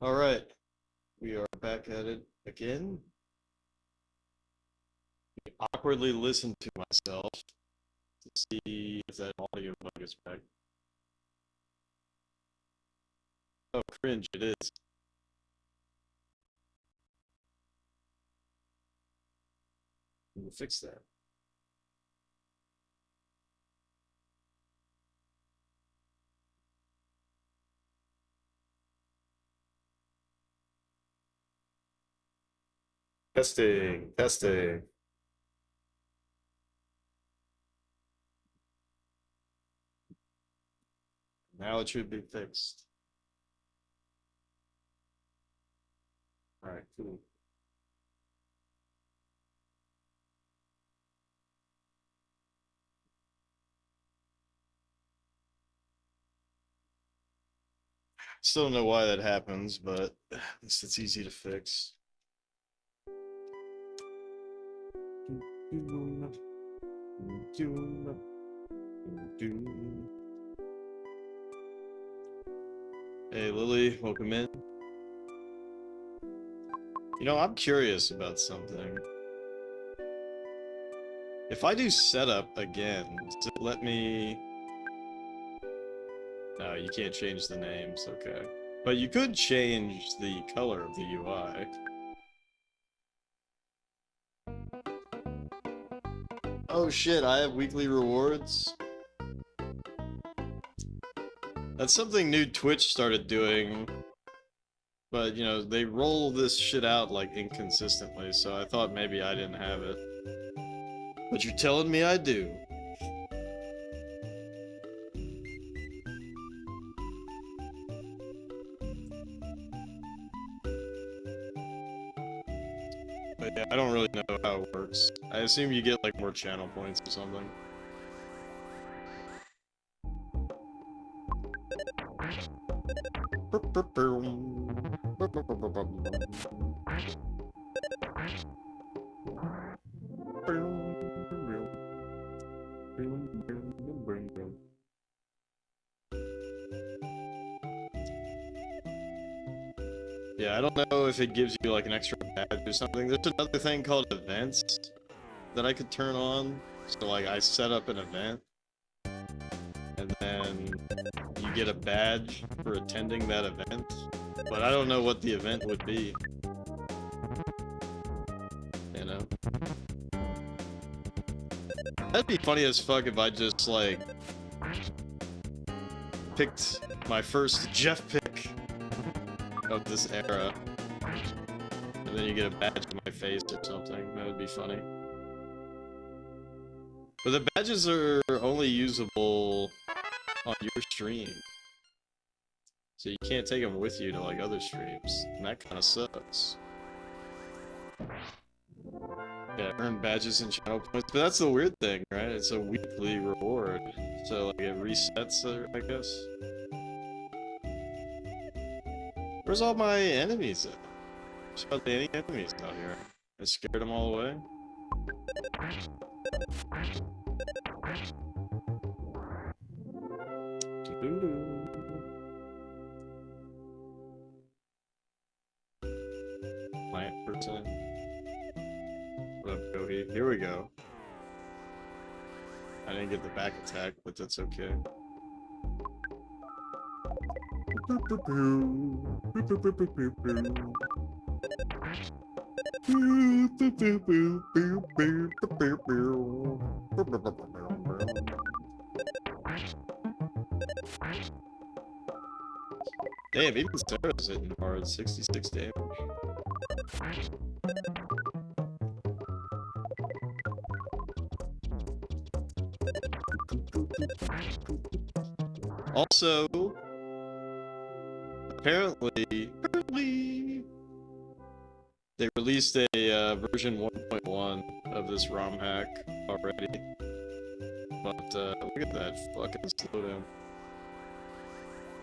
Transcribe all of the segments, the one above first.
All right, we are back at it again. I awkwardly listen to myself to see if that audio bug is back. Oh, cringe, it is. We'll fix that. Testing, testing. Now it should be fixed. All right, cool. Still don't know why that happens, but at least it's easy to fix. Hey Lily, welcome in. You know, I'm curious about something. If I do setup again, does it let me... No, you can't change the names, okay. But you could change the color of the UI. Oh shit, I have weekly rewards? That's something new Twitch started doing. But, you know, they roll this shit out, like, inconsistently, so I thought maybe I didn't have it. But you're telling me I do. But yeah, I don't really know how it works. I assume you get, like, more channel points or something. Yeah, I don't know if it gives you like an extra badge or something. There's another thing called events that I could turn on. So like I set up an event and then you get a badge for attending that event. But I don't know what the event would be. You know? That'd be funny as fuck if I just like picked my first Jeff pick of this era, and then you get a badge in my face or something. That would be funny. But the badges are only usable on your stream, so you can't take them with you to like other streams, and that kind of sucks. Yeah, earn badges and channel points, but that's the weird thing, right? It's a weekly reward, so like it resets, I guess. Where's all my enemies at? There's hardly any enemies out here. I scared them all away. Plant person. What up, Kohi? Here we go. I didn't get the back attack, but that's okay. Damn, even Sarah's hitting hard, 66 damage. Also, apparently, they released a version 1.1 of this ROM hack already. But look at that fucking slowdown.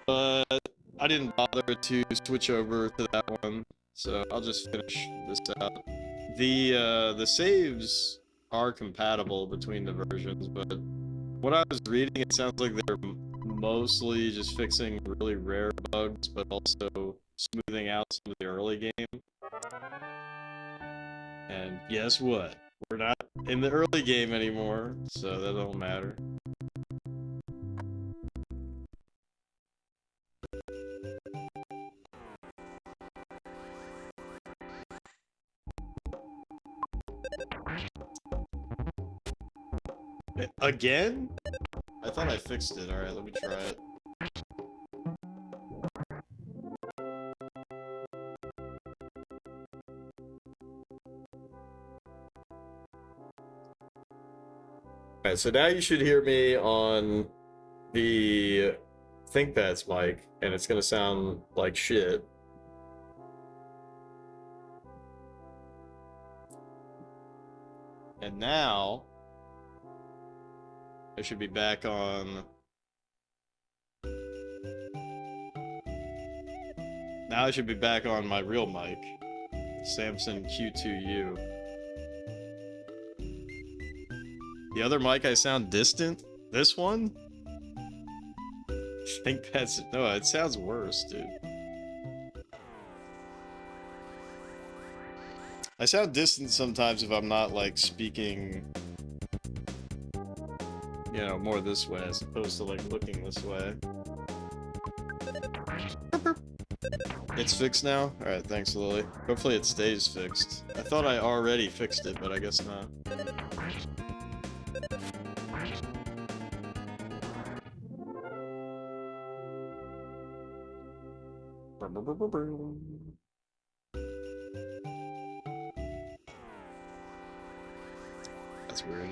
But I didn't bother to switch over to that one, so I'll just finish this out. The saves are compatible between the versions, but what I was reading, it sounds like they're mostly just fixing really rare bugs, but also smoothing out some of the early game. And guess what? We're not in the early game anymore, so that don't matter. Again? I thought I fixed it. Alright, let me try it. Alright, so now you should hear me on the ThinkPad's mic, and it's gonna sound like shit. And now I should be back on. Now I should be back on my real mic, Samson Q2U. The other mic I sound distant? This one? I think that's... No, it sounds worse, dude. I sound distant sometimes if I'm not, like, speaking... You know, more this way as opposed to, like, looking this way. It's fixed now? Alright, thanks, Lily. Hopefully it stays fixed. I thought I already fixed it, but I guess not. That's weird.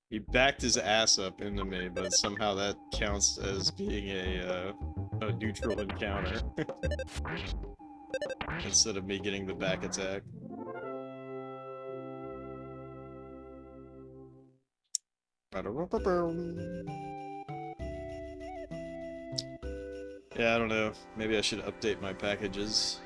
He backed his ass up into me, but somehow that counts as being a neutral encounter. Instead of me getting the back attack. Yeah, I don't know. Maybe I should update my packages.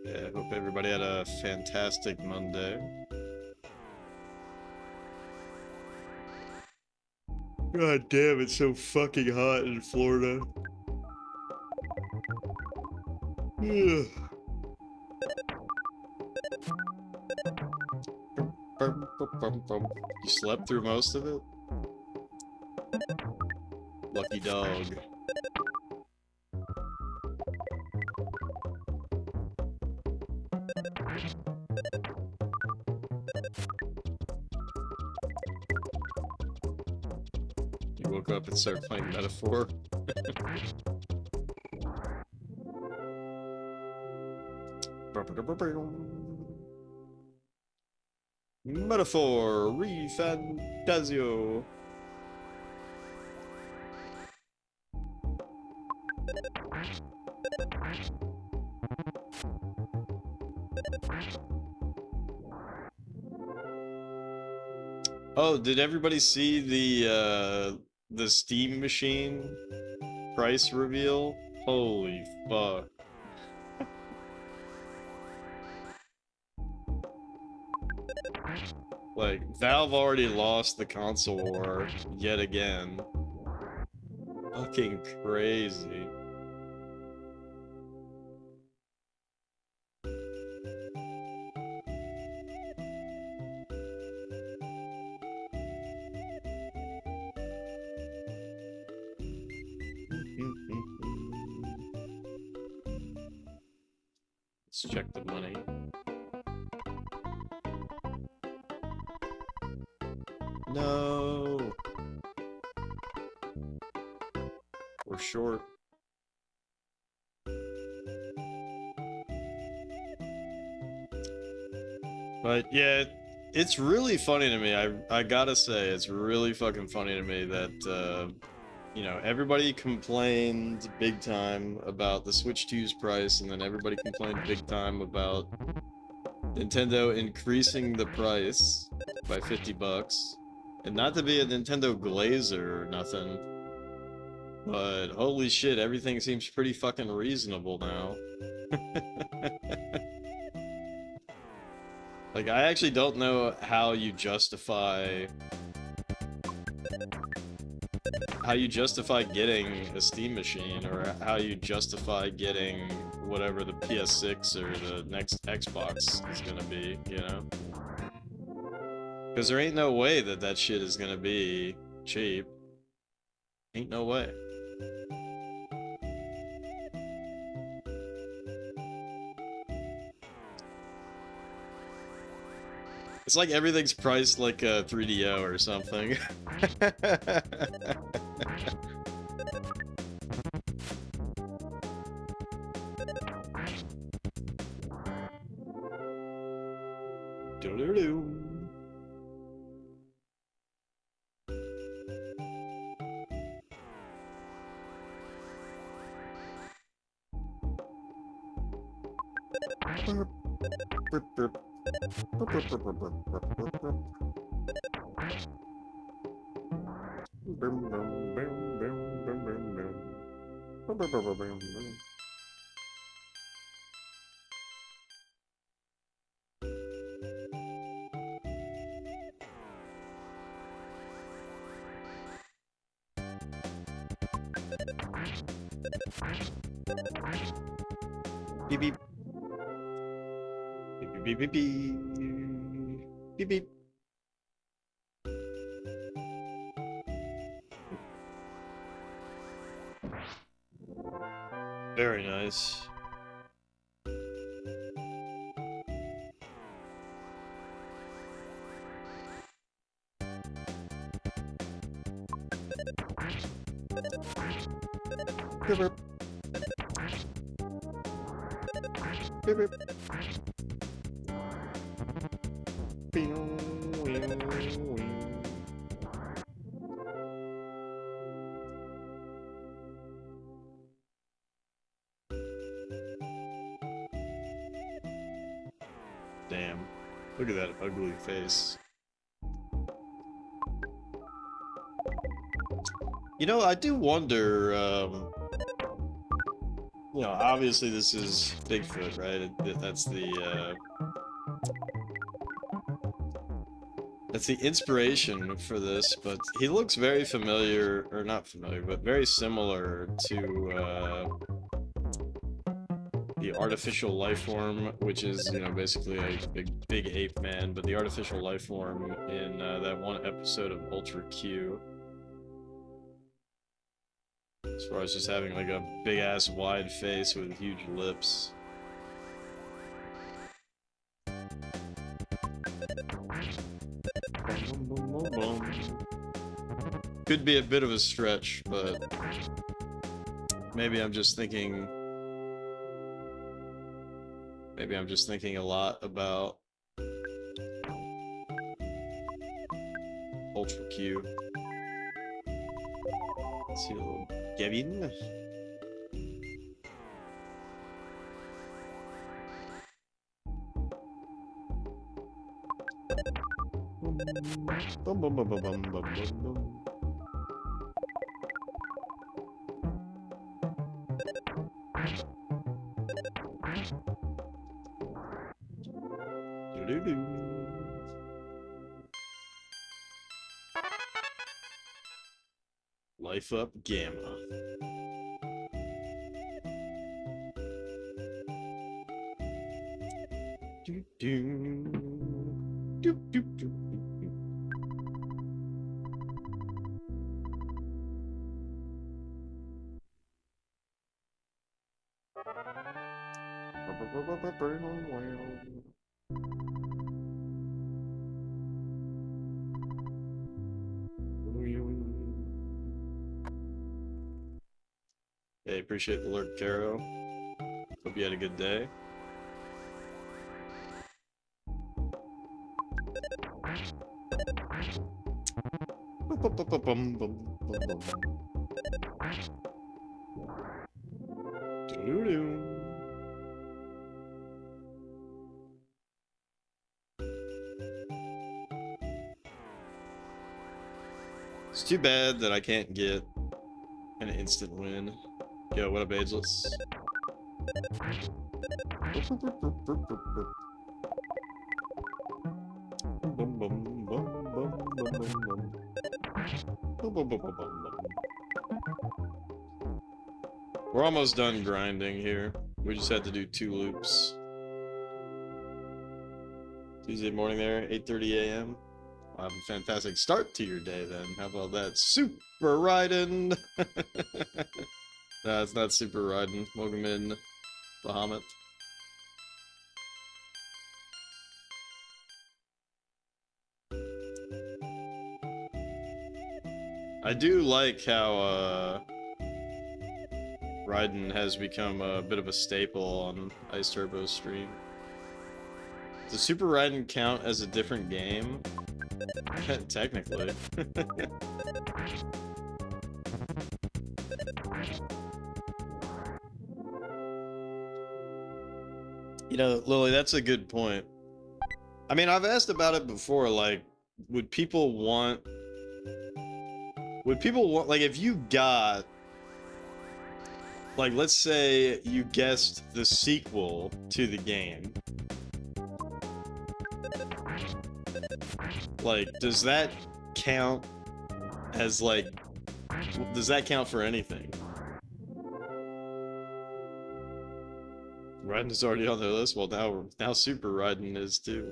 Yeah, I hope everybody had a fantastic Monday. God damn, it's so fucking hot in Florida. Yeah. You slept through most of it? Lucky dog. You woke up and started playing Metaphor. Metaphor, Refantasio. Oh, did everybody see the Steam Machine price reveal? Holy fuck. Like, Valve already lost the console war yet again. Fucking crazy. Let's check the money. No! We're short. But yeah, It's really funny to me. I gotta say, it's really fucking funny to me that you know, everybody complained big time about the Switch 2's price, and then everybody complained big time about Nintendo increasing the price by 50 bucks. And not to be a Nintendo glazer or nothing, but holy shit, everything seems pretty fucking reasonable now. Like, I actually don't know how you justify getting a Steam machine, or how you justify getting whatever the PS6 or the next Xbox is gonna be, you know? Because there ain't no way that that shit is gonna be cheap. Ain't no way. It's like everything's priced like a 3DO or something. Doo-doo-doo. Burp, burp, burp. Burp, burp, burp, burp, burp, burp, burp, burp. Boom, boom, boom, boom, boom, boom, boom. Boom, boom, boom, boom, boom, boom. Beep beep. Beep beep beep beep beep. Beep beep. Very nice. Beep beep. Beep beep. Damn. Look at that ugly face. You know, I do wonder, you know, obviously this is Bigfoot, right? That's the inspiration for this, but he looks very familiar, or not familiar, but very similar to, the artificial life form, which is, you know, basically a big ape man, but the artificial life form in, that one episode of Ultra Q. As far as just having like a big ass wide face with huge lips. Could be a bit of a stretch, but maybe I'm just thinking a lot about Ultra Q. Let's see a little Kevin. Bum, bum, bum, bum, bum, bum, bum. Doo-doo-doo. Life Up Gamma. Doo-doo. Doo-doo-doo. Hey, appreciate the lurk, Caro. Hope you had a good day. It's too bad that I can't get an instant win. Yo, what up, Ageless? We're almost done grinding here. We just had to do 2 loops. Tuesday morning there, 8:30 a.m. Have a fantastic start to your day then. How about that? Super riding! Nah, it's not super riding. Welcome in, Bahamut. I do like how, Raiden has become a bit of a staple on Ice Turbo's stream. Does Super Raiden count as a different game? Technically. You know, Lily, that's a good point. I mean, I've asked about it before, like, would people want, like, if you got, like, let's say you guessed the sequel to the game. Like, does that count as, like, does that count for anything? Raiden is already on the list? Well, now Super Raiden is too.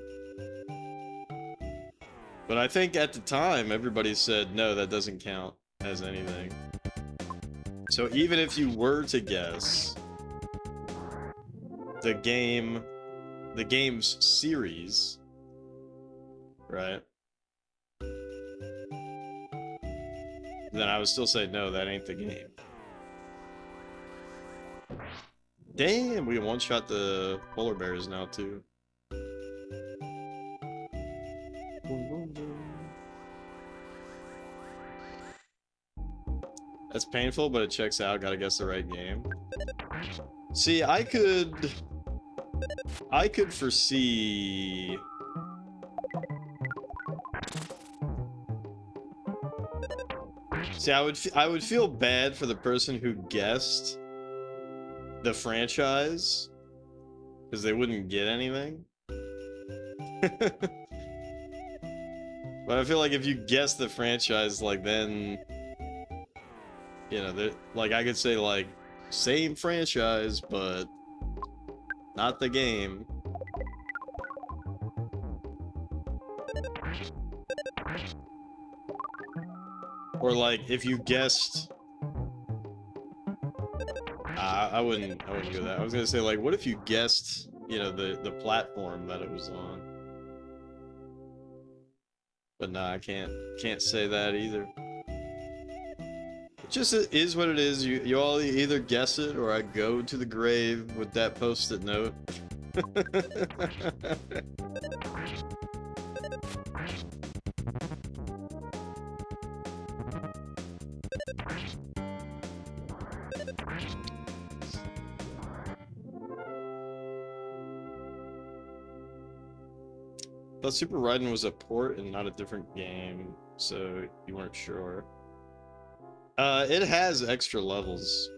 But I think at the time, everybody said, no, that doesn't count as anything. So even if you were to guess the game's series, right? Then I would still say, no, that ain't the game. Damn, we can one-shot the polar bears now, too. That's painful, but it checks out. Gotta guess the right game. See, I could foresee... See, I would feel bad for the person who guessed the franchise, because they wouldn't get anything. But I feel like if you guess the franchise, like, then, you know, like, I could say, like, same franchise, but not the game. Or, like, if you guessed... I wouldn't go that. I was gonna say, like, what if you guessed, you know, the platform that it was on? But nah, I can't say that either. It just is what it is. You all either guess it, or I go to the grave with that post-it note. Thought Super Raiden was a port and not a different game, so you weren't sure. It has extra levels.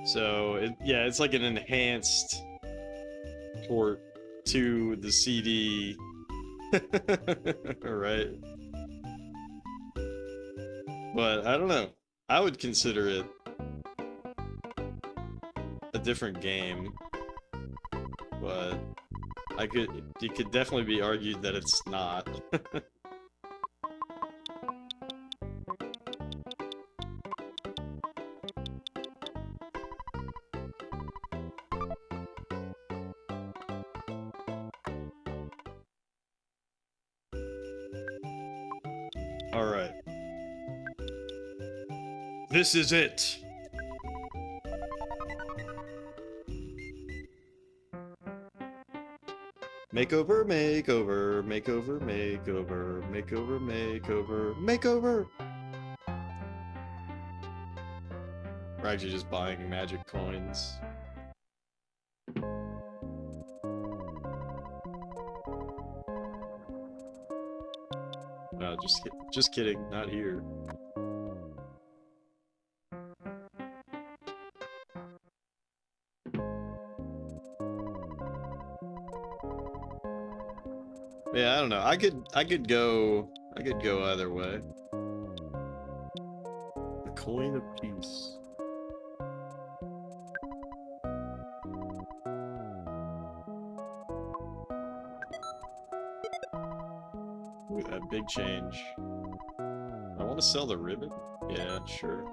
So, it's like an enhanced port to the CD. Right. But, I don't know. I would consider it a different game. But it could definitely be argued that it's not. All right. This is it. Makeover, makeover, makeover, makeover, makeover, makeover, makeover! We're actually just buying magic coins. No, just kidding, not here. Yeah, I don't know. I could go either way. The coin of peace. Ooh, that big change. I want to sell the ribbon? Yeah, sure.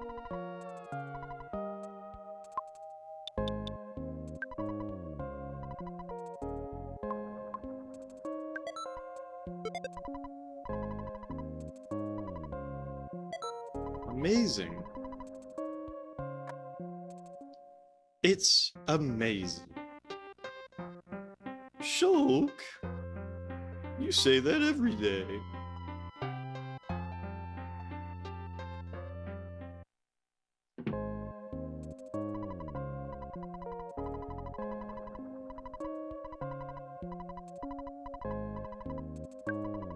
Amazing. It's amazing. Shulk? You say that every day.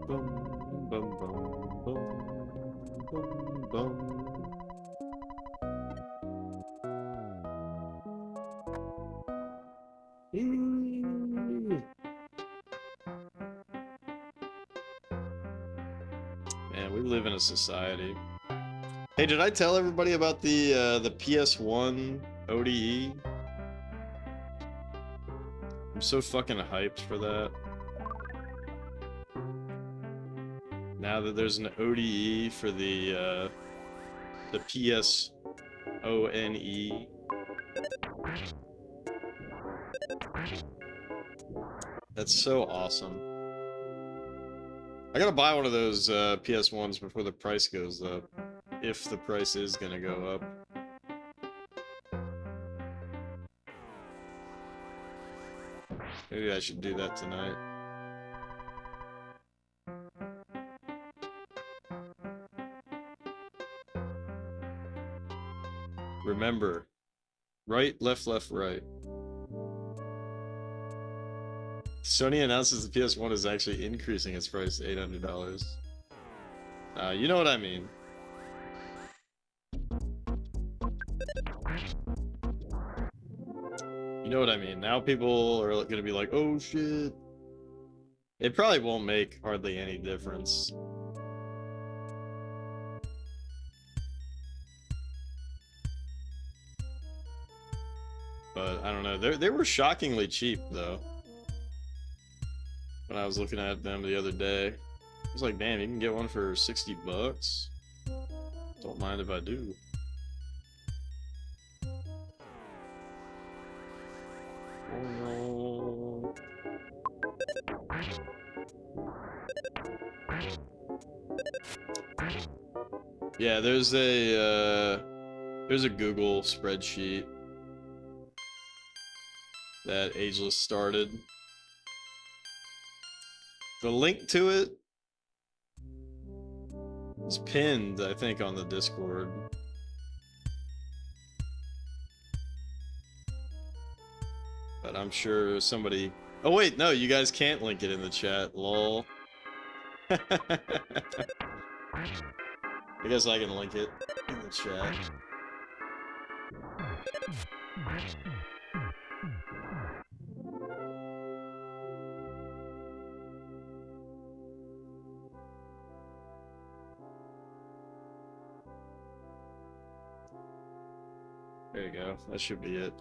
Bum, bum, bum, bum, bum, bum. Man, we live in a society. Hey, did I tell everybody about the PS1 ODE? I'm so fucking hyped for that. Now that there's an ODE for the PSONE. That's so awesome. I gotta buy one of those PS1s before the price goes up. If the price is gonna go up. Maybe I should do that tonight. Remember, right, left, left, right. Sony announces the PS1 is actually increasing its price to $800. You know what I mean. You know what I mean. Now people are gonna be like, oh shit. It probably won't make hardly any difference. But I don't know. They were shockingly cheap though. When I was looking at them the other day, I was like, damn, you can get one for 60 bucks. Don't mind if I do. Oh, no. Yeah, there's a Google spreadsheet that Ageless started. The link to it is pinned, I think, on the Discord. But I'm sure somebody... Oh wait, no, you guys can't link it in the chat, lol. I guess I can link it in the chat. There you go. That should be it.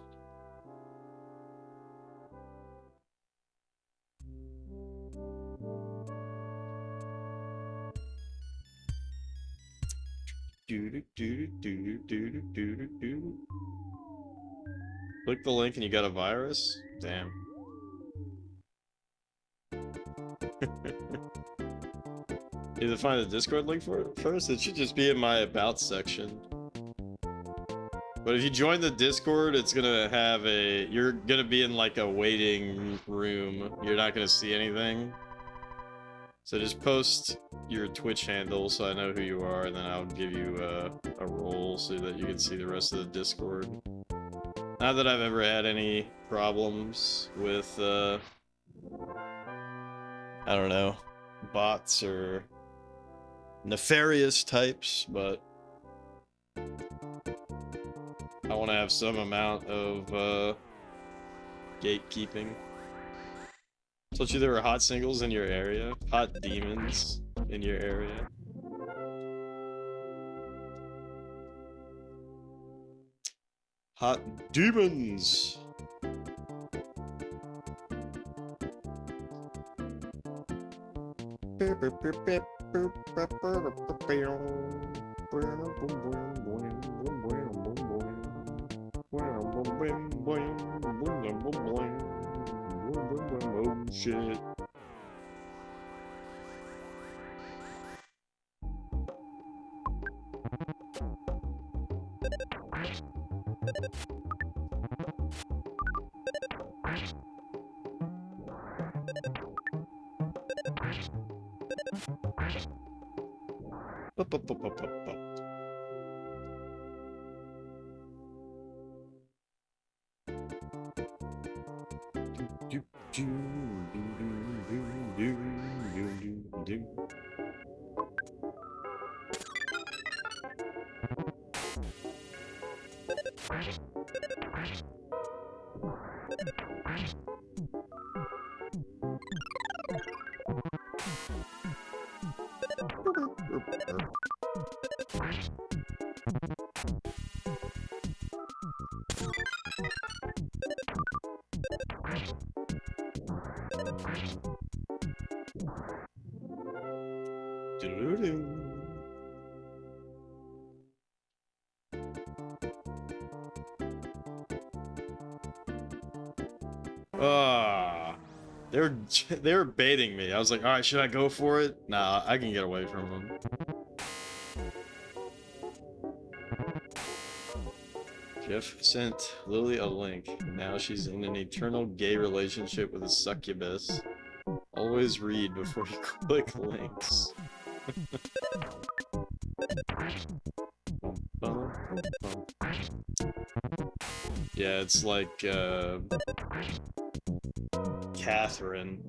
Click the link and you got a virus? Damn. You have to find the Discord link for it first? It should just be in my About section. But if you join the Discord, it's gonna have a... You're gonna be in like a waiting room. You're not gonna see anything. So just post your Twitch handle so I know who you are, and then I'll give you a role so that you can see the rest of the Discord. Not that I've ever had any problems with, I don't know, bots or nefarious types, but I want to have some amount of gatekeeping. Told you there were hot singles in your area? Hot demons in your area? Hot demons! Oh shit. Ah, they were baiting me. I was like, all right, should I go for it? Nah, I can get away from them. Jeff sent Lily a link. Now she's in an eternal gay relationship with a succubus. Always read before you click links. Yeah, it's like, Catherine.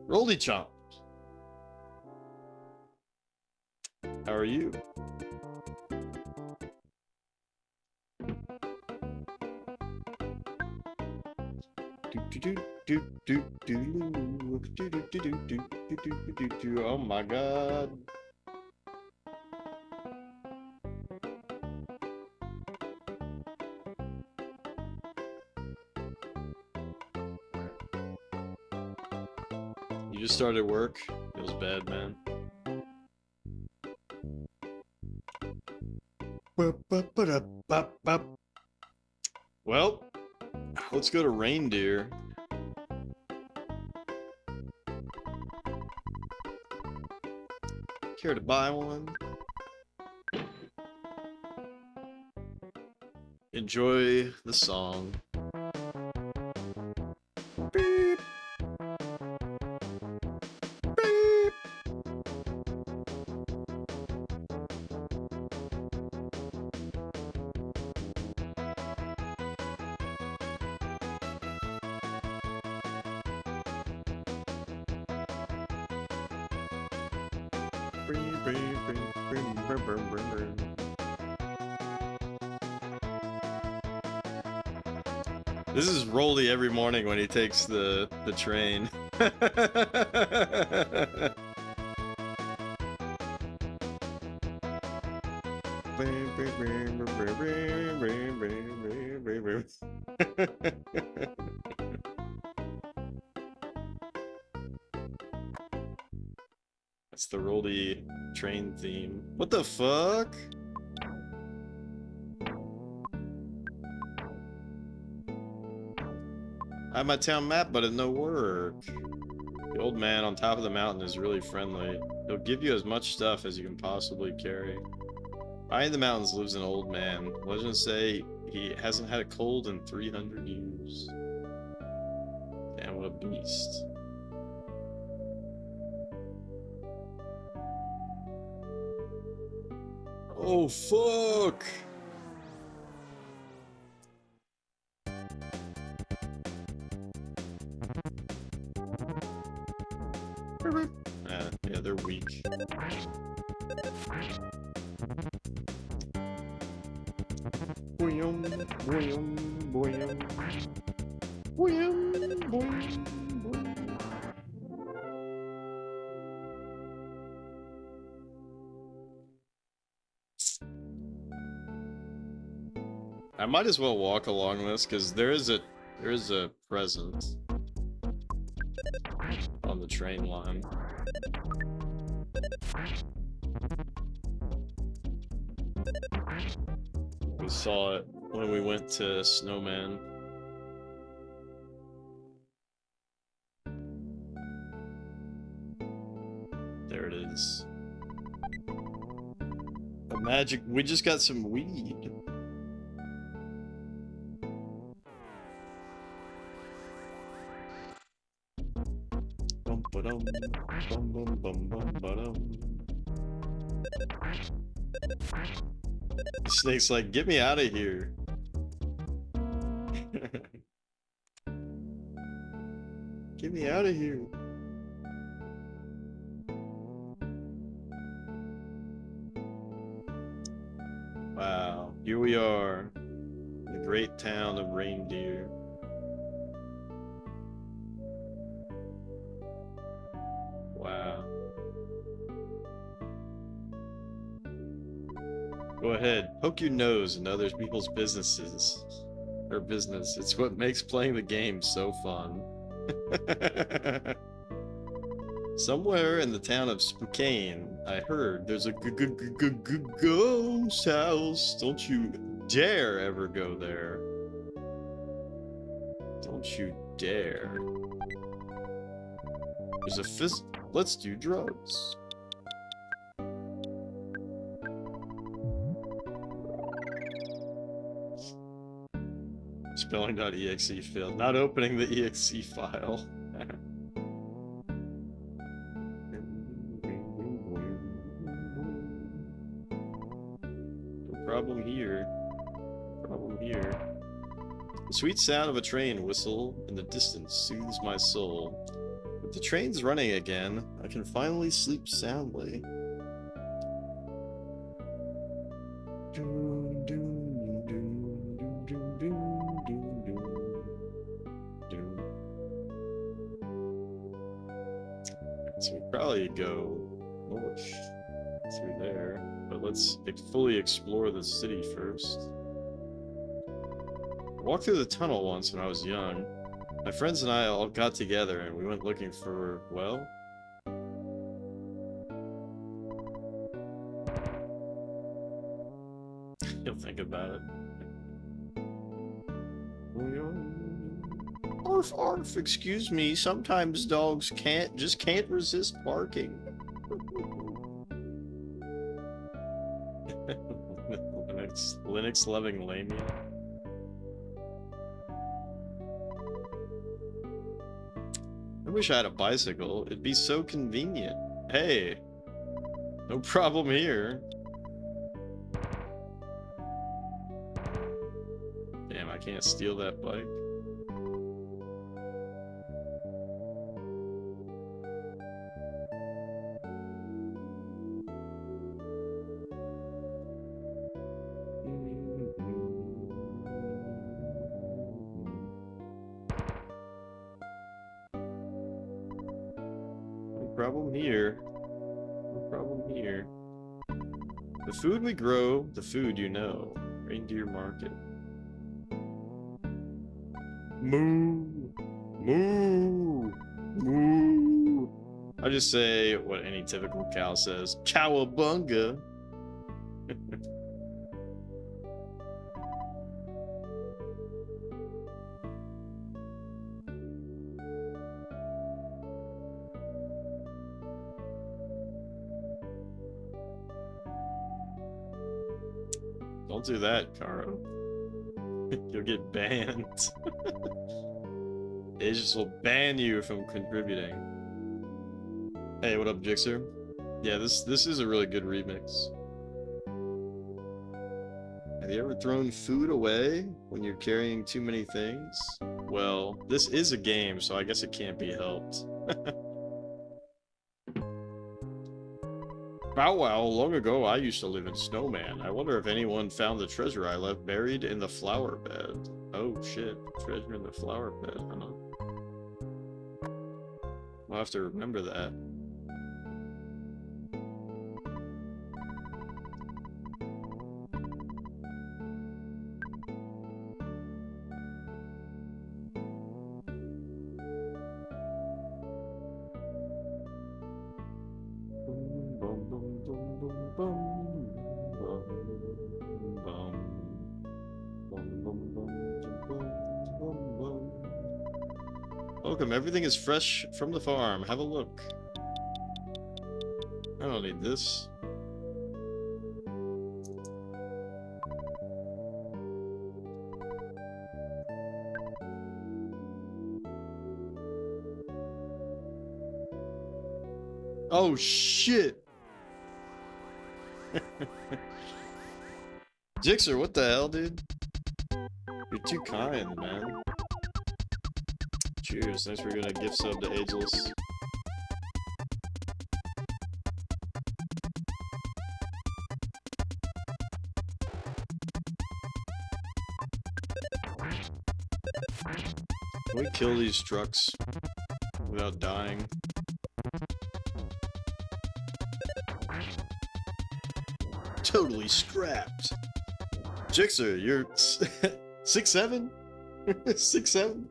Roldy Chomp. How are you? Oh my god. You just started work? Feels bad, man. Well, let's go to Reindeer. Care to buy one? Enjoy the song. Beep. Beep. This is Rolly every morning when he takes the train. That's the Rolly train theme. What the fuck? I have my town map, but it no work. The old man on top of the mountain is really friendly. He'll give you as much stuff as you can possibly carry. Behind the mountains lives an old man. Legends say he hasn't had a cold in 300 years. Damn, what a beast. Oh, fuck! Yeah, they're weak. Boyum, boyum, boyum. Boyum, boyum, boyum. I might as well walk along this because there is a present on the train line. We saw it when we went to Snowman. There it is. A magic. We just got some weed. Bum ba-dum, bum bum bum bum ba-dum. The snake's like, get me out of here. Get me out of here. Wow, here we are, in the great town of Reindeer. Wow. Go ahead, poke your nose in other people's businesses. Or business. It's what makes playing the game so fun. Somewhere in the town of Spokane, I heard there's a ghost house. Don't you dare ever go there. Don't you dare. There's a let's do drugs. Spelling.exe failed. Not opening the exe file. No problem here. Problem here. The sweet sound of a train whistle in the distance soothes my soul. With the trains running again, I can finally sleep soundly. So we probably go north through there, but let's fully explore the city first. I walked through the tunnel once when I was young. My friends and I all got together and we went looking for, well... You'll think about it. Arf, arf, excuse me, sometimes dogs can't resist barking. Linux loving lamia. I wish I had a bicycle, it'd be so convenient. Hey, no problem here. Damn, I can't steal that bike. Problem here. No problem here. The food we grow, the food you know. Reindeer market. Moo! Moo! Moo! I just say what any typical cow says. Cowabunga! Don't do that, Karo. You'll get banned. Aegis will ban you from contributing. Hey, what up, Jixer? Yeah, this is a really good remix. Have you ever thrown food away when you're carrying too many things? Well, this is a game, so I guess it can't be helped. Bow wow, long ago I used to live in Snowman. I wonder if anyone found the treasure I left buried in the flower bed. Oh shit, treasure in the flower bed, huh? I'll have to remember that. Welcome, everything is fresh from the farm. Have a look. I don't need this. Oh shit! Jixer, what the hell, dude? You're too kind, man. Cheers, thanks for giving a gift sub to Ageless. Can we kill these trucks without dying? Totally scrapped. Jixer, you're 6'7"? 6'7"?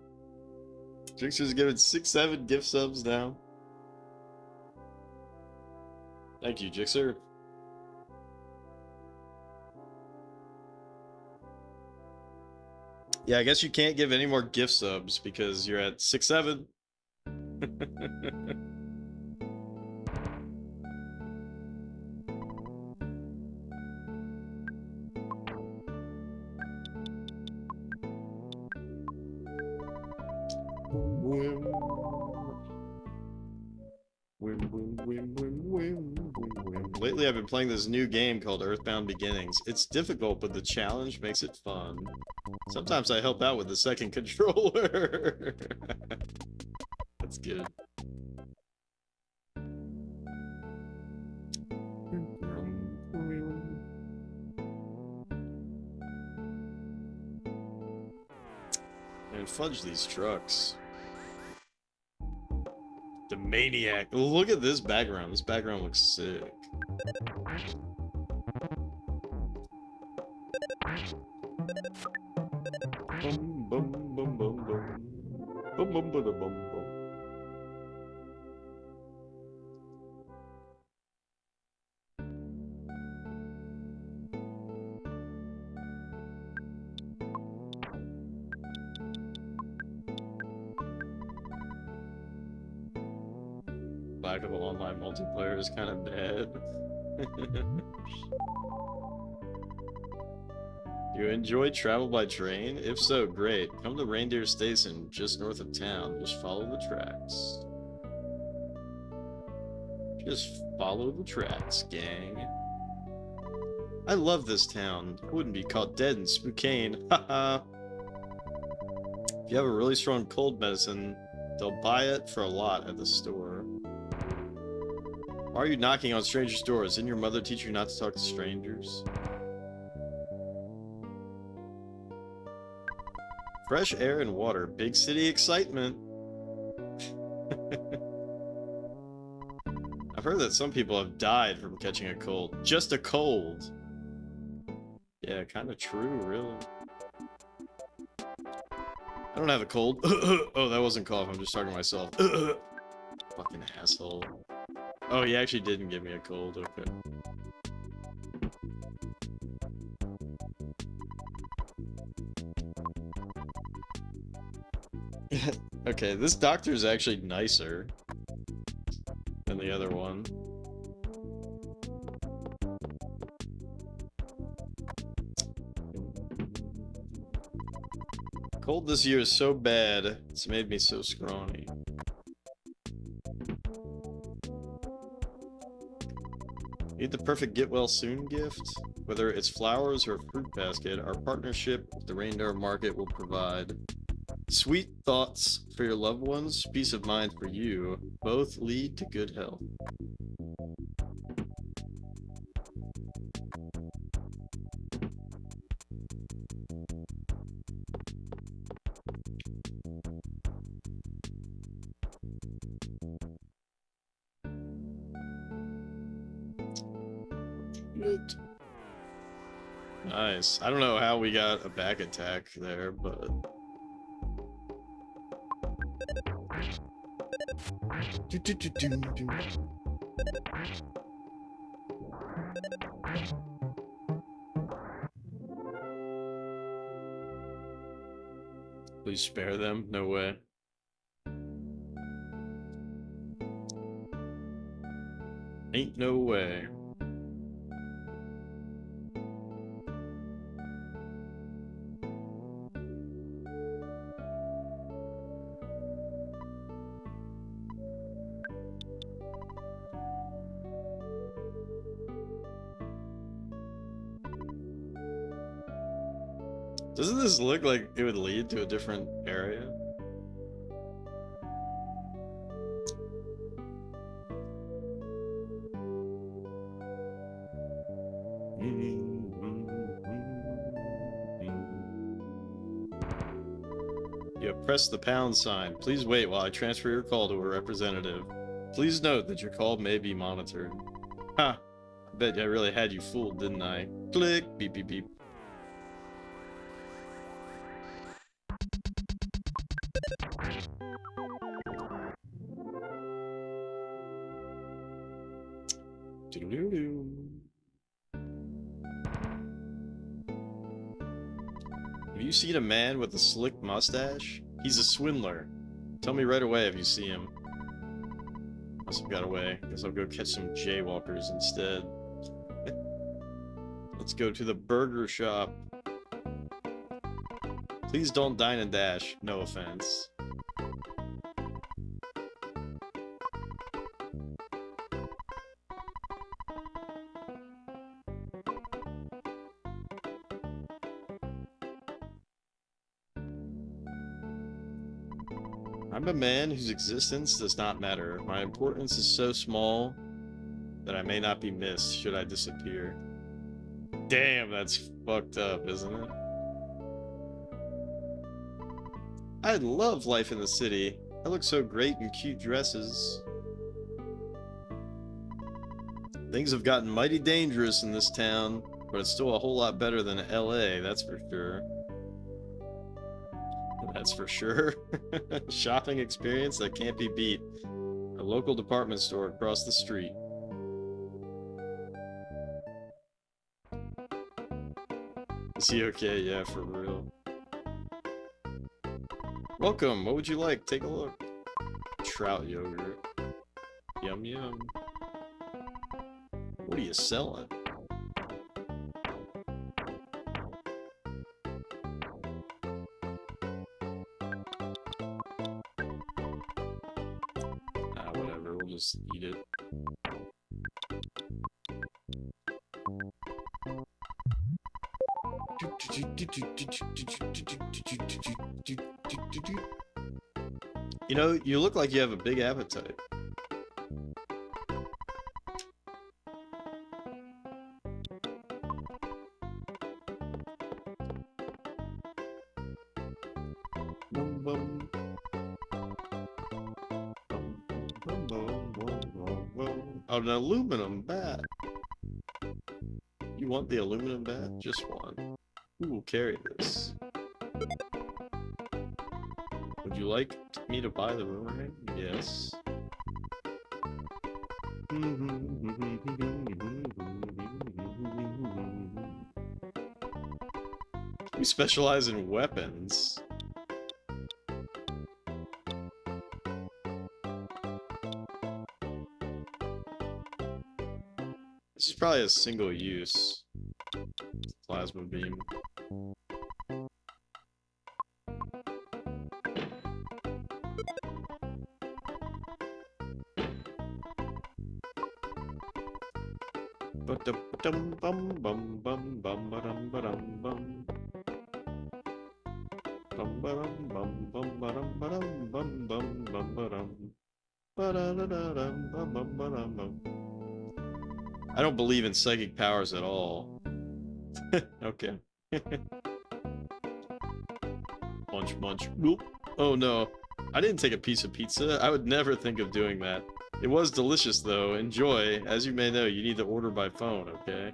Jixer's giving 6'7" gift subs now. Thank you, Jixer. Yeah, I guess you can't give any more gift subs because you're at 6'7". Lately I've been playing this new game called EarthBound Beginnings. It's difficult, but the challenge makes it fun. Sometimes I help out with the second controller. That's good. And fudge these trucks. The maniac. Look at this background. This background looks sick. Bum, bum, bum, bum, bum. Bum, bum, bum, bum, bum. Lack of online multiplayer is kind of bad. You enjoy travel by train? If so, great. Come to Reindeer Station, just north of town. Just follow the tracks. Just follow the tracks, gang. I love this town. I wouldn't be caught dead in Spokane. Haha. If you have a really strong cold medicine, they'll buy it for a lot at the store. Why are you knocking on strangers' doors? Didn't your mother teach you not to talk to strangers? Fresh air and water. Big city excitement. I've heard that some people have died from catching a cold. Just a cold. Yeah, kind of true, really. I don't have a cold. Oh, that wasn't cough. I'm just talking to myself. Fucking asshole. Oh, he actually didn't give me a cold. Okay. Okay, this doctor is actually nicer than the other one. Cold this year is so bad, it's made me so scrawny. Need the perfect get well soon gift? Whether it's flowers or a fruit basket, our partnership with the reindeer market will provide sweet thoughts for your loved ones, peace of mind for you. Both lead to good health. Nice. I don't know how we got a back attack there, but... Please spare them. No way. Ain't no way. Doesn't this look like it would lead to a different area? You have pressed the pound sign. Please wait while I transfer your call to a representative. Please note that your call may be monitored. Ha! I bet I really had you fooled, didn't I? Click! Beep beep beep. Have you seen a man with a slick mustache? He's a swindler. Tell me right away if you see him. Must have got away. Guess I'll go catch some jaywalkers instead. Let's go to the burger shop. Please don't dine and dash. No offense. I'm a man whose existence does not matter. My importance is so small that I may not be missed should I disappear. Damn, that's fucked up, isn't it? I love life in the city. I look so great in cute dresses. Things have gotten mighty dangerous in this town, but it's still a whole lot better than LA, that's for sure. That's for sure. Shopping experience that can't be beat. A local department store across the street. Is he okay? Yeah, for real. Welcome. What would you like? Take a look. Trout yogurt. Yum yum. What are you selling? Whatever, we'll just eat it. You know, you look like you have a big appetite. Oh, an aluminum bat. You want the aluminum bat? Just one. Who will carry this? Would you like me to buy the boomerang? Yes. We specialize in weapons. This is probably a single use plasma beam. I don't believe in psychic powers at all. Okay. Munch, munch. Nope. Oh no. I didn't take a piece of pizza. I would never think of doing that. It was delicious though. Enjoy. As you may know, you need to order by phone, okay?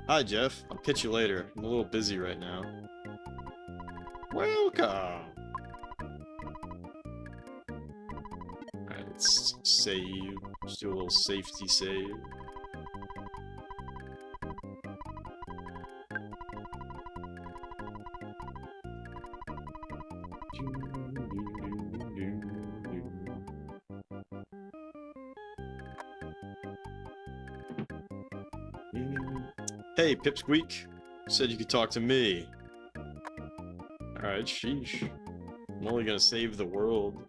Hi, Jeff. I'll catch you later. I'm a little busy right now. Welcome! Alright, let's save. Just do a little safety save. Hey, Pipsqueak. Said you could talk to me. Alright, sheesh. I'm only gonna save the world.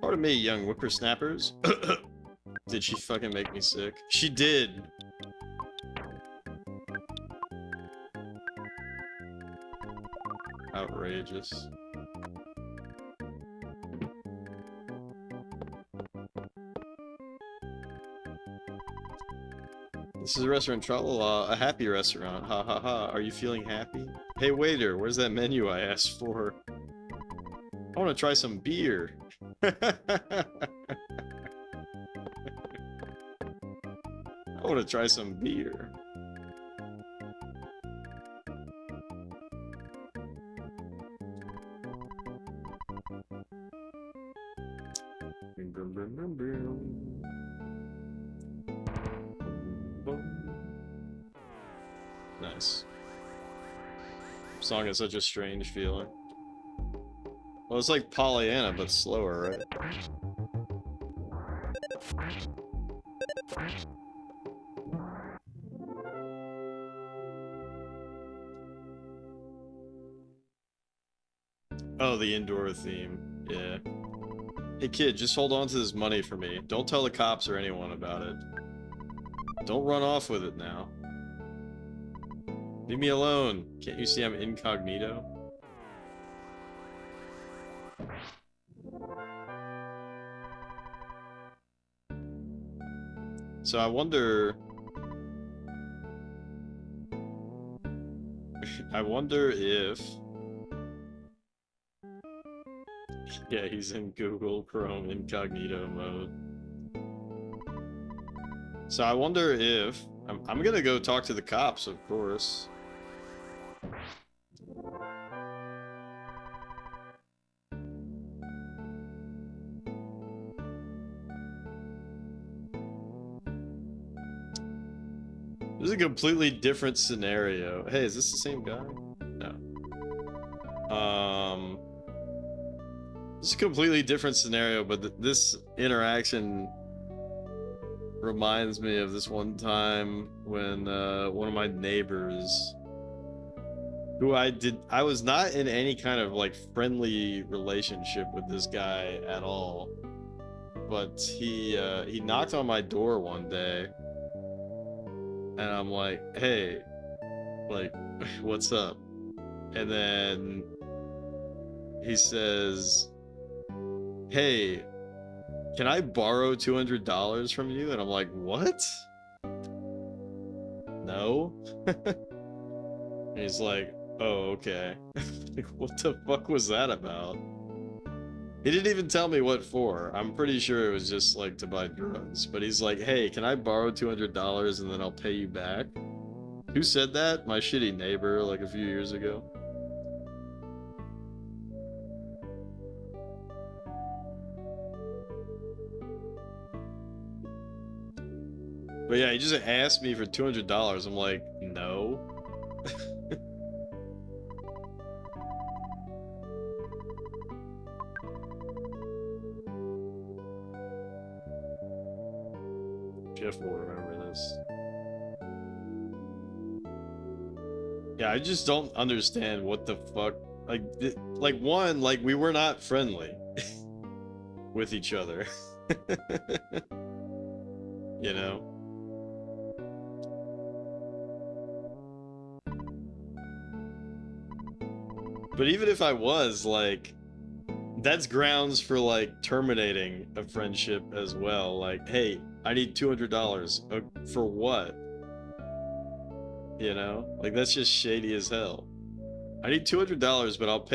Pardon me, young whippersnappers. Did she fucking make me sick? She did! Outrageous. This is a restaurant, Tralala, a happy restaurant. Ha ha ha. Are you feeling happy? Hey waiter, where's that menu I asked for? I want to try some beer. I want to try some beer. Nice. Song has such a strange feeling. Well, it's like Pollyanna, but slower, right? Oh, the indoor theme. Yeah. Hey kid, just hold on to this money for me. Don't tell the cops or anyone about it. Don't run off with it now. Leave me alone. Can't you see I'm incognito? So I wonder... I wonder if... Yeah, he's in Google Chrome incognito mode. So I wonder if... I'm gonna go talk to the cops, of course. This is a completely different scenario. Hey, is this the same guy? No. This is a completely different scenario, but this interaction reminds me of this one time when one of my neighbors, who I was not in any kind of like friendly relationship with this guy at all, but he knocked on my door one day, and I'm like, hey, like, what's up? And then he says, hey, can I borrow $200 from you? And I'm like, what? No? And he's like, oh, okay. Like, what the fuck was that about? He didn't even tell me what for. I'm pretty sure it was just like to buy drugs. But he's like, hey, can I borrow $200 and then I'll pay you back? Who said that? My shitty neighbor like a few years ago. But yeah, he just asked me for $200. I'm like, no. Biff will remember this. Yeah, I just don't understand what the fuck. Like one, like we were not friendly with each other. You know? But even if I was, like, that's grounds for, like, terminating a friendship as well. Like, hey, I need $200. For what? You know? Like, that's just shady as hell. I need $200, but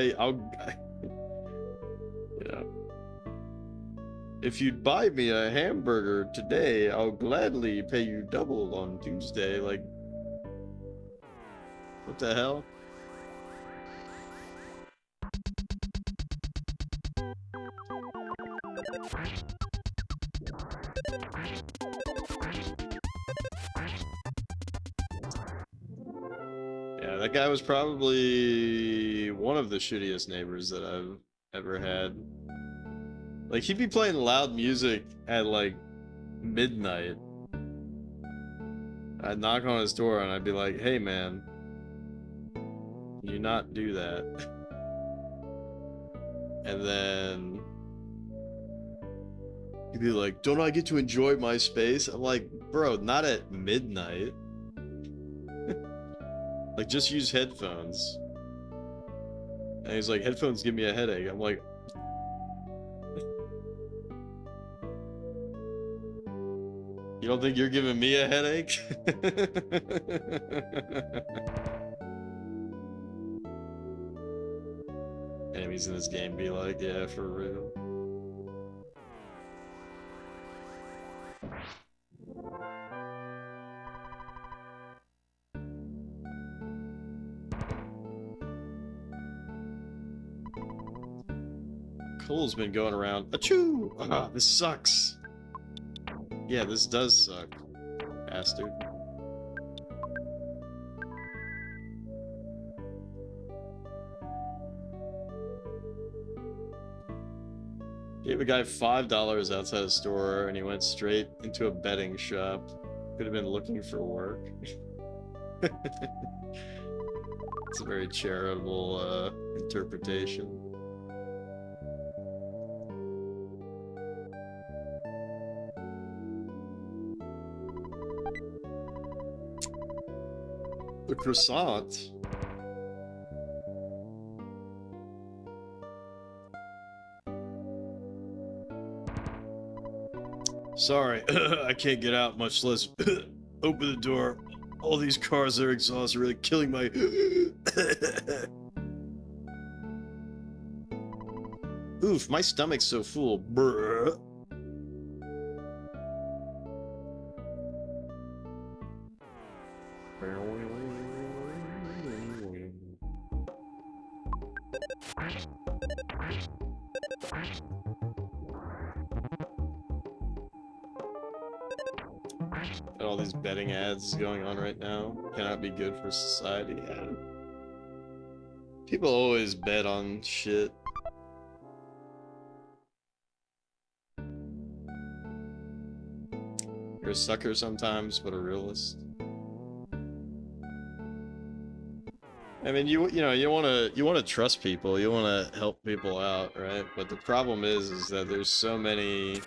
you know. If you'd buy me a hamburger today, I'll gladly pay you double on Tuesday. Like, what the hell? Yeah, that guy was probably one of the shittiest neighbors that I've ever had. Like, he'd be playing loud music at, like, midnight. I'd knock on his door and I'd be like, hey man, can you not do that? And then he'd be like, don't I get to enjoy my space? I'm like, bro, not at midnight. Like, just use headphones. And he's like, headphones give me a headache. I'm like, you don't think you're giving me a headache? Enemies in this game be like, yeah, for real. Cole's been going around. Achoo! Ah, this sucks. Yeah, this does suck, bastard. Gave a guy $5 outside a store and he went straight into a betting shop. Could have been looking for work. It's a very charitable interpretation. The croissant. Sorry, I can't get out, much less open the door. All these cars are exhaust are really killing my... Oof, my stomach's so full. Brr. All these betting ads going on right now cannot be good for society. Yeah. People always bet on shit. You're a sucker sometimes, but a realist. I mean, you know, you want to trust people, you want to help people out, right? But the problem is that there's so many.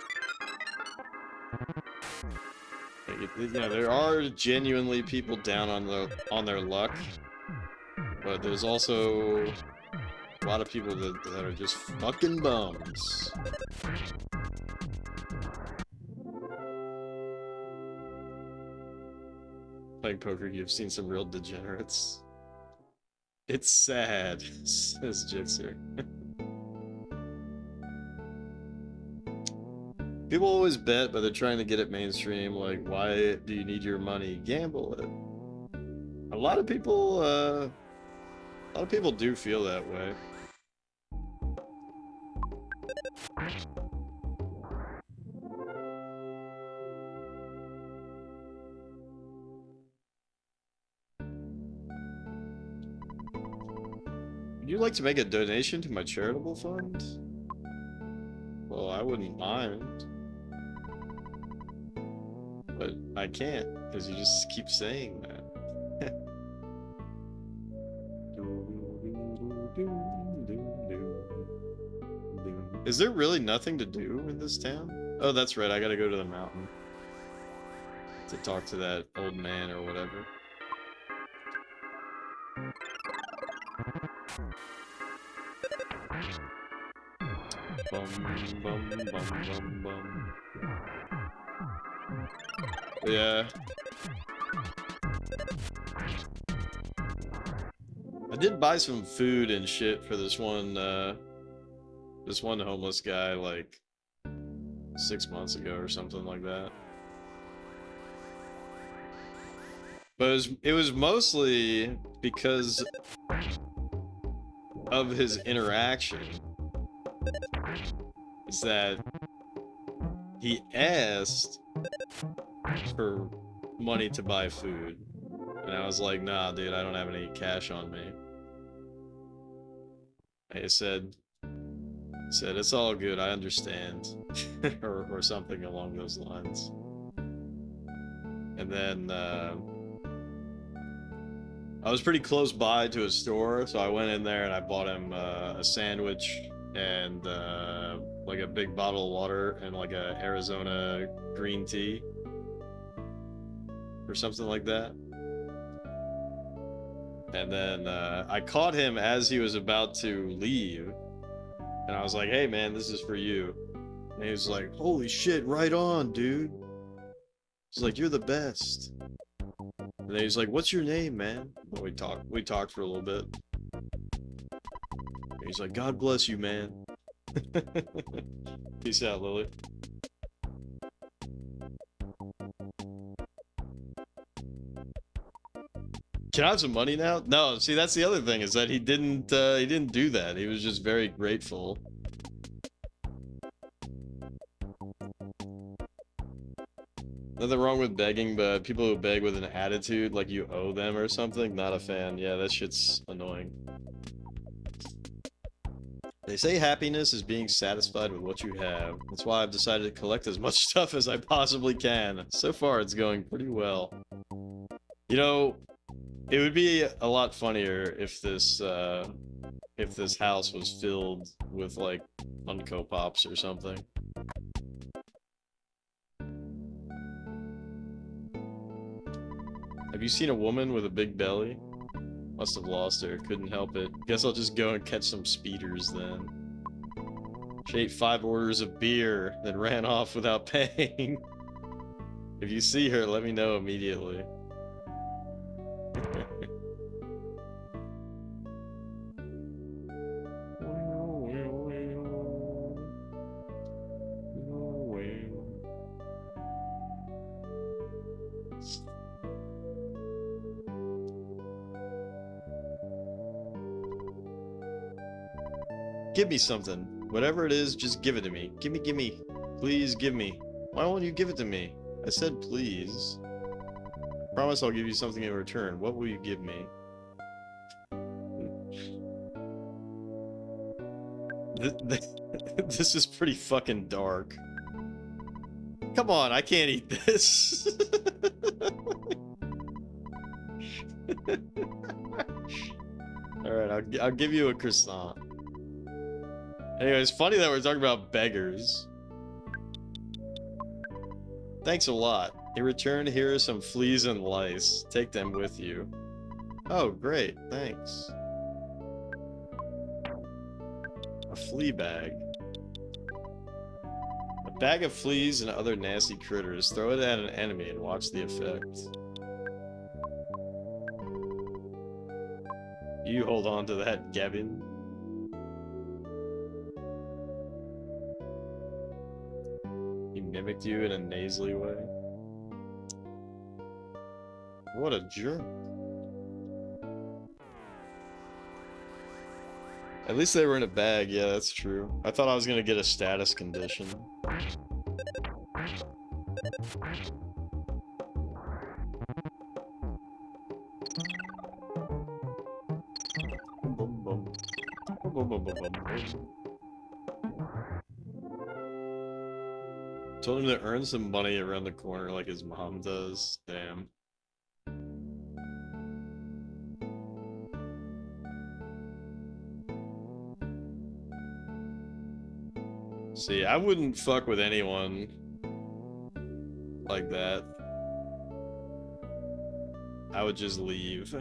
You know, there are genuinely people down on their luck, but there's also a lot of people that are just fucking bums. Playing poker, you've seen some real degenerates. It's sad, says Jixer. People always bet, but they're trying to get it mainstream. Like, why do you need your money? Gamble it. A lot of people do feel that way. Would you like to make a donation to my charitable fund? Well, I wouldn't mind. But I can't, because you just keep saying that. Is there really nothing to do in this town? Oh, that's right, I gotta go to the mountain to talk to that old man or whatever. Bum, bum, bum, bum, bum. Yeah. I did buy some food and shit for this one homeless guy, like, 6 months ago or something like that. But it was mostly because of his interaction. Is that he asked for money to buy food. And I was like, nah, dude, I don't have any cash on me. I said, it's all good, I understand. or something along those lines. And then, I was pretty close by to a store, so I went in there and I bought him a sandwich and like a big bottle of water and like a Arizona green tea. Or something like that. And then I caught him as he was about to leave. And I was like, hey man, this is for you. And he was like, holy shit, right on, dude. He's like, you're the best. And then he's like, what's your name, man? And we talked for a little bit. And he's like, God bless you, man. Peace out, Lily. Can I have some money now? No, see, that's the other thing, is that he didn't do that. He was just very grateful. Nothing wrong with begging, but people who beg with an attitude, like you owe them or something, not a fan. Yeah, that shit's annoying. They say happiness is being satisfied with what you have. That's why I've decided to collect as much stuff as I possibly can. So far, it's going pretty well. You know, it would be a lot funnier if this house was filled with, like, Funko Pops or something. Have you seen a woman with a big belly? Must have lost her, couldn't help it. Guess I'll just go and catch some speeders then. She ate 5 orders of beer, then ran off without paying. If you see her, let me know immediately. Give me something. Whatever it is, just give it to me. Gimme, gimme. Please give me. Why won't you give it to me? I said please. Promise I'll give you something in return. What will you give me? This is pretty fucking dark. Come on, I can't eat this. Alright, I'll give you a croissant. Anyway, it's funny that we're talking about beggars. Thanks a lot. In return, here are some fleas and lice. Take them with you. Oh, great. Thanks. A flea bag. A bag of fleas and other nasty critters. Throw it at an enemy and watch the effect. You hold on to that, Gavin. He mimicked you in a nasally way. What a jerk. At least they were in a bag, yeah, that's true. I thought I was gonna get a status condition. Told him to earn some money around the corner like his mom does. Damn. See, I wouldn't fuck with anyone like that. I would just leave.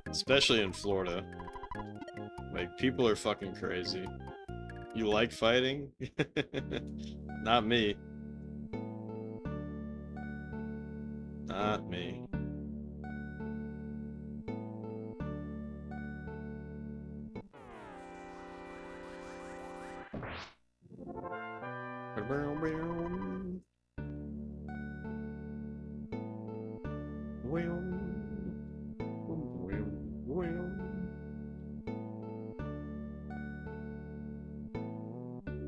Especially in Florida. Like, people are fucking crazy. You like fighting? Not me. Not me.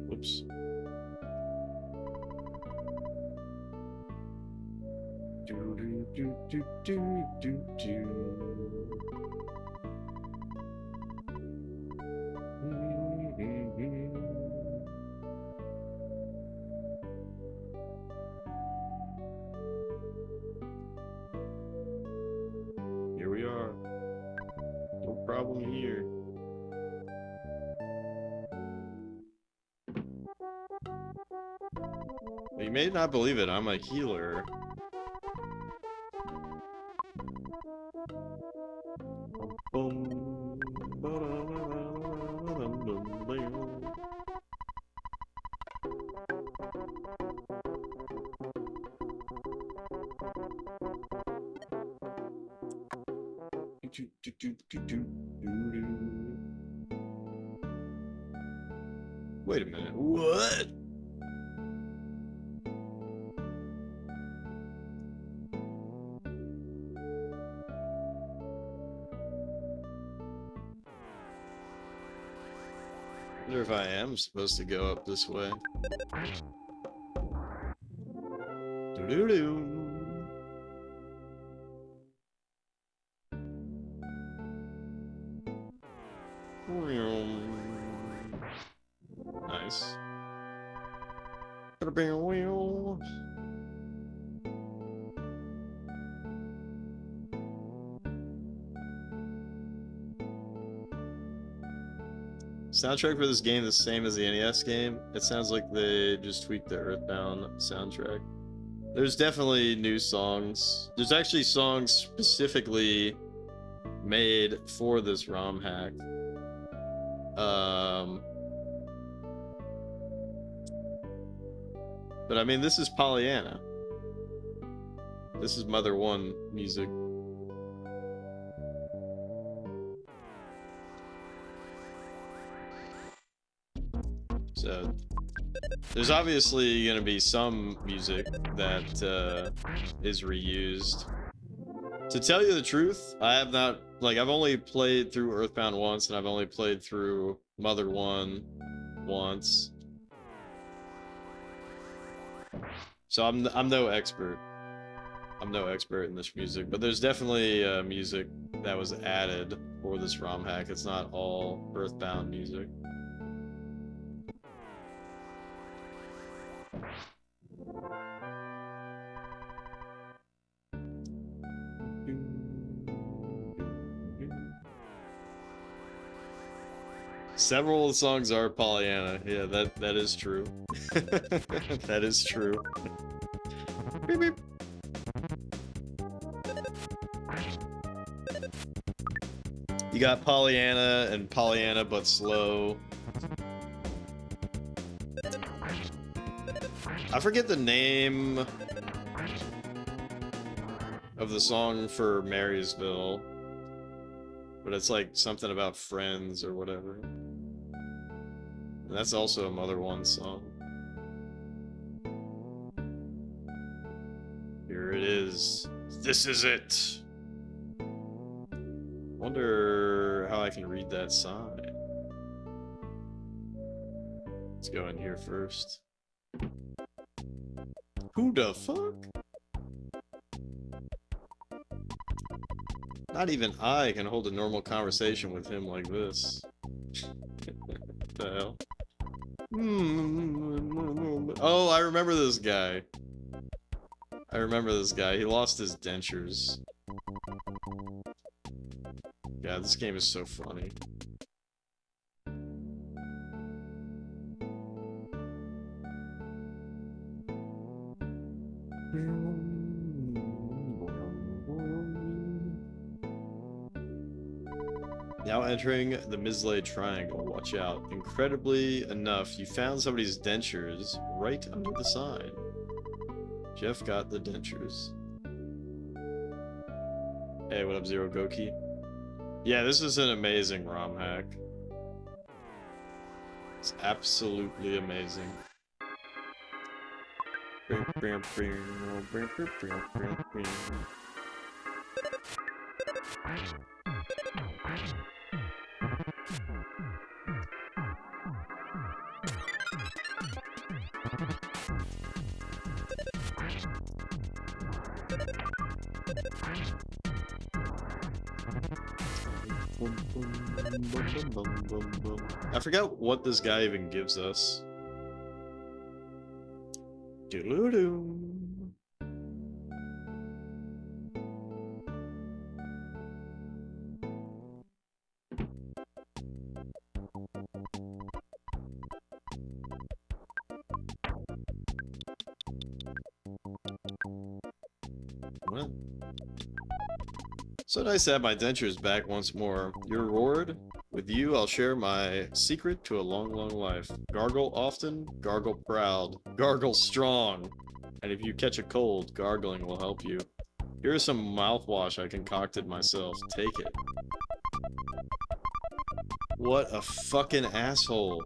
Whoops. Here we are. No problem here. You may not believe it, I'm a healer. Wait a minute, what? I wonder if I am supposed to go up this way. Doo-doo-doo. Nice. Soundtrack for this game the same as the NES game. It sounds like they just tweaked the EarthBound soundtrack. There's definitely new songs. There's actually songs specifically made for this ROM hack. But I mean, this is Pollyanna. This is Mother 1 music. So, there's obviously going to be some music that is reused. To tell you the truth, I have not, like, I've only played through EarthBound once, and I've only played through Mother 1 once. So I'm no expert. I'm no expert in this music, but there's definitely music that was added for this ROM hack. It's not all EarthBound music. Several of the songs are Pollyanna. Yeah, that is true. That is true. Beep, beep. You got Pollyanna and Pollyanna but slow. I forget the name of the song for Marysville, but it's like something about friends or whatever. And that's also a Mother 1 song. Here it is. This is it. Wonder how I can read that sign. Let's go in here first. Who the fuck? Not even I can hold a normal conversation with him like this. What the hell? Oh, I remember this guy. I remember this guy. He lost his dentures. Yeah, this game is so funny. Now entering the mislaid triangle. Watch out. Incredibly enough, you found somebody's dentures right under the sign. Jeff got the dentures. Hey, what up, Zero Goki? Yeah, this is an amazing ROM hack. It's absolutely amazing. I forgot what this guy even gives us. Doo-doo-doo. What? So nice to have my dentures back once more. Your reward? With you, I'll share my secret to a long, long life. Gargle often, gargle proud, gargle strong. And if you catch a cold, gargling will help you. Here is some mouthwash I concocted myself. Take it. What a fucking asshole.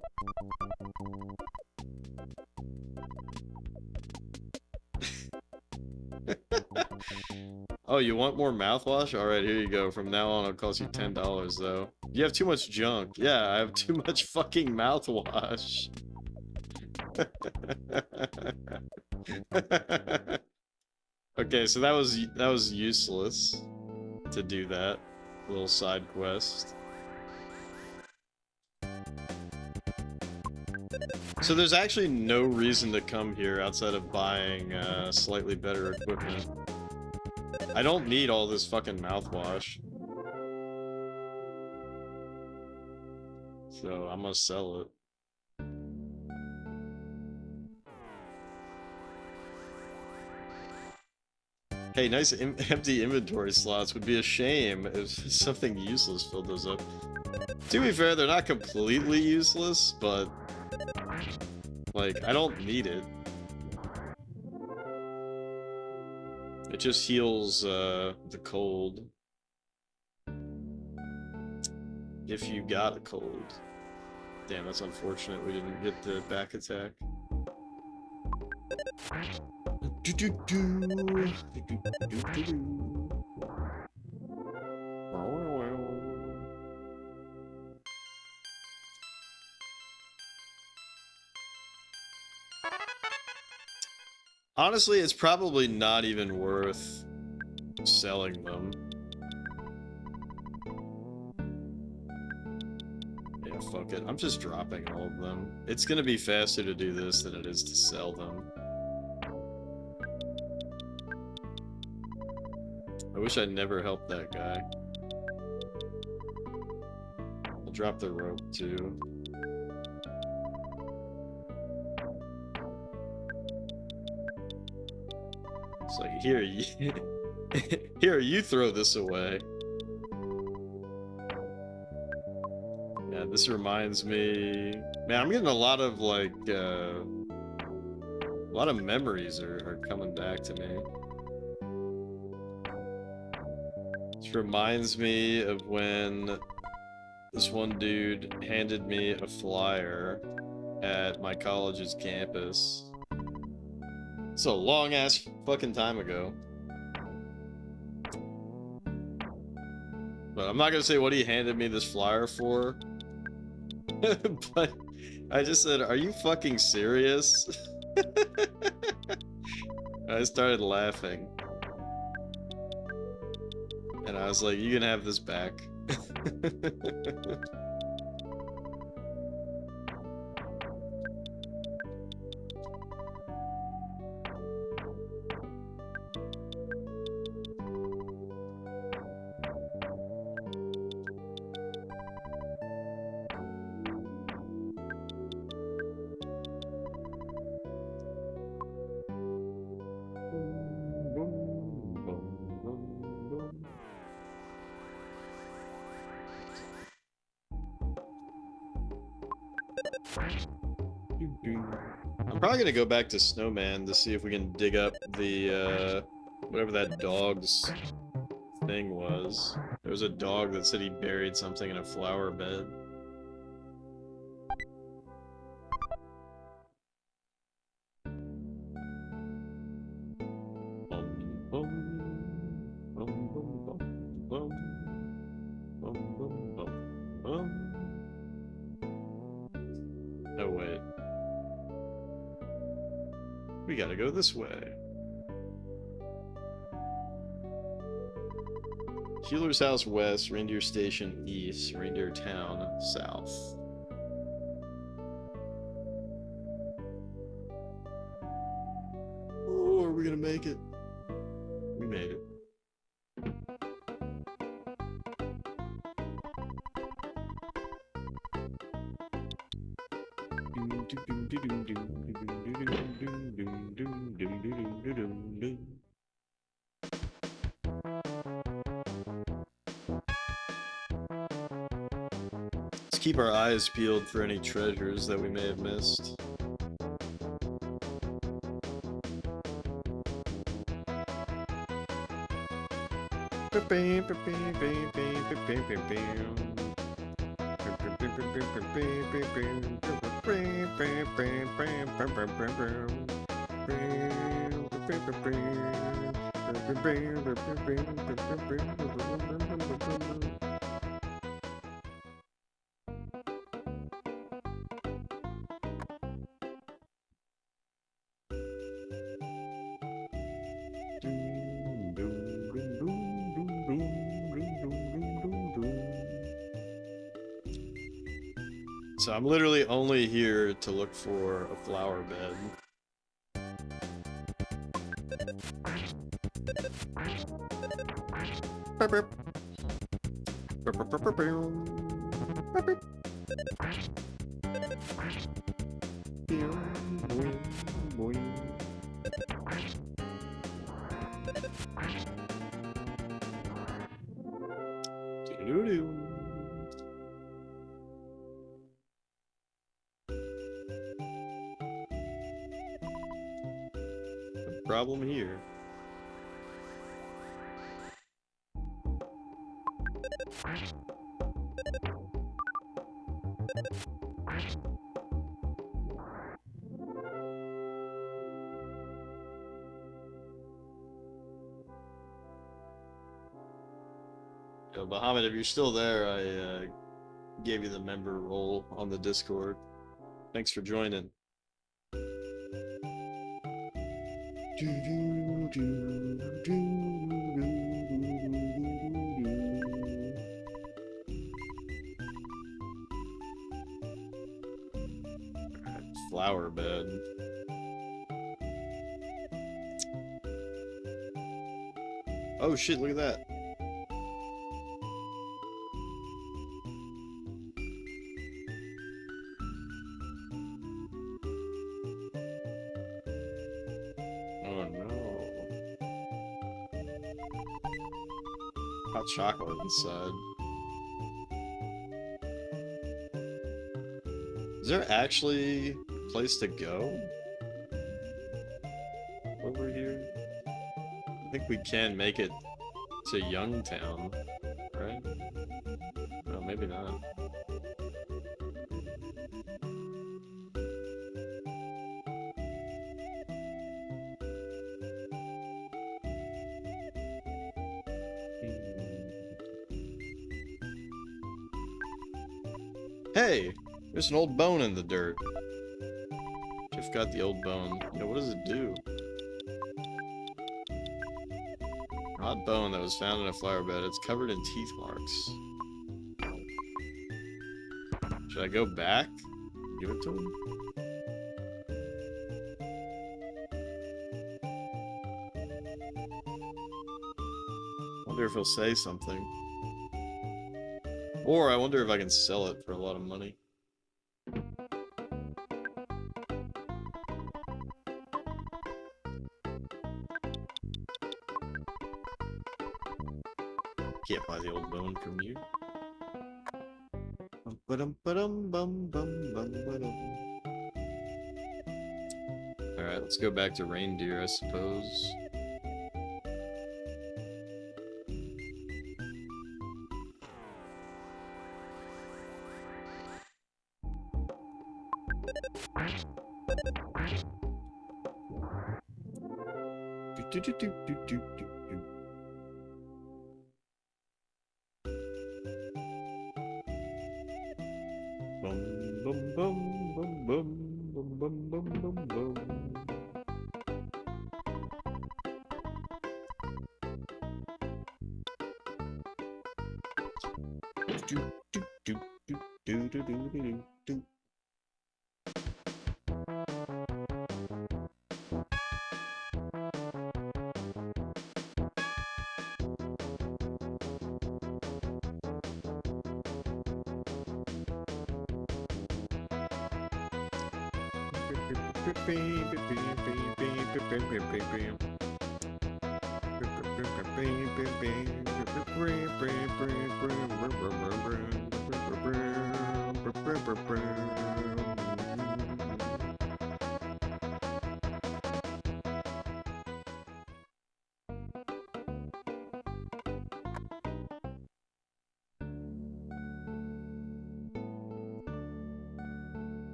Oh, you want more mouthwash? Alright, here you go. From now on, it'll cost you $10, though. You have too much junk. Yeah, I have too much fucking mouthwash. Okay, so that was useless to do that little side quest. So there's actually no reason to come here outside of buying slightly better equipment. I don't need all this fucking mouthwash. So I'm gonna sell it. Hey, nice empty inventory slots. Would be a shame if something useless filled those up. To be fair, they're not completely useless, but like, I don't need it. It just heals the cold. If you got a cold. Damn, that's unfortunate we didn't get the back attack. Honestly, it's probably not even worth selling them. Yeah, fuck it. I'm just dropping all of them. It's gonna be faster to do this than it is to sell them. I wish I'd never helped that guy. I'll drop the rope too. It's like, here, here, you throw this away. Yeah, this reminds me... Man, I'm getting a lot of, like, a lot of memories are coming back to me. This reminds me of when this one dude handed me a flyer at my college's campus. It's a long-ass fucking time ago. But I'm not gonna say what he handed me this flyer for. But I just said, are you fucking serious? I started laughing. And I was like, you can have this back. I'm probably gonna go back to Snowman to see if we can dig up the, whatever that dog's thing was. There was a dog that said he buried something in a flower bed. Oh, wait. We gotta go this way. Healer's House west, Reindeer Station east, Reindeer Town south. Oh, are we gonna make it? We made it. Let's keep our eyes peeled for any treasures that we may have missed. So I'm literally only here to look for a flower bed. Problem here. Yo, Bahamut, if you're still there, I gave you the member role on the Discord. Thanks for joining. Flower bed. Oh shit, look at that. Oh no. Hot chocolate inside. Is there actually a place to go over here? I think we can make it to Youngtown, right? Oh, maybe not. Hey! There's an old bone in the dirt. Jeff got the old bone. Yeah, what does it do? Odd bone that was found in a flower bed. It's covered in teeth marks. Should I go back? Give it to him? Wonder if he'll say something. Or I wonder if I can sell it for a lot of money. Can't buy the old bone from you. Alright, let's go back to reindeer, I suppose.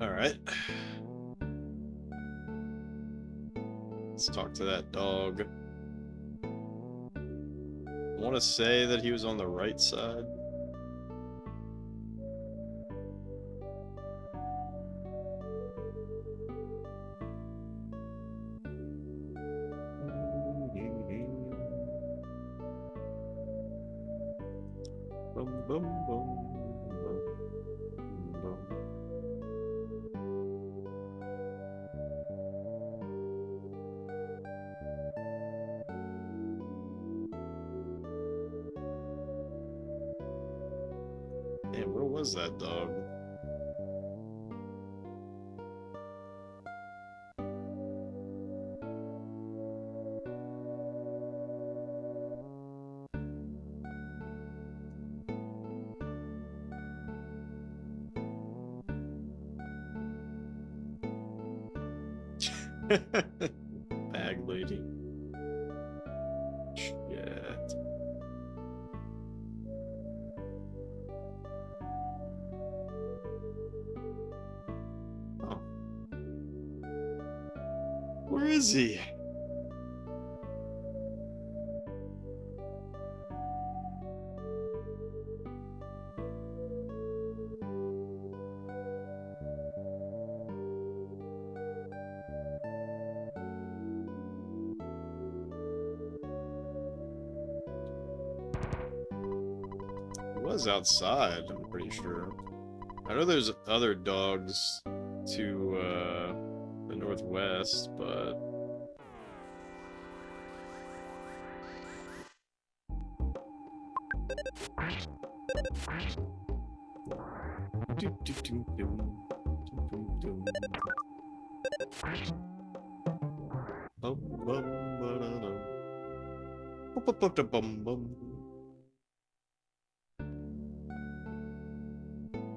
Alright. Let's talk to that dog. I want to say that he was on the right side. Boom, boom, boom. Damn, where was that dog? Bag lady. Shit. Oh. Where is he? Was outside, I'm pretty sure. I know there's other dogs to the northwest, but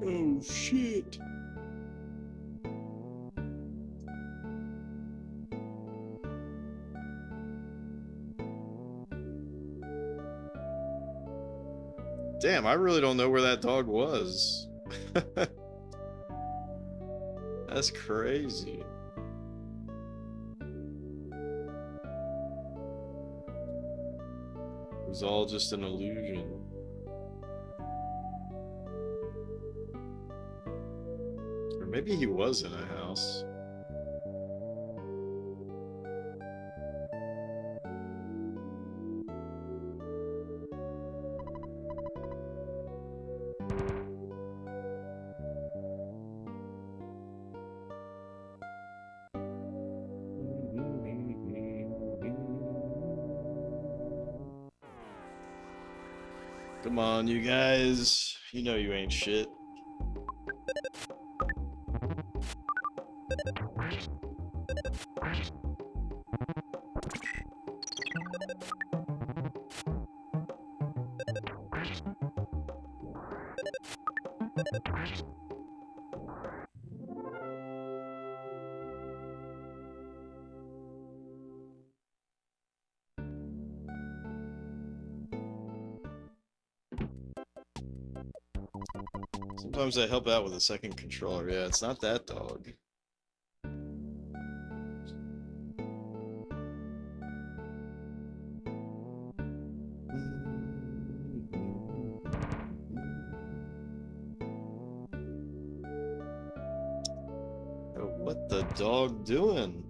oh shit. Damn, I really don't know where that dog was. That's crazy. It was all just an illusion. Maybe he was in a house. Come on, you guys. You know you ain't shit. Sometimes I help out with a second controller. Yeah, it's not that dog. Oh, what the dog doing?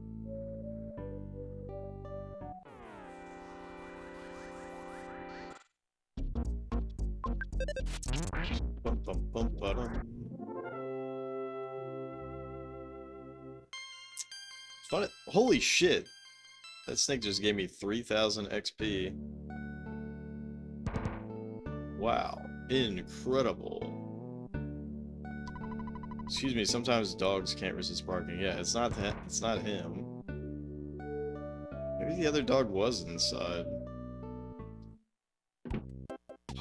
Bum, bum, bum, ba-dum. Fun. Holy shit! That snake just gave me 3,000 XP. Wow, incredible. Excuse me, sometimes dogs can't resist barking. Yeah, it's not that. It's not him. Maybe the other dog was inside.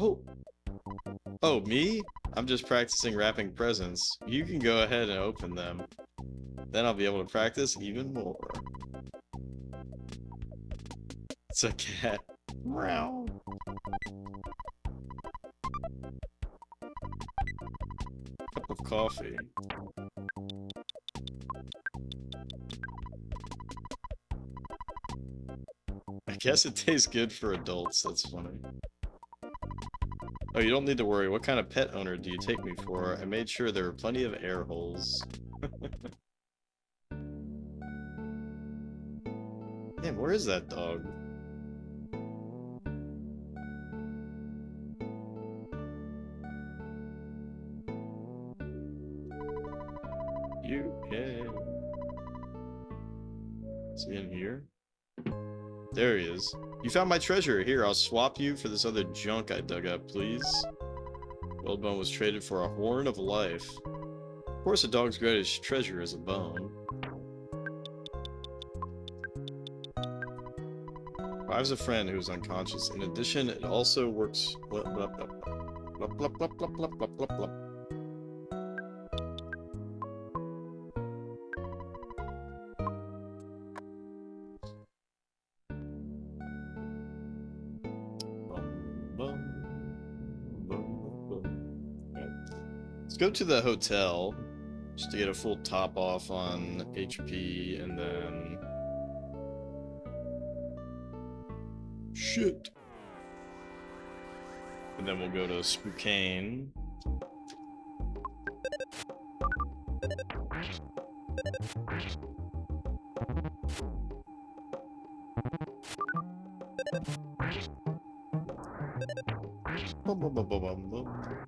Oh. Oh, me? I'm just practicing wrapping presents. You can go ahead and open them. Then I'll be able to practice even more. It's a cat. Meow. Cup of coffee. I guess it tastes good for adults. That's funny. Oh, you don't need to worry. What kind of pet owner do you take me for? I made sure there were plenty of air holes. Damn, where is that dog? You can. Is he in here? There he is. You found my treasure. Here, I'll swap you for this other junk I dug up, please. Whalebone was traded for a horn of life. Of course, a dog's greatest treasure is a bone. Revives a friend who is unconscious. In addition, it also works. Blup, blup, blup, blup, blup, blup, blup, blup, blup, blup, blup. Let's go to the hotel just to get a full top off on HP and then shit. And then we'll go to Spokane. Bum, bum, bum, bum, bum, bum.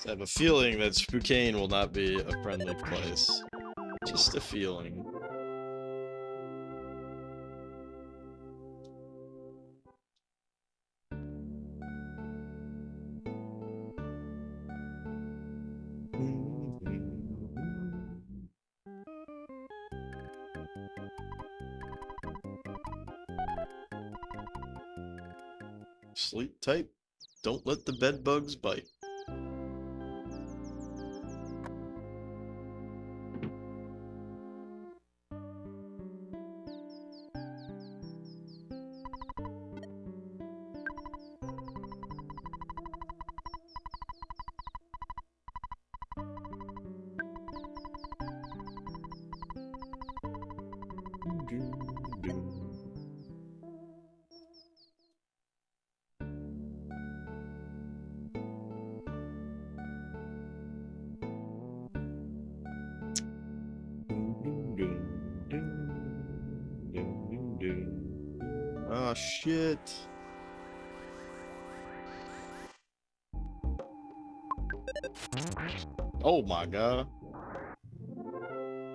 I have a feeling that Spokane will not be a friendly place. Just a feeling. Sleep tight. Don't let the bed bugs bite. Oh shit. Oh my god.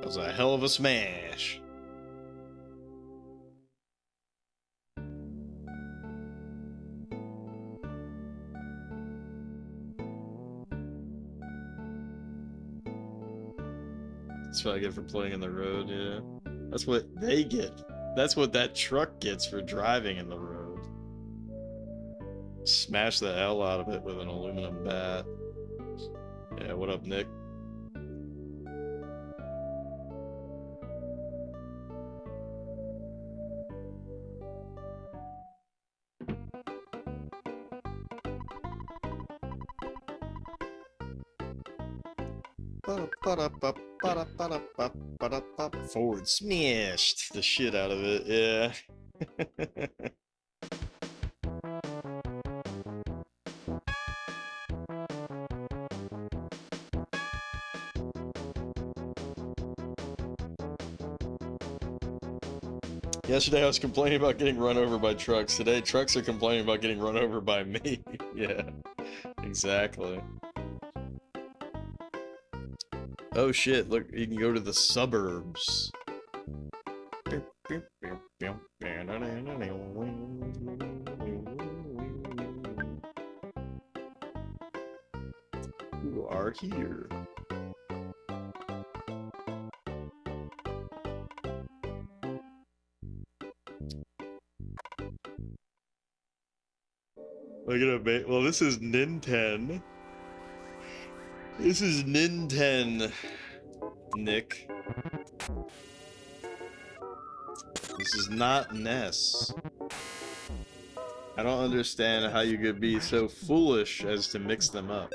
That was a hell of a smash. That's what I get for playing in the road, yeah. That's what they get. That's what that truck gets for driving in the road. Smash the hell out of it with an aluminum bat. Yeah, what up, Nick? Forward smashed the shit out of it, yeah. Yesterday I was complaining about getting run over by trucks. Today trucks are complaining about getting run over by me. Yeah, exactly. Oh shit, look, you can go to the suburbs. You are here. Look at it, mate. Well, this is Nintendo. This is Nintendo, Nick. This is not NES. I don't understand how you could be so foolish as to mix them up.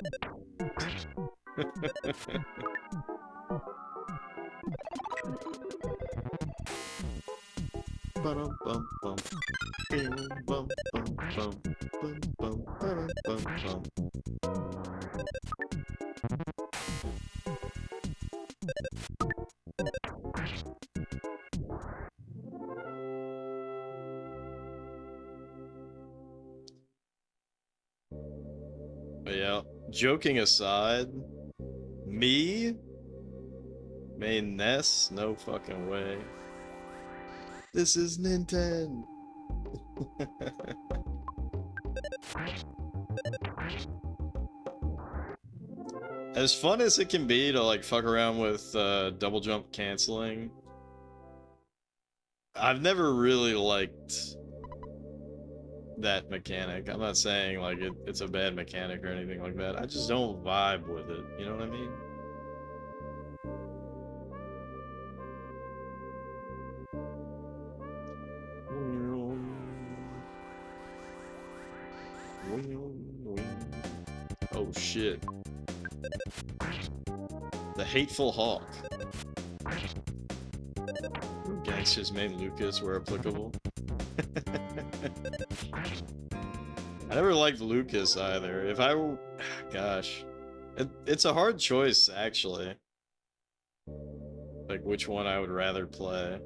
But yeah, joking aside, me? Main NES? No fucking way. This is Nintendo. As fun as it can be to like fuck around with double jump canceling, I've never really liked that mechanic. I'm not saying like it's a bad mechanic or anything like that. I just don't vibe with it. You know what I mean? Oh shit. The Hateful Hawk. Gangsters named Lucas were applicable. I never liked Lucas either. If I were... Gosh. It's a hard choice, actually. Like, which one I would rather play.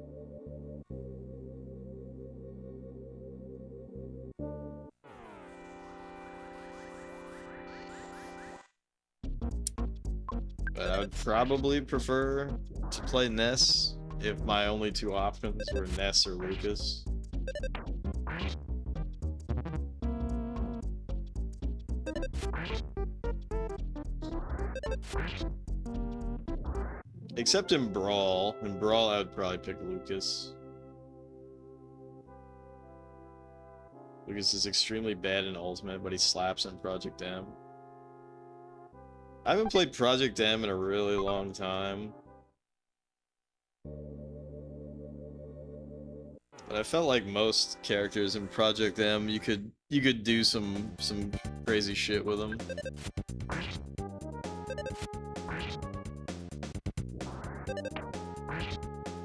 But I would probably prefer to play NES if my only two options were NES or Lucas. Except in Brawl. In Brawl, I would probably pick Lucas. Lucas is extremely bad in Ultimate, but he slaps in Project M. I haven't played Project M in a really long time. But I felt like most characters in Project M, you could do some crazy shit with them.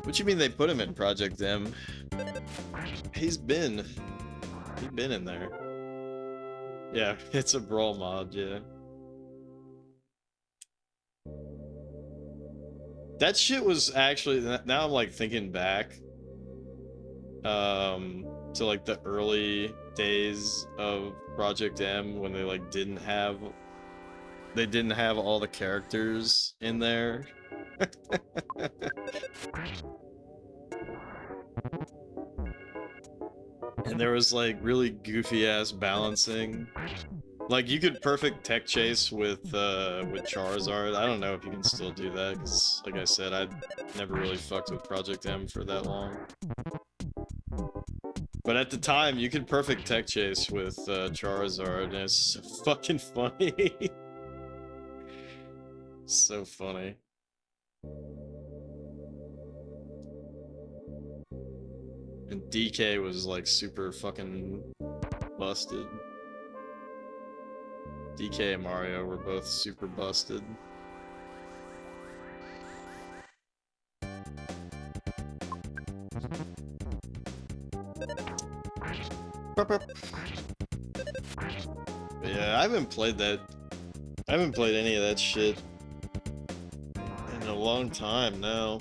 What you mean they put him in Project M? He's been in there. Yeah, it's a brawl mod, yeah. That shit was actually, now I'm like thinking back to like the early days of Project M when they like didn't have all the characters in there. And there was like really goofy ass balancing. Like you could perfect tech chase with Charizard. I don't know if you can still do that because, like I said, I never really fucked with Project M for that long. But at the time, you could perfect tech chase with Charizard, and it's so fucking funny. So funny. And DK was like super fucking busted. DK and Mario were both super busted. But yeah, I haven't played any of that shit in a long time now.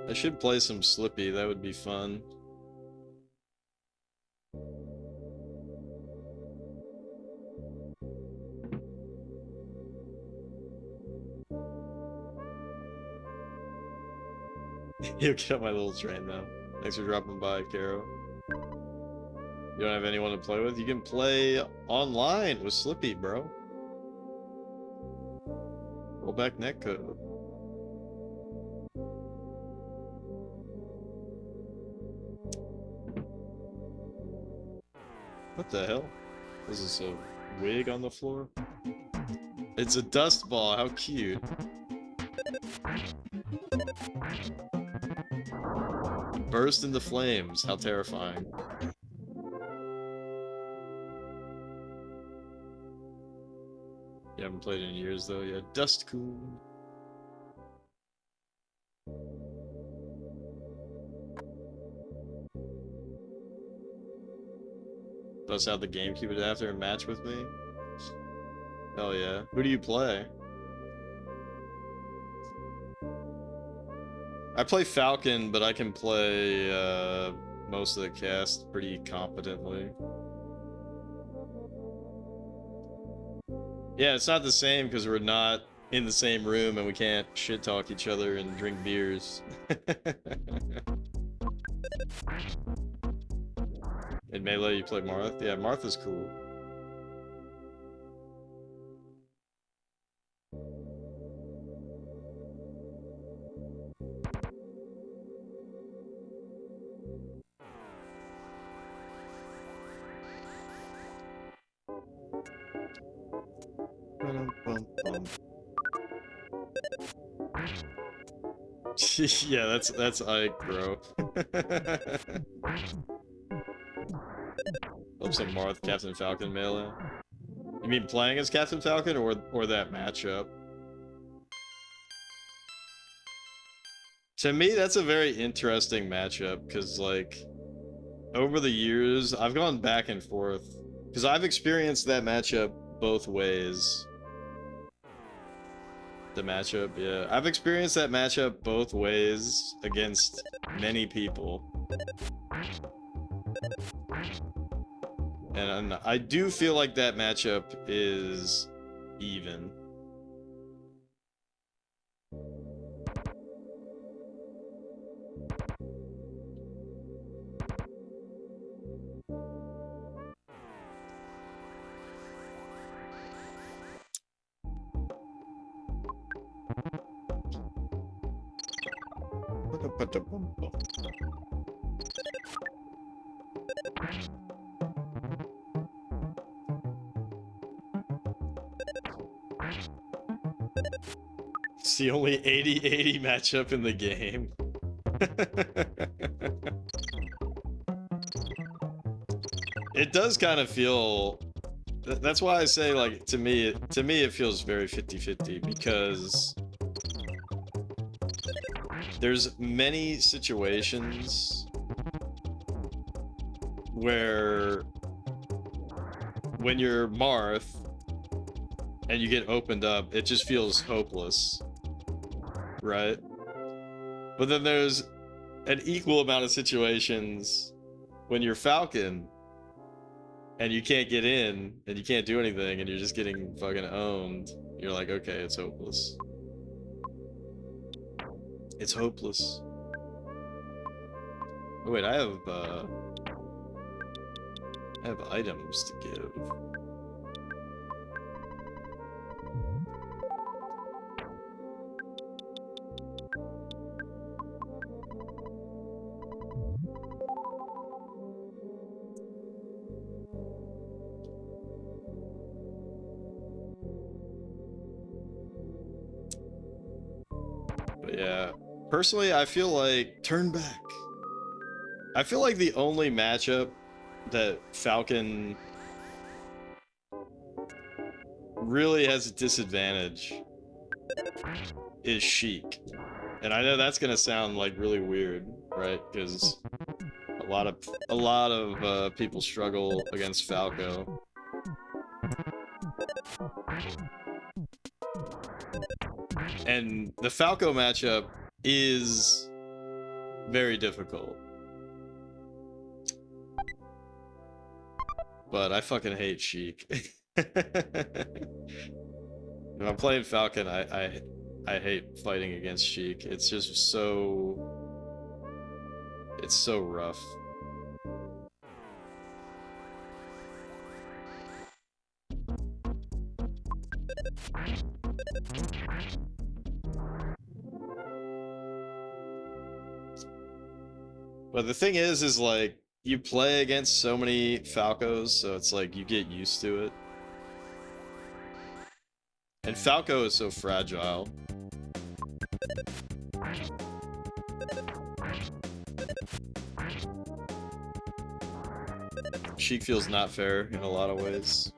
I should play some Slippy, that would be fun. You'll get on my little train now. Thanks for dropping by, Caro. You don't have anyone to play with? You can play online with Slippy, bro. Roll back netcode. What the hell? Is this a wig on the floor? It's a dust ball, how cute. Burst into flames, how terrifying. You haven't played in years though, yeah. Dust Cool. Bust out the GameCube adapter and match with me? Hell yeah. Who do you play? I play Falcon, but I can play most of the cast pretty competently. Yeah, it's not the same because we're not in the same room and we can't shit talk each other and drink beers. In Melee, you play Marth? Yeah, Martha's cool. Yeah, that's Ike, bro. Love some Marth, Captain Falcon Melee. You mean playing as Captain Falcon or that matchup? To me, that's a very interesting matchup, because, like, over the years, I've gone back and forth. Because I've experienced that matchup both ways. The matchup, yeah. I've experienced that matchup both ways against many people. And I do feel like that matchup is even. It's the only 80-80 matchup in the game. It does kind of feel... That's why I say, like, to me it feels very 50-50, because there's many situations where when you're Marth and you get opened up, it just feels hopeless, right? But then there's an equal amount of situations when you're Falcon and you can't get in and you can't do anything and you're just getting fucking owned. You're like, okay, it's hopeless. It's hopeless. Oh wait, I have items to give. But yeah, personally, I feel like turn back. I feel like the only matchup that Falcon really has a disadvantage is Sheik. And I know that's gonna sound like really weird, right? Because a lot of people struggle against Falco. And the Falco matchup is very difficult. But I fucking hate Sheik. When I'm playing Falcon, I hate fighting against Sheik. It's just so... it's so rough. But the thing is like, you play against so many Falcos, so it's like you get used to it. And Falco is so fragile. Sheik feels not fair in a lot of ways.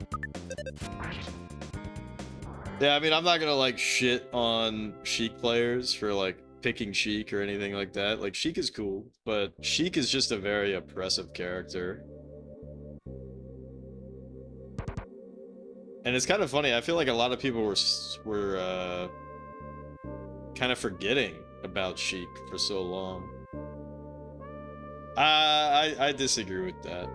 Yeah, I mean, I'm not gonna like shit on Sheik players for like picking Sheik or anything like that. Like, Sheik is cool, but Sheik is just a very oppressive character. And it's kind of funny, I feel like a lot of people were kind of forgetting about Sheik for so long. I disagree with that.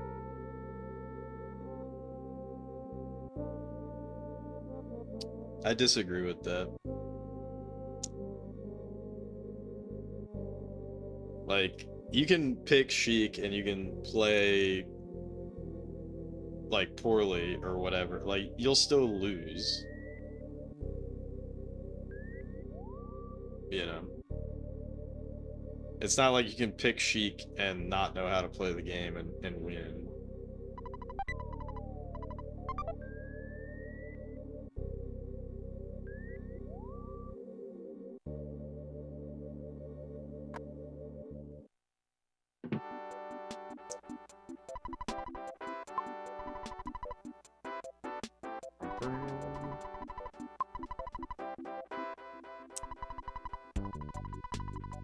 I disagree with that. Like, you can pick Sheik and you can play like poorly or whatever. Like, you'll still lose. You know? It's not like you can pick Sheik and not know how to play the game and win.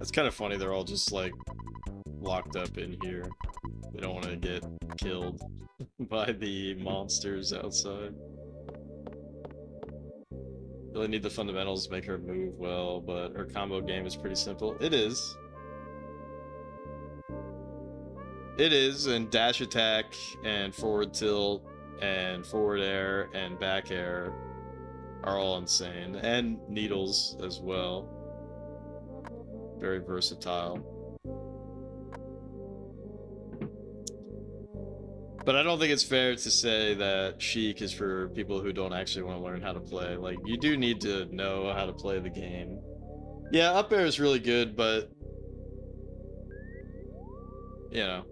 It's kind of funny, they're all just like locked up in here. They don't want to get killed by the monsters outside. Really need the fundamentals to make her move well, but her combo game is pretty simple. It is. It is, and dash attack and forward tilt and forward air and back air are all insane. And needles as well. Very versatile. But I don't think it's fair to say that Sheik is for people who don't actually want to learn how to play. Like, you do need to know how to play the game. Yeah, up air is really good, but... you know.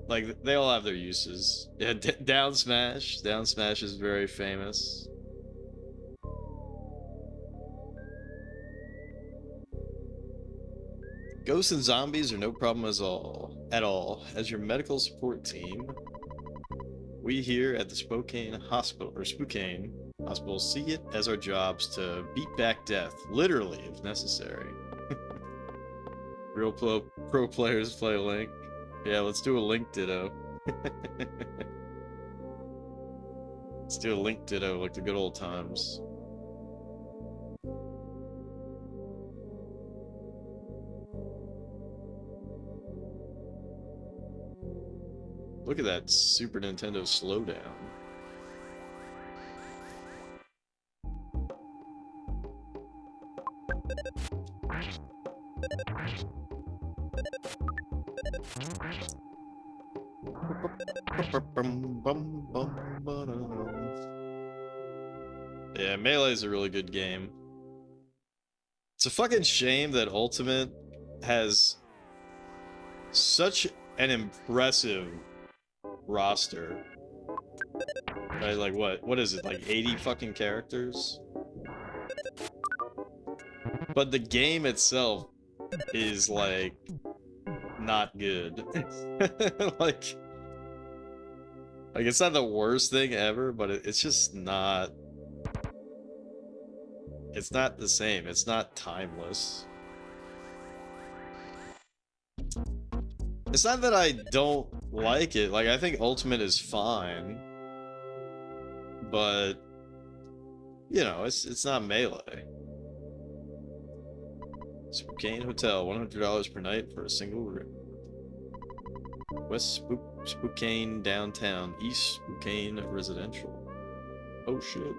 Like, they all have their uses. Yeah, down smash. Down smash is very famous. Ghosts and zombies are no problem at all. As your medical support team, we here at the Spokane Hospital see it as our jobs to beat back death, literally if necessary. Real pro players play Link. Yeah, let's do a Link Ditto. Let's do a Link Ditto like the good old times. Look at that Super Nintendo slowdown. Yeah, Melee's a really good game. It's a fucking shame that Ultimate has such an impressive roster. Right, like what is it, like 80 fucking characters? But the game itself is like not good. like it's not the worst thing ever, but it's just not, it's not the same. It's not timeless. It's not that I don't like it. Like, I think Ultimate is fine, but you know, it's not Melee. Spokane Hotel, $100 per night for a single room. West Spokane downtown, East Spokane residential. Oh shit.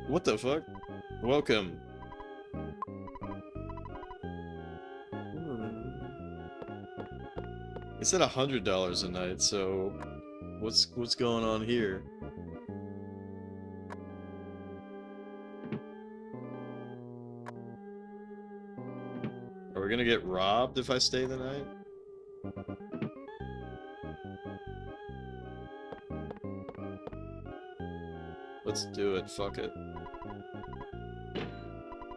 What the fuck? Welcome. It said $100 a night, so what's going on here? Are we gonna get robbed if I stay the night? Let's do it, fuck it.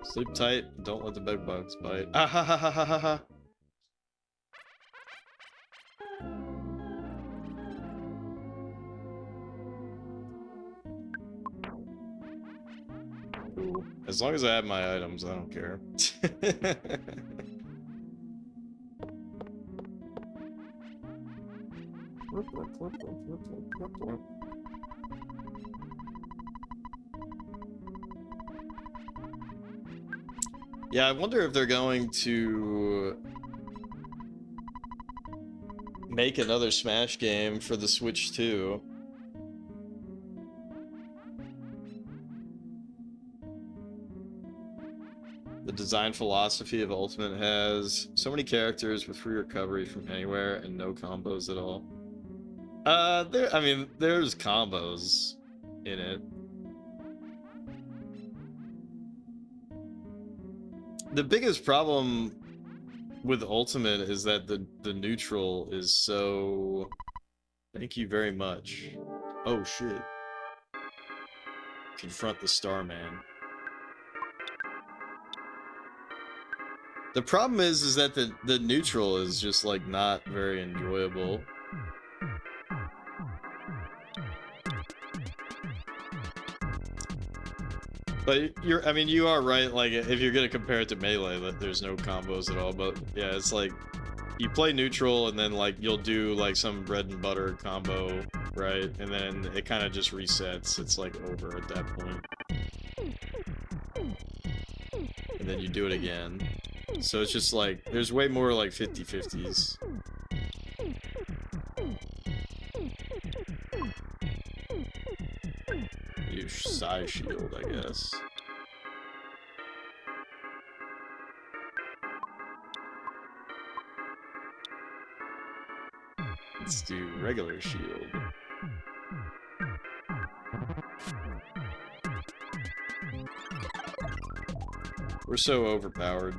Sleep tight, don't let the bed bugs bite. Ah ha ha ha ha ha ha! As long as I have my items, I don't care. Yeah, I wonder if they're going to make another Smash game for the Switch 2. The design philosophy of Ultimate has so many characters with free recovery from anywhere and no combos at all. There's combos in it. The biggest problem with Ultimate is that the neutral is so... Thank you very much. Oh shit. Confront the Starman. The problem is that the neutral is just like not very enjoyable. But you are right, like, if you're gonna compare it to Melee, that there's no combos at all, but yeah, it's like, you play neutral and then, like, you'll do, like, some bread and butter combo, right? And then it kind of just resets, it's, like, over at that point. And then you do it again. So it's just, like, there's way more, like, 50-50s. Use Psy Shield, I guess. Let's do regular shield. We're so overpowered.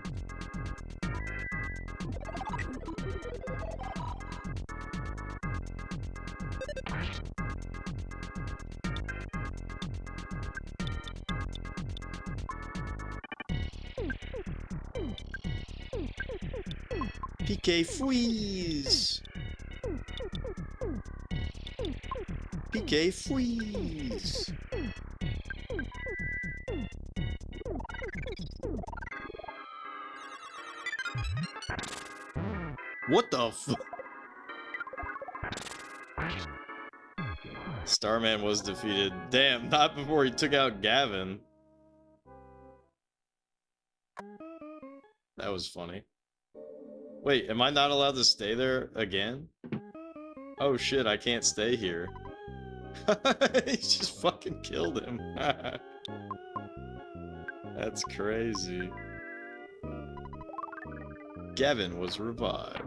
PK freeze! PK freeze! What the f- Starman was defeated. Damn, not before he took out Gavin. That was funny. Wait, am I not allowed to stay there again? Oh shit, I can't stay here. He just fucking killed him. That's crazy. Gavin was revived.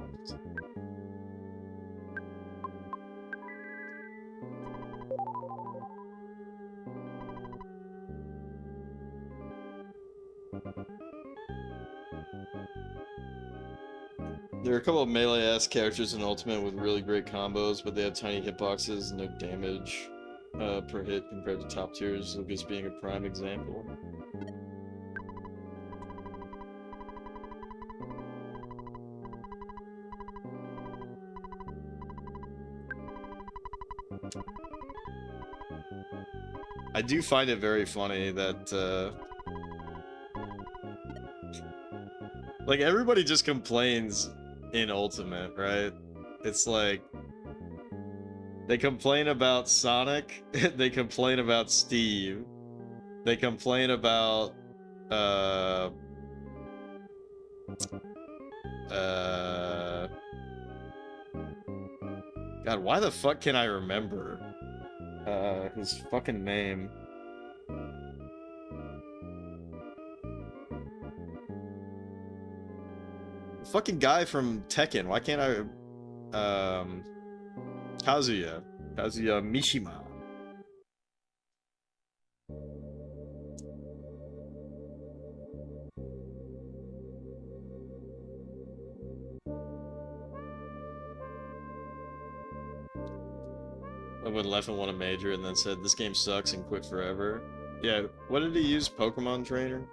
There are a couple of melee-ass characters in Ultimate with really great combos, but they have tiny hitboxes and no damage per hit compared to top tiers, Lucas being a prime example. I do find it very funny that, like, everybody just complains in Ultimate, right? It's like, they complain about Sonic, they complain about Steve, they complain about, God, why the fuck can I remember his fucking name? The fucking guy from Tekken. Why can't I? Kazuya Mishima. I went left and won a major and then said, this game sucks and quit forever. Yeah, what did he use? Pokemon Trainer?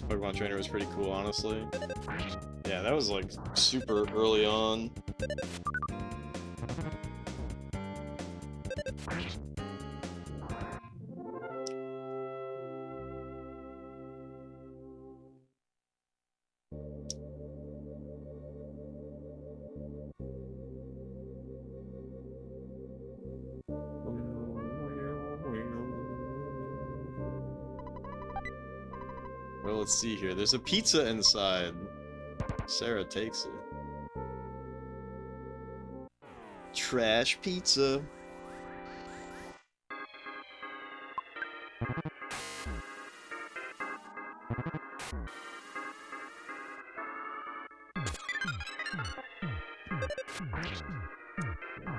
Pokemon Trainer was pretty cool, honestly. Yeah, that was like super early on. Well, let's see here. There's a pizza inside. Sarah takes it. Trash pizza.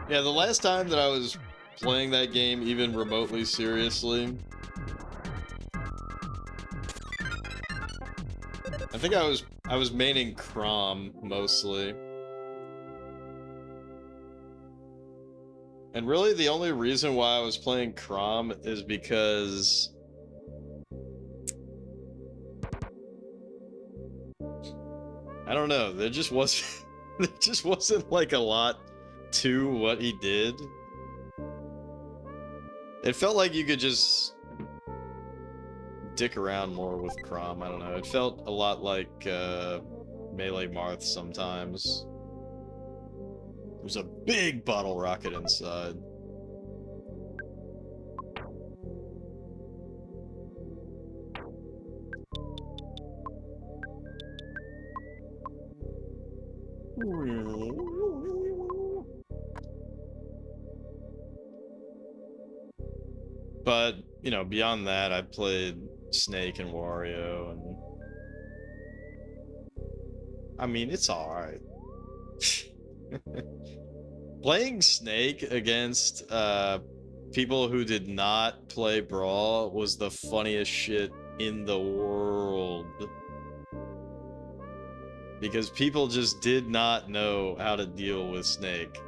Yeah, the last time that I was playing that game even remotely seriously, I think I was maining Crom mostly. And really the only reason why I was playing Crom is because I don't know, there just wasn't like a lot to what he did. It felt like you could just dick around more with Crom, I don't know. It felt a lot like Melee Marth sometimes. There's a big bottle rocket inside. But, you know, beyond that, I played Snake and Wario, and I mean, it's alright. Playing Snake against people who did not play Brawl was the funniest shit in the world. Because people just did not know how to deal with Snake.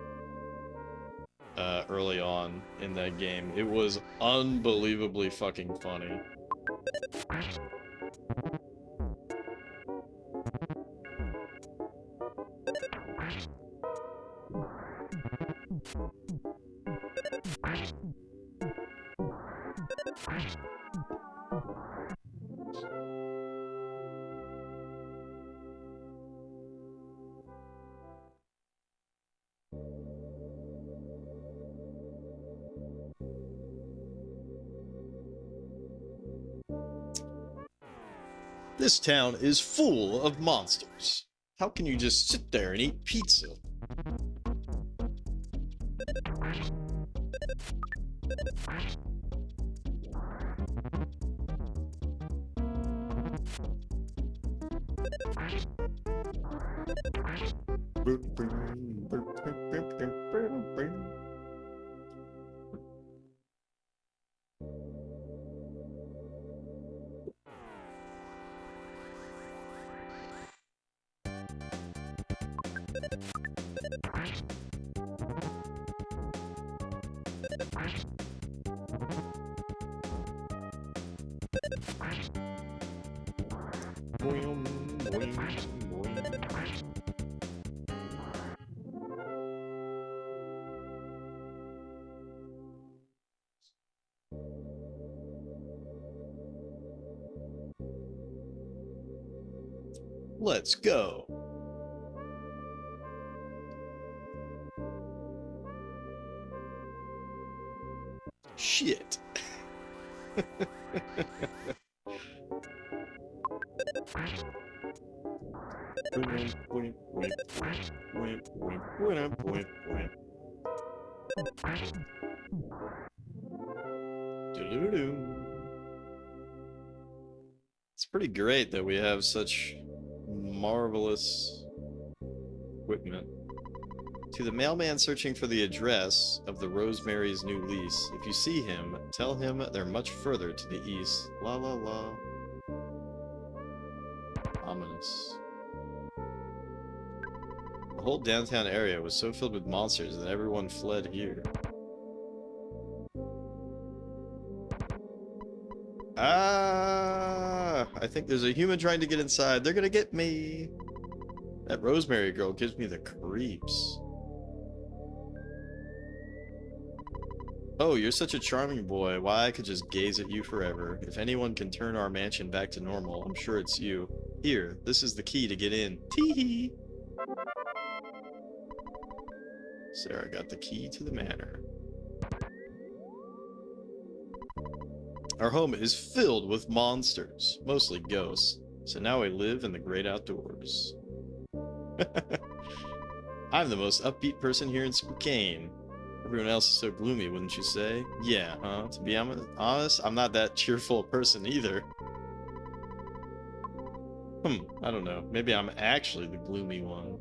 early on in that game. It was unbelievably fucking funny. This town is full of monsters. How can you just sit there and eat pizza? Let's go. Shit. It's pretty great that we have such marvelous equipment. To the mailman searching for the address of the Rosemary's new lease, if you see him, tell him they're much further to the east. La la la. Ominous. The whole downtown area was so filled with monsters that everyone fled here. Ah! I think there's a human trying to get inside. They're gonna get me! That Rosemary girl gives me the creeps. Oh, you're such a charming boy. Why, I could just gaze at you forever. If anyone can turn our mansion back to normal, I'm sure it's you. Here, this is the key to get in. Tee-hee! Sarah got the key to the manor. Our home is filled with monsters, mostly ghosts. So now we live in the great outdoors. I'm the most upbeat person here in Spokane. Everyone else is so gloomy, wouldn't you say? Yeah, huh? To be honest, I'm not that cheerful a person either. I don't know. Maybe I'm actually the gloomy one.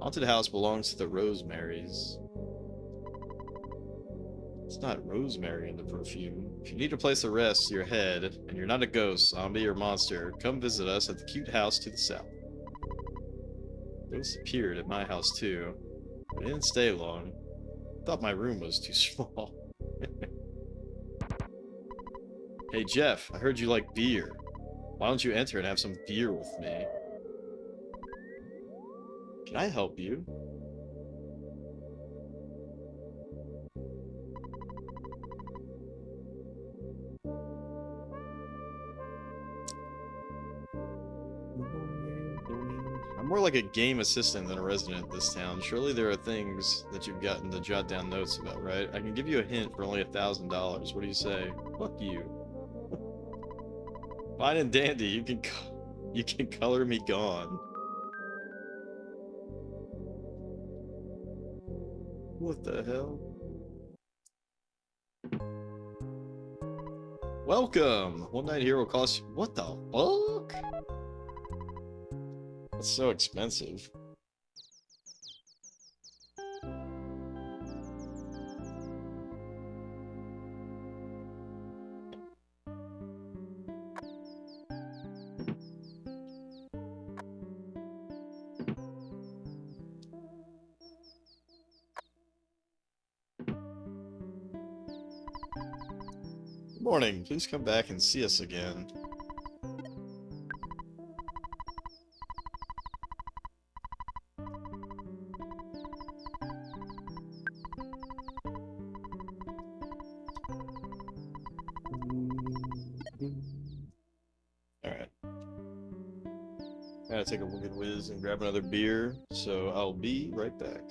Haunted house belongs to the Rosemarys. It's not rosemary in the perfume. If you need a place to rest your head, and you're not a ghost, zombie, or monster, come visit us at the cute house to the south. Ghosts appeared at my house too. But I didn't stay long. Thought my room was too small. Hey Jeff, I heard you like beer. Why don't you enter and have some beer with me? Can I help you? I'm more like a game assistant than a resident of this town. Surely there are things that you've gotten to jot down notes about, right? I can give you a hint for only $1,000. What do you say? Fuck you. Fine and dandy, you can color me gone. What the hell? Welcome! One night here will cost you— what the fuck? That's so expensive. Morning. Please come back and see us again. Alright. Gotta take a good whiz and grab another beer, so I'll be right back.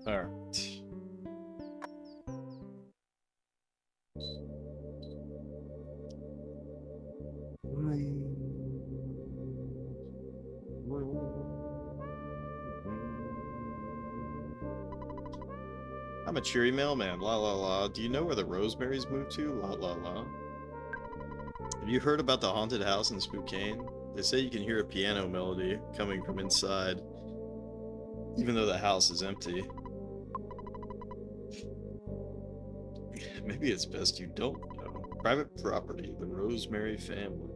Alright. I'm a cheery mailman, la la la. Do you know where the Rosemary's moved to? La la la. Have you heard about the haunted house in Spokane? They say you can hear a piano melody coming from inside, even though the house is empty. Maybe it's best you don't know. Private property, the Rosemary family.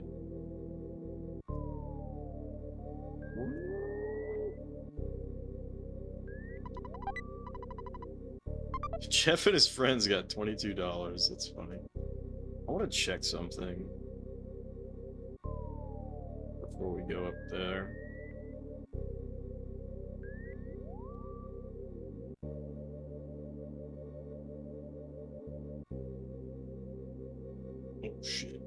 Jeff and his friends got $22. That's funny. want to check something before we go up there. Oh shit.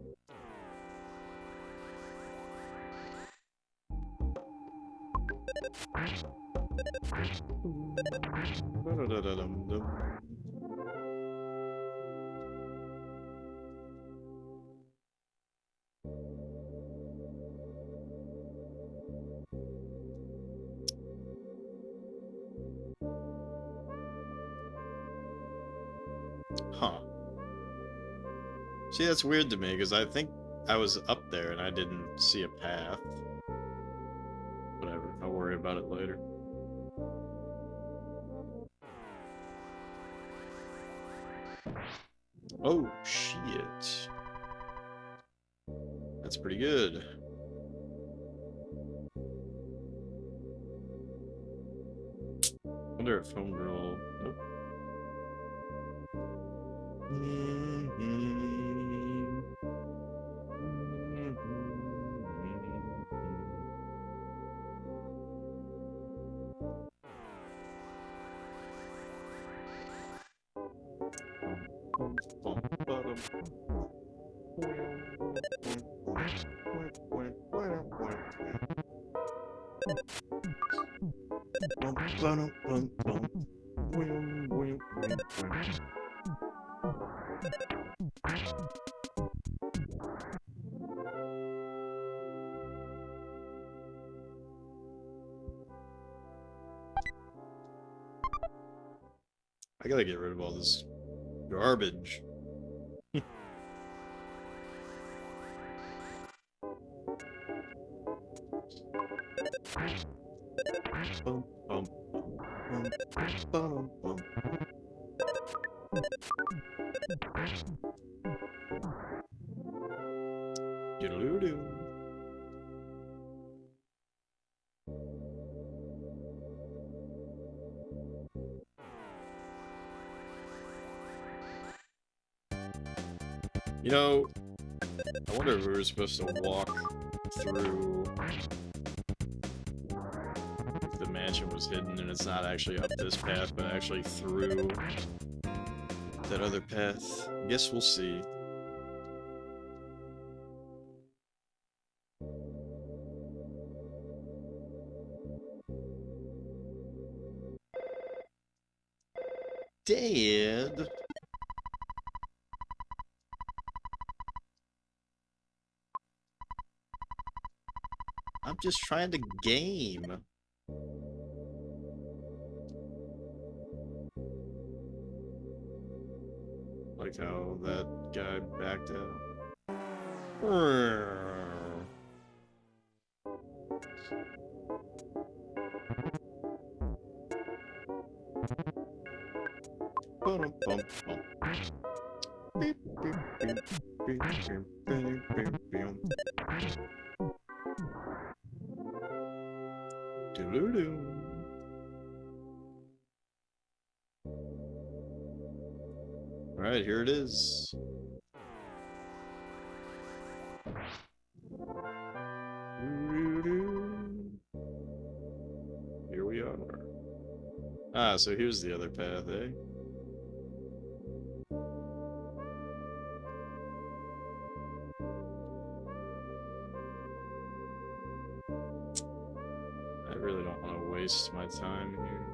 Huh. See, that's weird to me, because I think I was up there and I didn't see a path. Whatever, I'll worry about it later. Oh, shit. That's pretty good. Wonder if homegirl... Nope. I gotta get rid of all this garbage. You know, I wonder if we were supposed to walk through if the mansion was hidden and it's not actually up this path, but actually through that other path. I guess we'll see. Dad? I'm just trying to game. Like how that guy backed out. Alright, here it is. Here we are. Ah, so here's the other path, eh? I really don't want to waste my time here.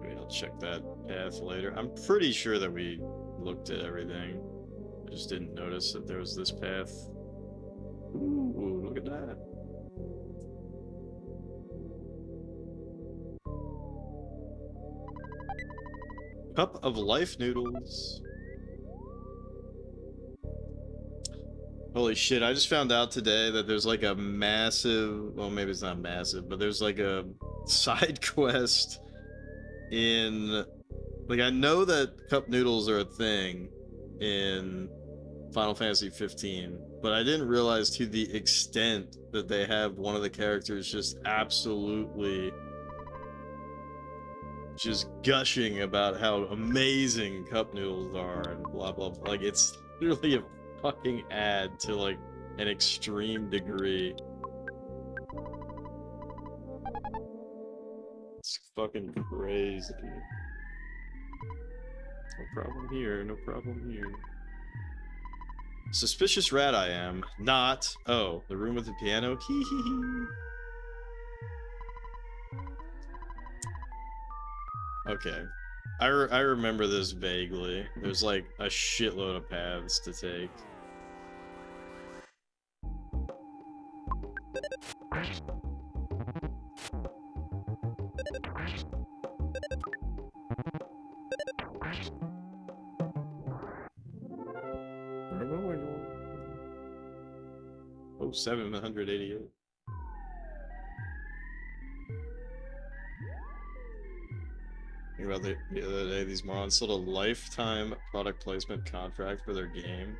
Maybe I'll check that path later. I'm pretty sure that we looked at everything. I just didn't notice that there was this path. Ooh, look at that. Cup of life noodles. Holy shit, I just found out today that there's like a massive, well maybe it's not massive, but there's like a side quest in, like I know that cup noodles are a thing in Final Fantasy 15, but I didn't realize to the extent that they have one of the characters just absolutely just gushing about how amazing cup noodles are and blah blah blah. Like, it's literally a fucking ad to like an extreme degree. It's fucking crazy. No problem here, no problem here. Suspicious rat I am. Not. Oh, the room with the piano? Hee hee hee. Okay. I remember this vaguely. There's like a shitload of paths to take. Oh, 788. Think about the other day, these morons sold a lifetime product placement contract for their game.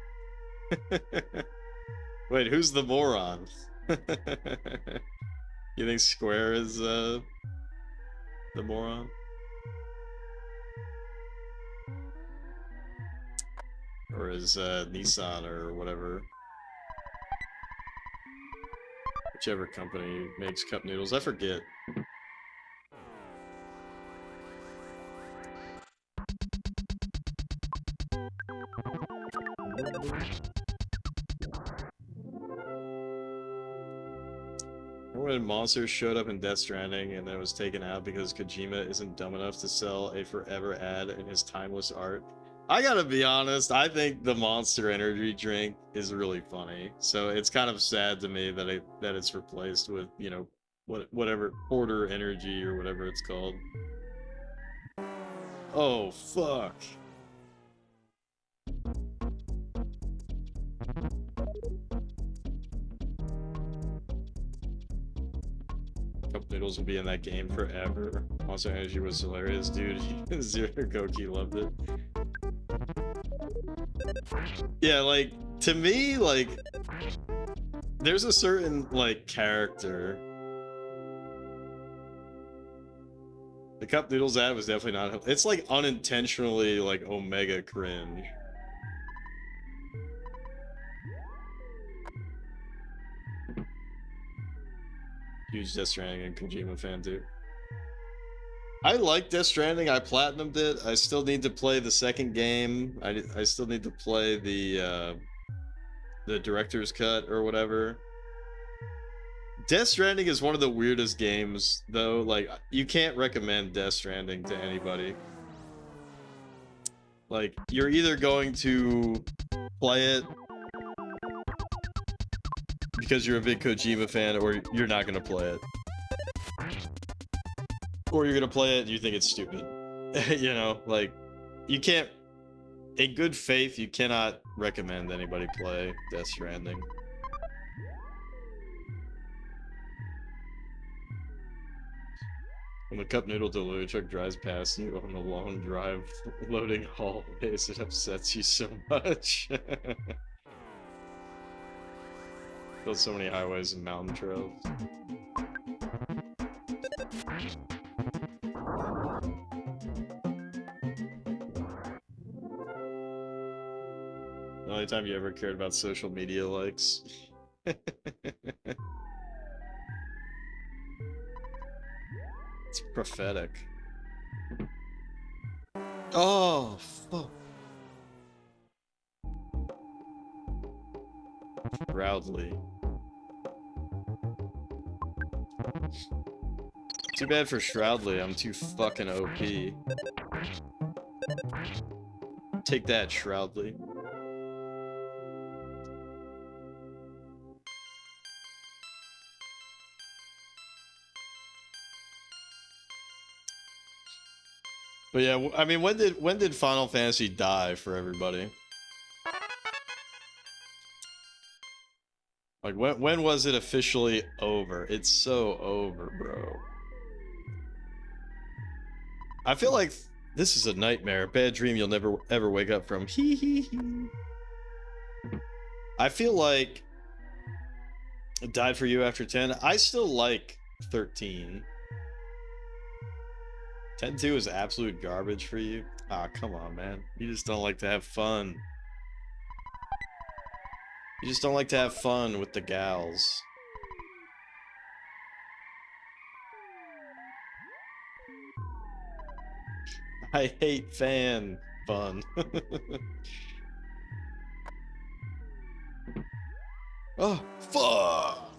Wait, who's the moron? You think Square is the moron? Or is Nissan or whatever? Whichever company makes cup noodles, I forget. When monsters showed up in Death Stranding and then was taken out because Kojima isn't dumb enough to sell a forever ad in his timeless art. I gotta be honest, I think the Monster Energy drink is really funny. So it's kind of sad to me that it's replaced with, you know, whatever Porter Energy or whatever it's called. Oh fuck. Cup noodles will be in that game forever. Monster Energy was hilarious, dude. Zero Goki loved it. Yeah, like, to me, like, there's a certain, like, character. The cup noodles ad was definitely not... It's, like, unintentionally, like, Omega cringe. Huge Death Stranding and Kojima fan, too. I like Death Stranding. I platinumed it. I still need to play the second game. I still need to play the director's cut or whatever. Death Stranding is one of the weirdest games, though. Like, you can't recommend Death Stranding to anybody. Like, you're either going to play it because you're a big Kojima fan, or you're not going to play it. Or you're gonna play it and you think it's stupid. You know, like, you can't... In good faith, you cannot recommend anybody play Death Stranding. When the cup noodle delivery truck drives past you on the long drive loading hallways, it upsets you so much. Built so many highways and mountain trails. The only time you ever cared about social media likes. It's prophetic. Oh, fuck. Proudly. Too bad for Shroudly, I'm too fucking OP. Take that, Shroudly. But yeah, I mean, when did Final Fantasy die for everybody? Like, when was it officially over? It's so over, bro. I feel like this is a nightmare, a bad dream you'll never ever wake up from. Hee hee hee. I feel like it died for you after 10. I still like 13. 10-2 is absolute garbage for you? Ah, come on, man. You just don't like to have fun. You just don't like to have fun with the gals. I hate fan fun. Oh, fuck!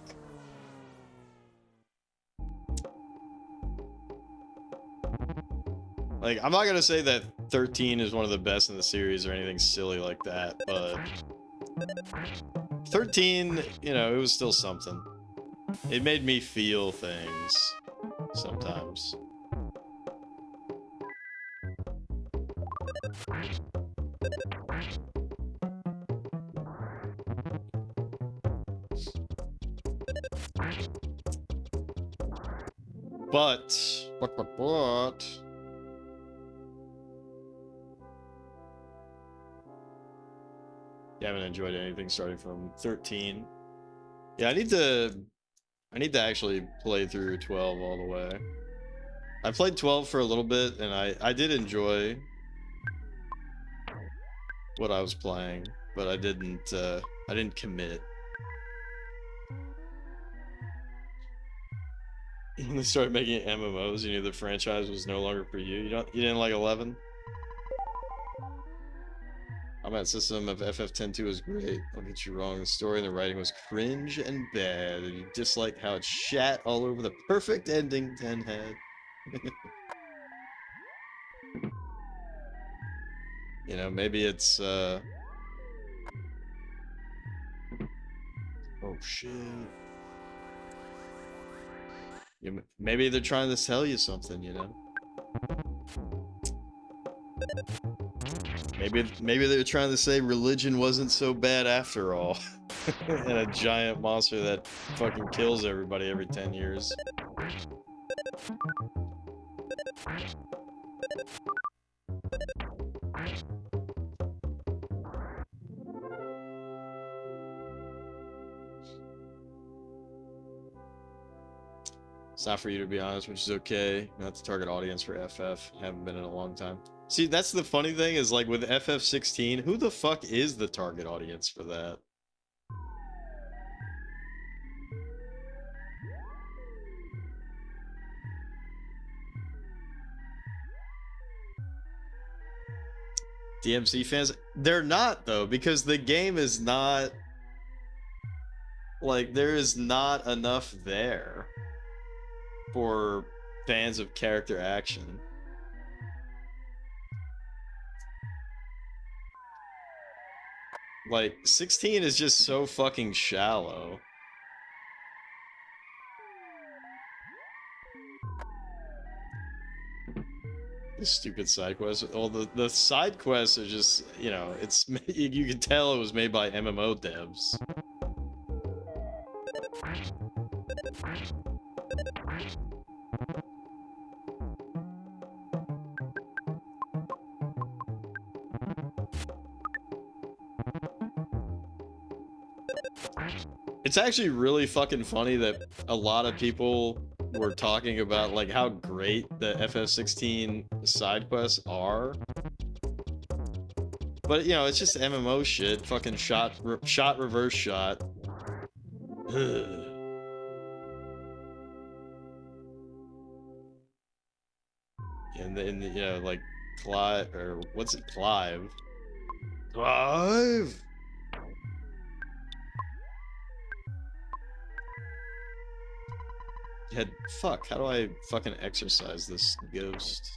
Like, I'm not gonna say that 13 is one of the best in the series or anything silly like that, but 13, you know, it was still something. It made me feel things sometimes. But you haven't enjoyed anything starting from 13. Yeah, I need to actually play through 12 all the way. I played 12 for a little bit, and I did enjoy what I was playing, but I didn't commit. When they started making MMOs, you knew the franchise was no longer for you. You didn't like 11? Combat system of FF10-2 is great. Don't get you wrong, the story and the writing was cringe and bad, and you disliked how it shat all over the perfect ending 10 had. You know, maybe it's, oh shit. Maybe they're trying to sell you something, you know? Maybe they're trying to say religion wasn't so bad after all. And a giant monster that fucking kills everybody every 10 years. It's not for you, to be honest, which is okay. Not the target audience for FF. Haven't been in a long time. See, that's the funny thing, is like with FF16, who the fuck is the target audience for that? DMC fans? They're not, though, because the game is not... Like, there is not enough there for fans of character action. Like, 16 is just so fucking shallow. The stupid side quests. Well, the side quests are just, you know, it's, you can tell it was made by MMO devs. It's actually really fucking funny that a lot of people were talking about like how great the FF16 side quests are. But you know, it's just MMO shit, fucking shot reverse shot. Ugh. And then, you know, like Clive, or what's it, Clive? Clive? Fuck, how do I fucking exercise this ghost?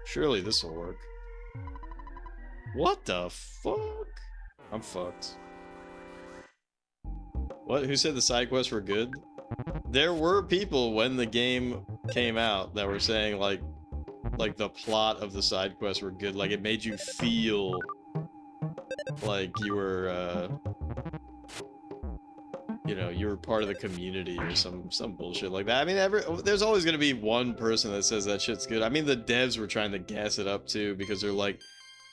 Surely this will work. What the fuck? I'm fucked. What? Who said the side quests were good? There were people when the game came out that were saying like the plot of the side quests were good. Like it made you feel like you were you know, you were part of the community or some bullshit like that. I mean, there's always gonna be one person that says that shit's good. I mean, the devs were trying to gas it up too, because they're like,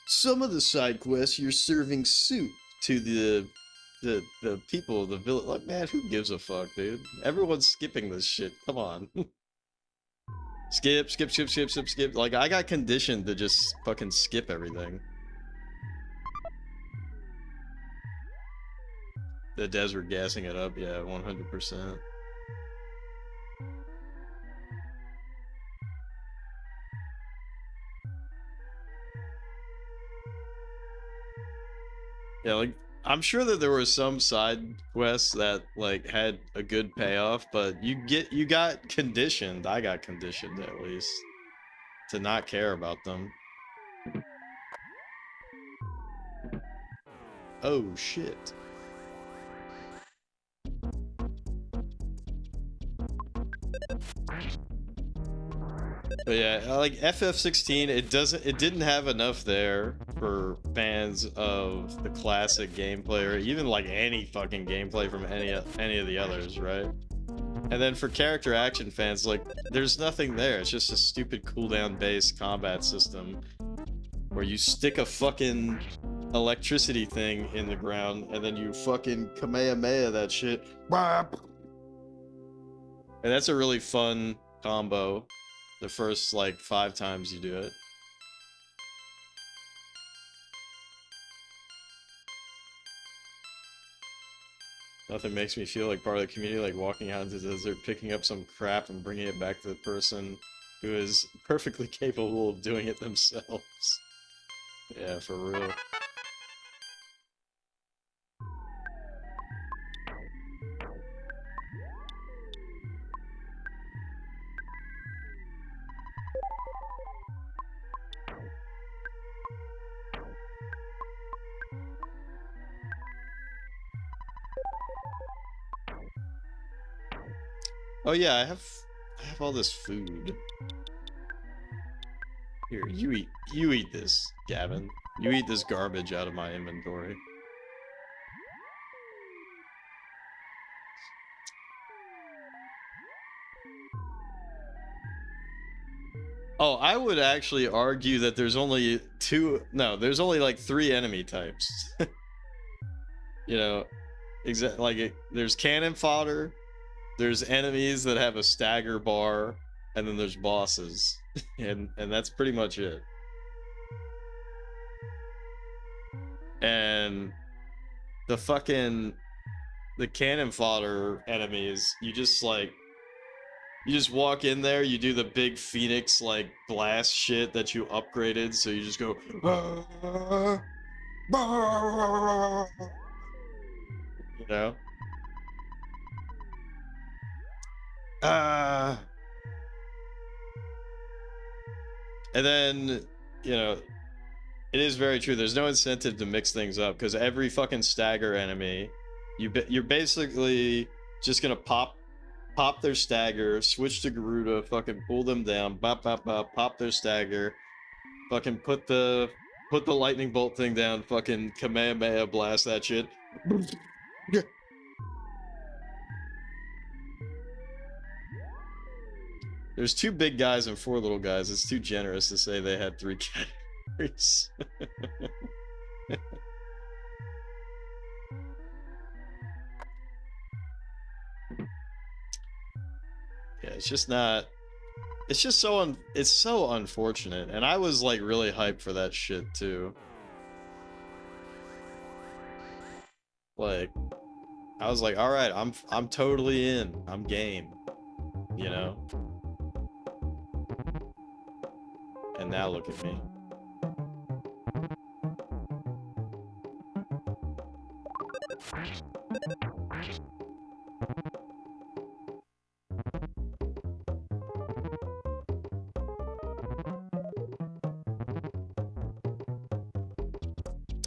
some of the side quests you're serving soup to the the people, the village, like, man, who gives a fuck, dude? Everyone's skipping this shit. Come on. Skip, skip, skip, skip, skip, skip. Like, I got conditioned to just fucking skip everything. The desert gassing it up, yeah, 100%. Yeah, like, I'm sure that there were some side quests that, like, had a good payoff, but you got conditioned, I got conditioned at least, to not care about them. Oh, shit. But yeah, like FF16, it didn't have enough there for fans of the classic gameplay, or even like any fucking gameplay from any of the others, right? And then for character action fans, like, there's nothing there. It's just a stupid cooldown-based combat system where you stick a fucking electricity thing in the ground and then you fucking Kamehameha that shit. And that's a really fun combo the first, like, 5 times you do it. Nothing makes me feel like part of the community, like walking out into the desert, picking up some crap and bringing it back to the person who is perfectly capable of doing it themselves. Yeah, for real. Oh yeah, I have all this food. Here, you eat this, Gavin. You eat this garbage out of my inventory. Oh, I would actually argue that there's only there's only like 3 enemy types. You know, there's cannon fodder, there's enemies that have a stagger bar, and then there's bosses. and that's pretty much it. And the cannon fodder enemies, you just walk in there, you do the big phoenix like blast shit that you upgraded, so you just go you know? And then, you know, it is very true. There's no incentive to mix things up, because every fucking stagger enemy, you're basically just gonna pop their stagger, switch to Garuda, fucking pull them down, pop their stagger, fucking put the lightning bolt thing down, fucking Kamehameha blast that shit. There's 2 big guys and 4 little guys. It's too generous to say they had 3 categories. Yeah, it's just not... It's just so it's so unfortunate. And I was, like, really hyped for that shit, too. Like, I was like, alright, I'm totally in. I'm game. You know? And now look at me.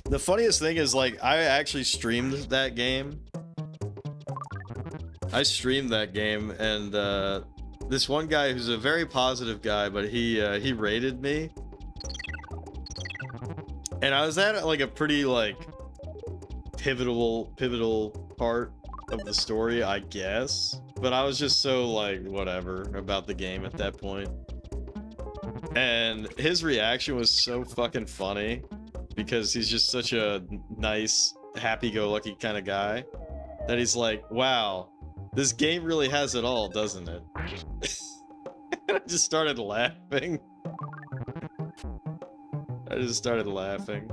The funniest thing is, like, I actually streamed that game. I streamed that game, and this one guy who's a very positive guy, but he raided me. And I was at, like, a pretty, like, pivotal part of the story, I guess. But I was just so, like, whatever about the game at that point. And his reaction was so fucking funny, because he's just such a nice, happy-go-lucky kind of guy, that he's like, wow, this game really has it all, doesn't it? I just started laughing. I just started laughing.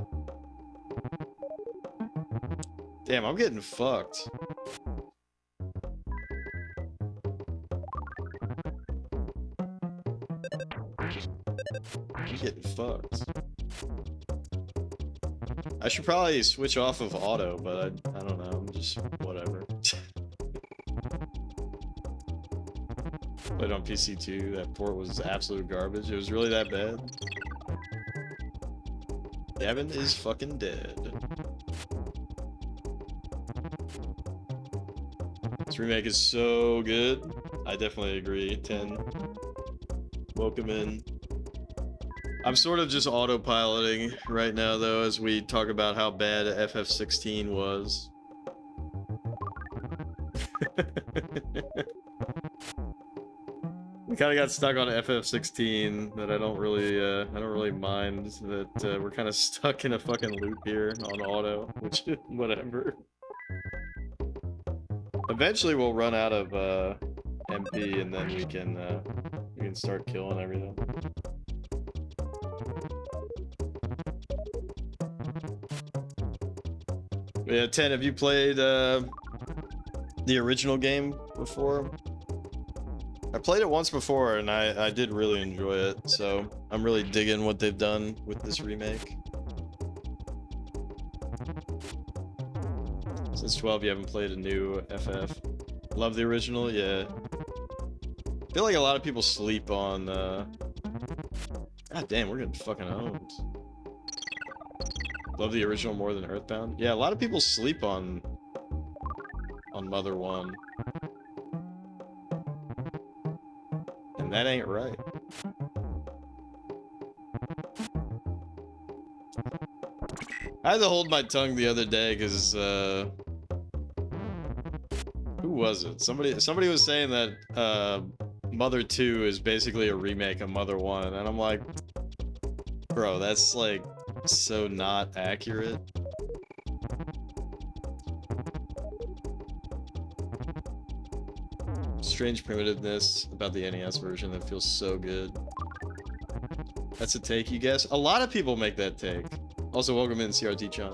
Damn, I'm getting fucked. I'm getting fucked. I should probably switch off of auto, but I don't know, I'm just whatever. Played on PC too, that port was absolute garbage. It was really that bad. Gavin is fucking dead. This remake is so good. I definitely agree. 10. Welcome in. I'm sort of just autopiloting right now, though, as we talk about how bad FF16 was. We kind of got stuck on FF16, that I don't really mind that we're kind of stuck in a fucking loop here on auto, which whatever. Eventually, we'll run out of MP, and then we can start killing everything. Yeah, 10, have you played the original game before? I played it once before, and I did really enjoy it, so I'm really digging what they've done with this remake. Since 12, you haven't played a new FF. Love the original? Yeah. I feel like a lot of people sleep on, God damn, we're getting fucking owned. Love the original more than EarthBound? Yeah, a lot of people sleep on Mother 1. And that ain't right. I had to hold my tongue the other day because who was it? Somebody was saying that Mother 2 is basically a remake of Mother 1, and I'm like, bro, that's like so not accurate. Strange primitiveness about the NES version that feels so good. That's a take, you guess? A lot of people make that take. Also, welcome in, CRT-chan.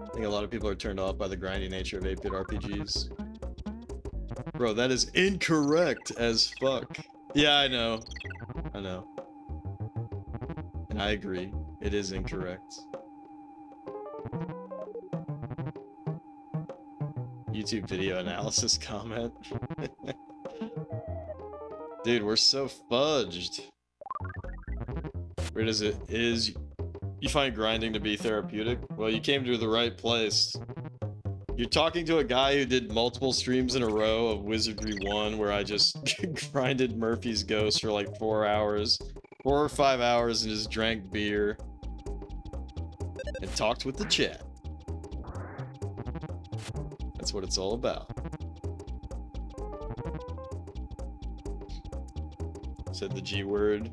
I think a lot of people are turned off by the grindy nature of 8-bit RPGs. Bro, that is incorrect as fuck. Yeah, I know. I know. And I agree. It is incorrect. YouTube video analysis comment. Dude, we're so fudged. Where does it is you find grinding to be therapeutic? Well, you came to the right place. You're talking to a guy who did multiple streams in a row of Wizardry 1 where I just grinded Murphy's Ghost for like 4 hours. 4 or 5 hours and just drank beer. And talked with the chat. That's what it's all about. Said the G word.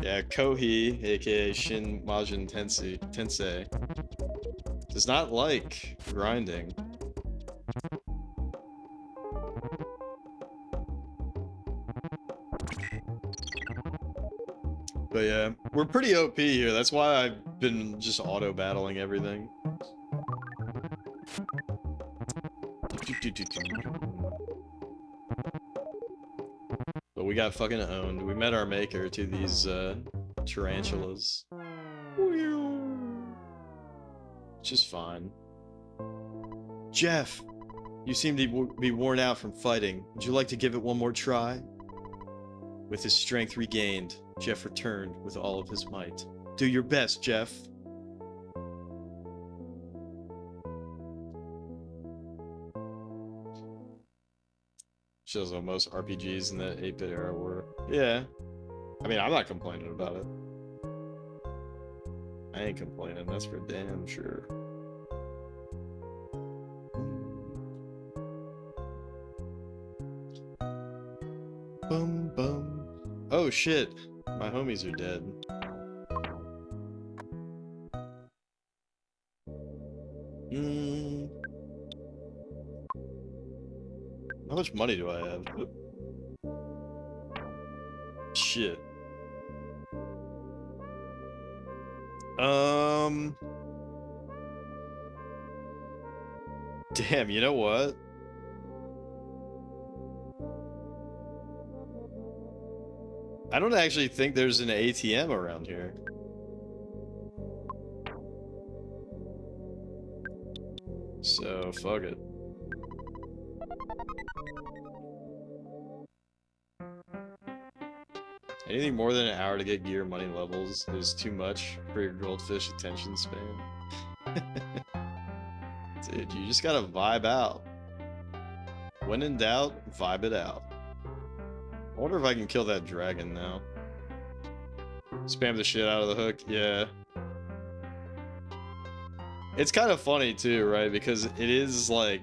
Yeah, Kohi, aka Shin Majin Tensei, does not like grinding. But yeah, we're pretty OP here. That's why I've been just auto-battling everything. But we got fucking owned. We met our maker to these tarantulas. Which is fine. Jeff, you seem to be worn out from fighting. Would you like to give it one more try? With his strength regained, Jeff returned with all of his might. Do your best, Jeff. Shows how most RPGs in the 8-bit era were. Yeah. I mean, I'm not complaining about it. I ain't complaining, that's for damn sure. Bum bum. Oh shit. My homies are dead. Mm. How much money do I have? Shit. Damn, you know what? I don't actually think there's an ATM around here. So, fuck it. Anything more than an hour to get gear money levels is too much for your goldfish attention span. Dude, you just gotta vibe out. When in doubt, vibe it out. I wonder if I can kill that dragon now. Spam the shit out of the hook, yeah. It's kind of funny too, right? Because it is like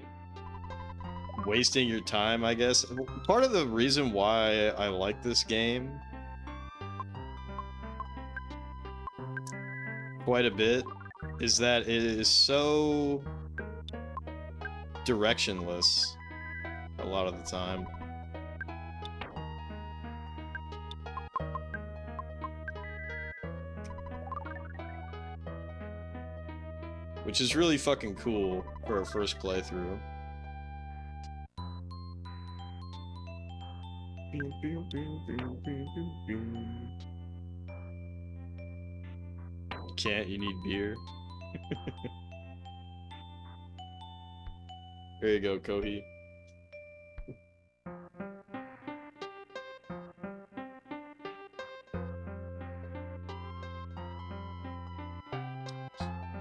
wasting your time, I guess. Part of the reason why I like this game quite a bit is that it is so directionless a lot of the time. Which is really fucking cool for a first playthrough. Can't, you need beer. There you go, Kohi.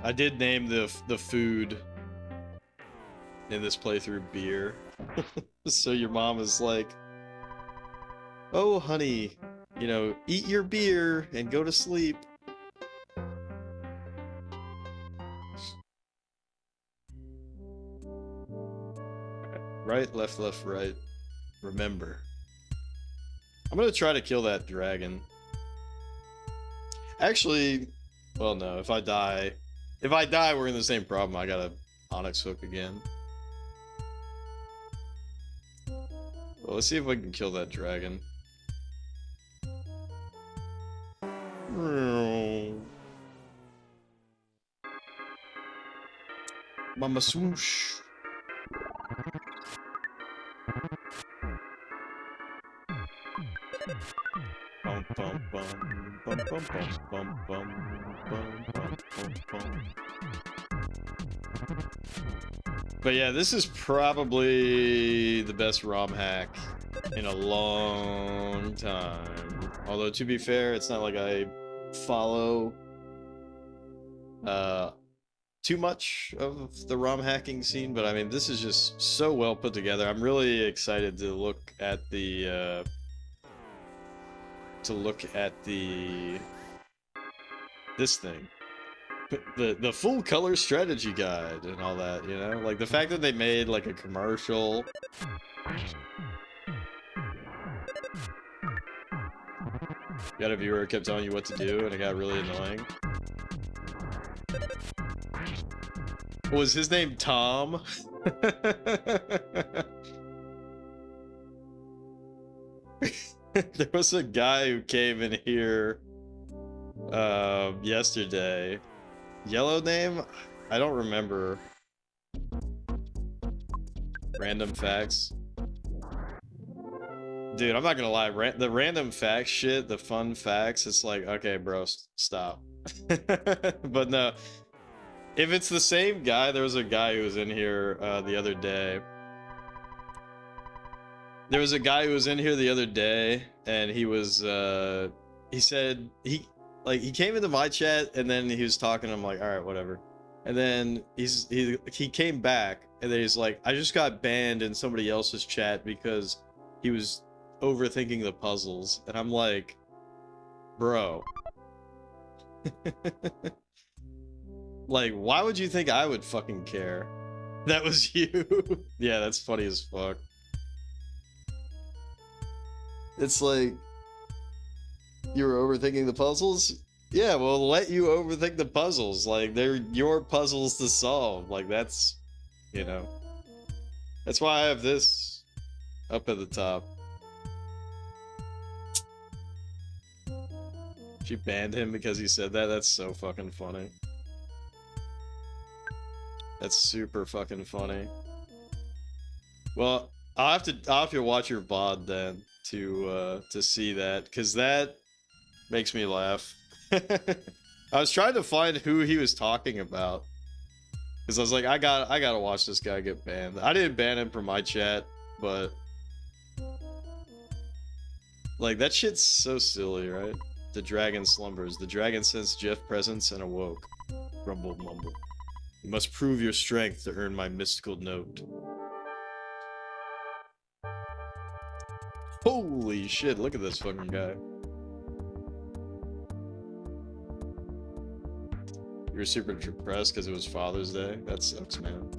I did name the food in this playthrough beer. So your mom is like, "Oh, honey, you know, eat your beer and go to sleep." Right, left, right. Remember. I'm gonna try to kill that dragon. Actually, well, no, if I die, we're in the same problem. I gotta Onyx hook again. Well, let's see if I can kill that dragon. Mama swoosh. Bum, bum, bum, bum, bum, bum, bum, bum, bum, bum, bum. But yeah, this is probably the best ROM hack in a long time. Although, to be fair, it's not like I follow too much of the ROM hacking scene, but I mean, this is just so well put together. I'm really excited to look at the this thing, the full color strategy guide and all that, you know, like the fact that they made like a commercial. Got a viewer who kept telling you what to do and it got really annoying. Was his name Tom? There was a guy who came in here yesterday. Yellow name? I don't remember. Random facts. Dude, I'm not gonna lie. The random facts shit, the fun facts, it's like, okay, bro, stop. But no. If it's the same guy, there was a guy who was in here the other day. There was a guy who was in here the other day, and he was, he said, he came into my chat, and then he was talking, I'm like, alright, whatever. And then he came back, and then he's like, I just got banned in somebody else's chat because he was overthinking the puzzles. And I'm like, bro. Like, why would you think I would fucking care? That was you. Yeah, that's funny as fuck. It's like, you were overthinking the puzzles? Yeah, well, let you overthink the puzzles. Like, they're your puzzles to solve. Like, that's, you know. That's why I have this up at the top. She banned him because he said that? That's so fucking funny. That's super fucking funny. Well, I'll have to watch your VOD then to see that, because that makes me laugh. I was trying to find who he was talking about, because I was like, I gotta watch this guy get banned. I didn't ban him from my chat, but like, that shit's so silly, right? The dragon slumbers. The dragon sensed Jeff's presence and awoke. Grumble mumble. You must prove your strength to earn my mystical note. Holy shit, look at this fucking guy. You were super depressed because it was Father's Day? That sucks, man.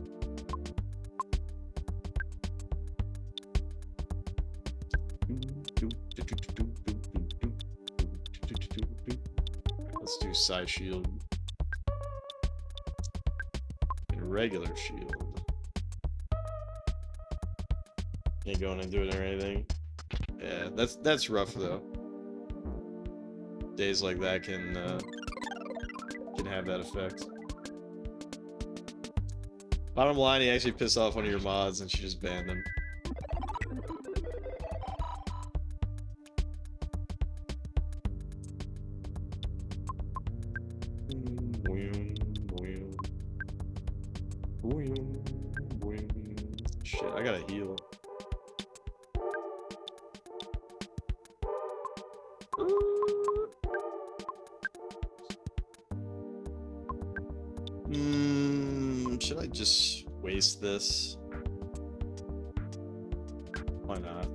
Let's do side shield. And regular shield. Ain't going into it or anything. Yeah, that's rough though. Days like that can have that effect. Bottom line, he actually pissed off one of your mods and she just banned him. Shit, I gotta heal. Should I just waste this? Why not?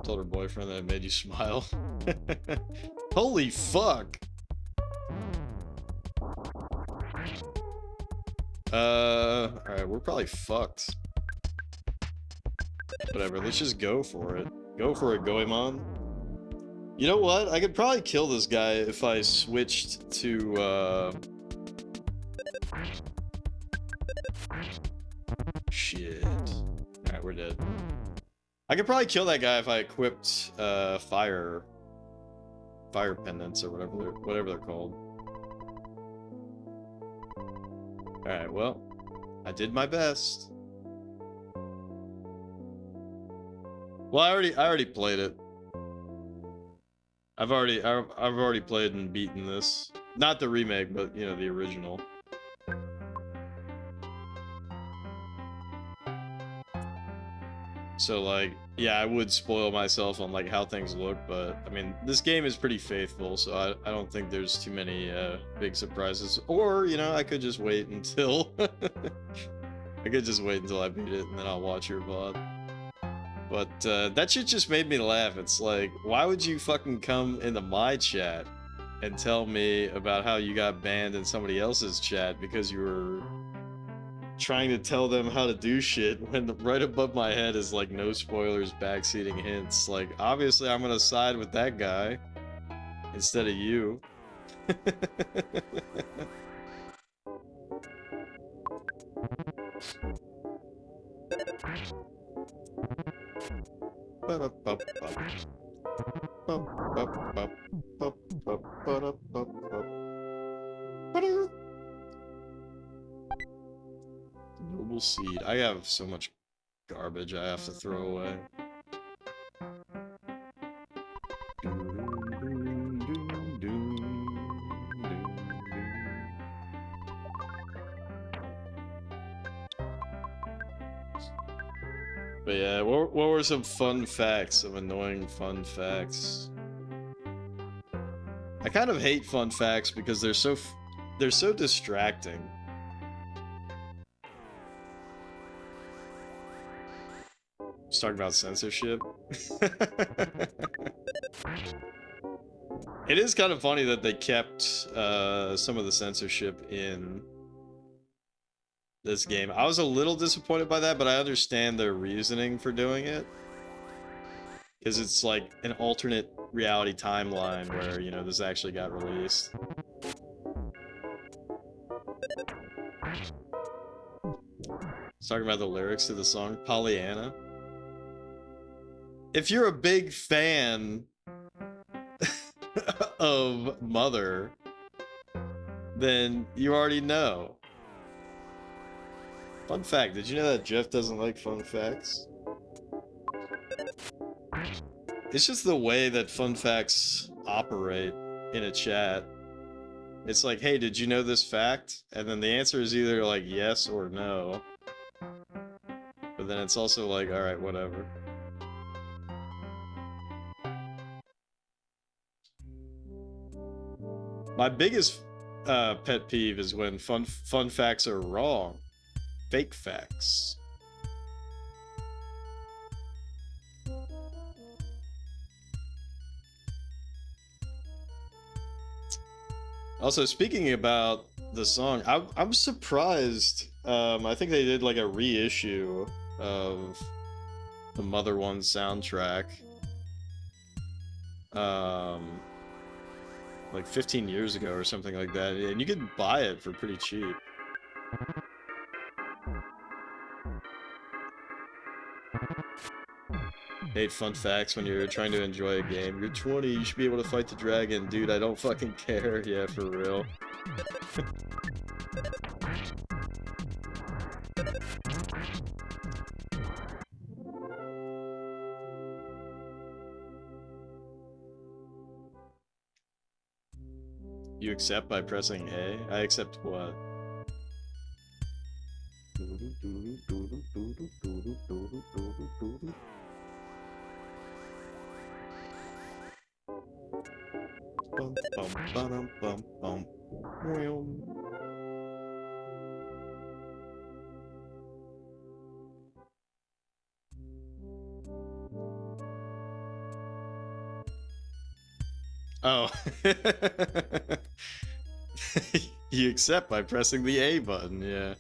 Told her boyfriend that it made you smile. Holy fuck! Alright, we're probably fucked. Whatever, let's just go for it. Go for it, Goemon. You know what? I could probably kill this guy if I switched to, shit. Alright, we're dead. I could probably kill that guy if I equipped, fire pendants or whatever they're called. Alright, well, I did my best. Well, I already played it. I've already played and beaten this. Not the remake, but you know, the original. So like, yeah, I would spoil myself on like how things look, but I mean, this game is pretty faithful, so I don't think there's too many big surprises. Or, you know, I could just wait until I could just wait until I beat it and then I'll watch your VOD. But that shit just made me laugh. It's like, why would you fucking come into my chat and tell me about how you got banned in somebody else's chat because you were trying to tell them how to do shit when right above my head is like, no spoilers, backseating hints. Like, obviously I'm gonna side with that guy instead of you. Noble seed. I have so much garbage I have to throw away. But yeah, what were some fun facts, some annoying fun facts? I kind of hate fun facts because they're so distracting. Just talking about censorship. It is kind of funny that they kept some of the censorship in this game. I was a little disappointed by that, but I understand their reasoning for doing it. Because it's like an alternate reality timeline where, you know, this actually got released. It's talking about the lyrics to the song Pollyanna. If you're a big fan of Mother, then you already know. Fun fact, did you know that Jeff doesn't like fun facts? It's just the way that fun facts operate in a chat. It's like, hey, did you know this fact? And then the answer is either like yes or no. But then it's also like, alright, whatever. My biggest pet peeve is when fun facts are wrong. Fake facts. Also, speaking about the song, I'm surprised. I think they did like a reissue of the Mother One soundtrack. Like 15 years ago or something like that, and you could buy it for pretty cheap. Hate fun facts when you're trying to enjoy a game. You're 20, you should be able to fight the dragon. Dude, I don't fucking care. Yeah, for real. You accept by pressing A? I accept what? Bum, bum, bum, bum, bum. Oh. You accept by pressing the A button, yeah.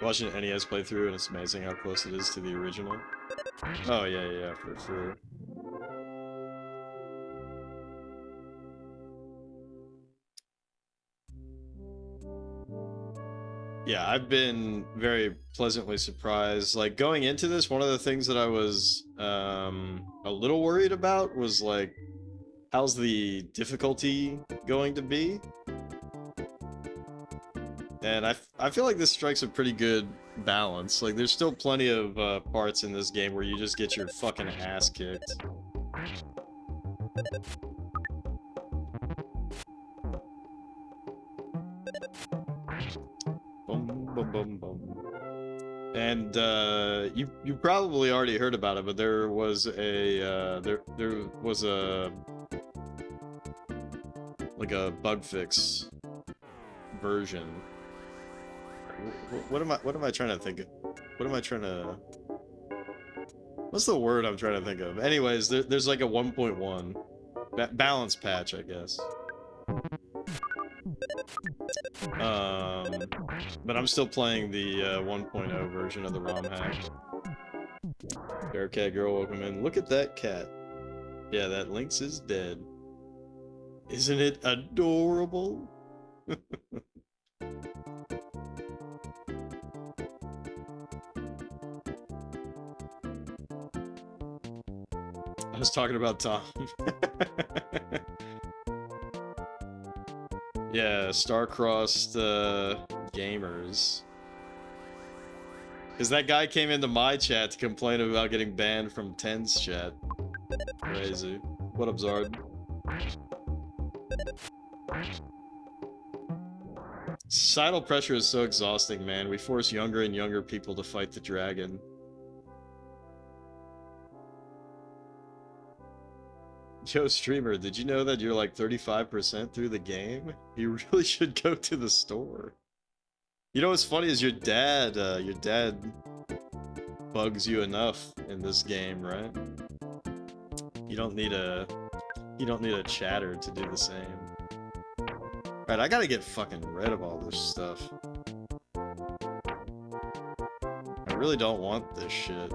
Watching an NES playthrough and it's amazing how close it is to the original. Oh yeah, for sure. Yeah, I've been very pleasantly surprised. Like, going into this, one of the things that I was a little worried about was, like, how's the difficulty going to be? And I feel like this strikes a pretty good balance. Like, there's still plenty of parts in this game where you just get your fucking ass kicked. Boom, boom, boom. And you probably already heard about it, but there was a like a bug fix version. What am I trying to think of? What's the word I'm trying to think of? Anyways, there's like a 1.1 balance patch, I guess. But I'm still playing the 1.0 version of the ROM hack. Bearcat girl, welcome in. Look at that cat. Yeah, that Lynx is dead. Isn't it adorable? I was talking about Tom. Yeah, star-crossed gamers. Because that guy came into my chat to complain about getting banned from Ten's chat. Crazy. What up, Zard? Societal pressure is so exhausting, man. We force younger and younger people to fight the dragon. Joe Streamer, did you know that you're like 35% through the game? You really should go to the store. You know what's funny is your dad bugs you enough in this game, right? You don't need a chatter to do the same. Alright, I gotta get fucking rid of all this stuff. really don't want this shit.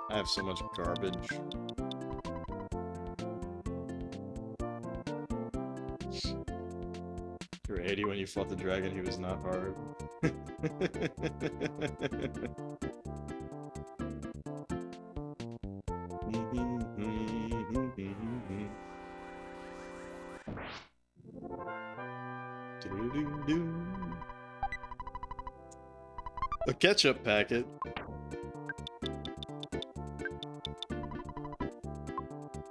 I have so much garbage. You were 80 when you fought the dragon, he was not hard. A ketchup packet.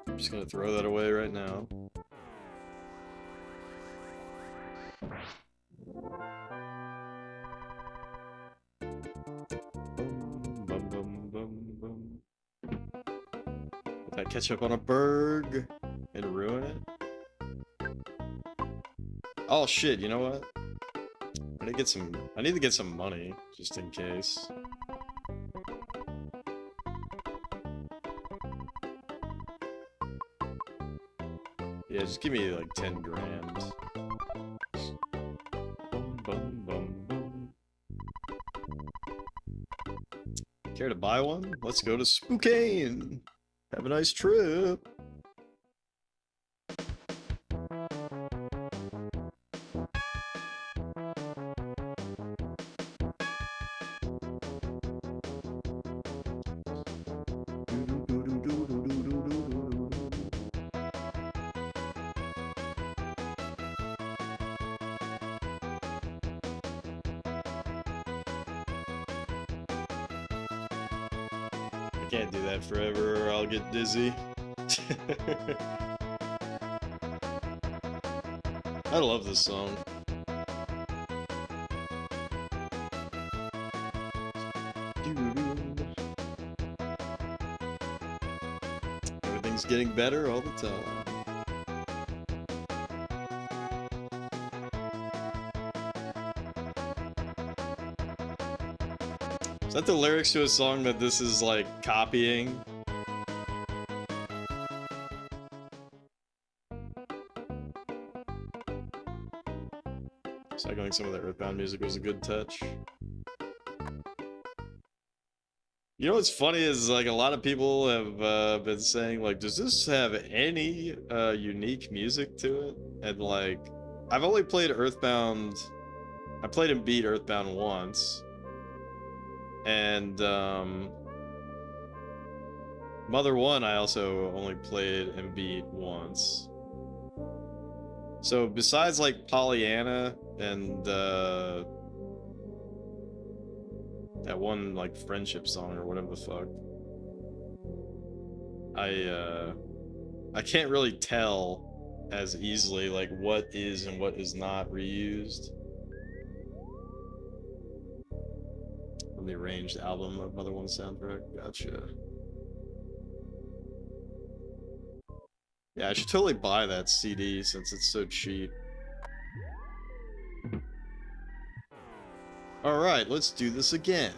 I'm just gonna throw that away right now. Bum, bum, bum, bum. Put that ketchup on a burg and ruin it. Oh shit, you know what? I need to get some money, just in case. Yeah, just give me like 10 grand. Bum, bum, bum, bum. Care to buy one? Let's go to Spokane! Have a nice trip! I can't do that forever or I'll get dizzy. I love this song. Everything's getting better all the time. Is that the lyrics to a song that this is like copying? Cycling some of the EarthBound music was a good touch. You know what's funny is like a lot of people have been saying like, does this have any unique music to it? And like, I've only played EarthBound. I played and beat EarthBound once. And Mother 1 I also only played and beat once. So besides like Pollyanna and that one like friendship song or whatever the fuck, I can't really tell as easily like what is and what is not reused. The arranged album of Mother 1 soundtrack. Gotcha. Yeah, I should totally buy that CD since it's so cheap. Alright, let's do this again.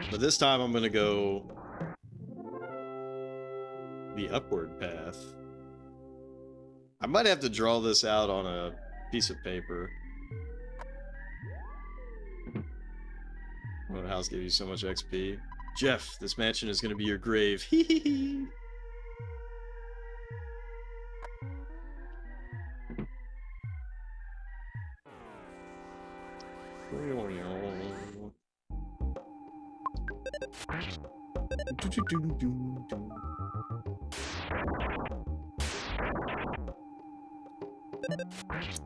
But this time I'm gonna go the upward path. I might have to draw this out on a piece of paper. What house gave you so much XP? Jeff, this mansion is gonna be your grave. Hee hee hee.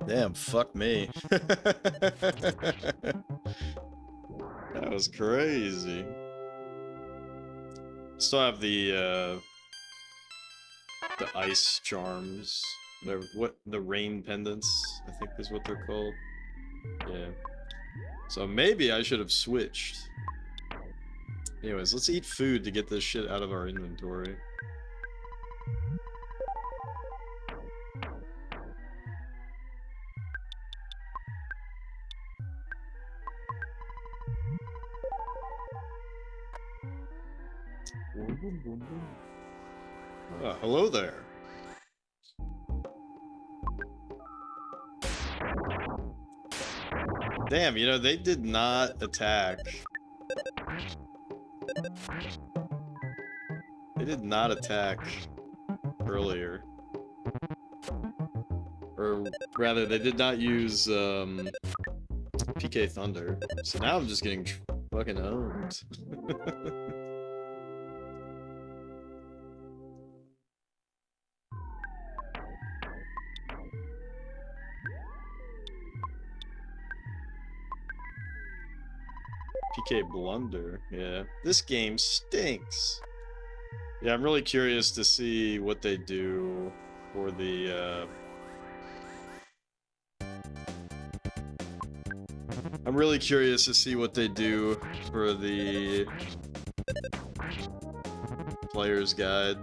Damn, fuck me. That was crazy. Still have the ice charms, whatever, what, the rain pendants, I think is what they're called. Yeah. So maybe I should have switched. Anyways, let's eat food to get this shit out of our inventory. Oh, hello there. Damn, you know, they did not attack. They did not attack earlier. Or rather, they did not use PK Thunder. So now I'm just getting fucking owned. PK Blunder, yeah. This game stinks. Yeah, I'm really curious to see what they do for the, I'm really curious to see what they do for the player's guide.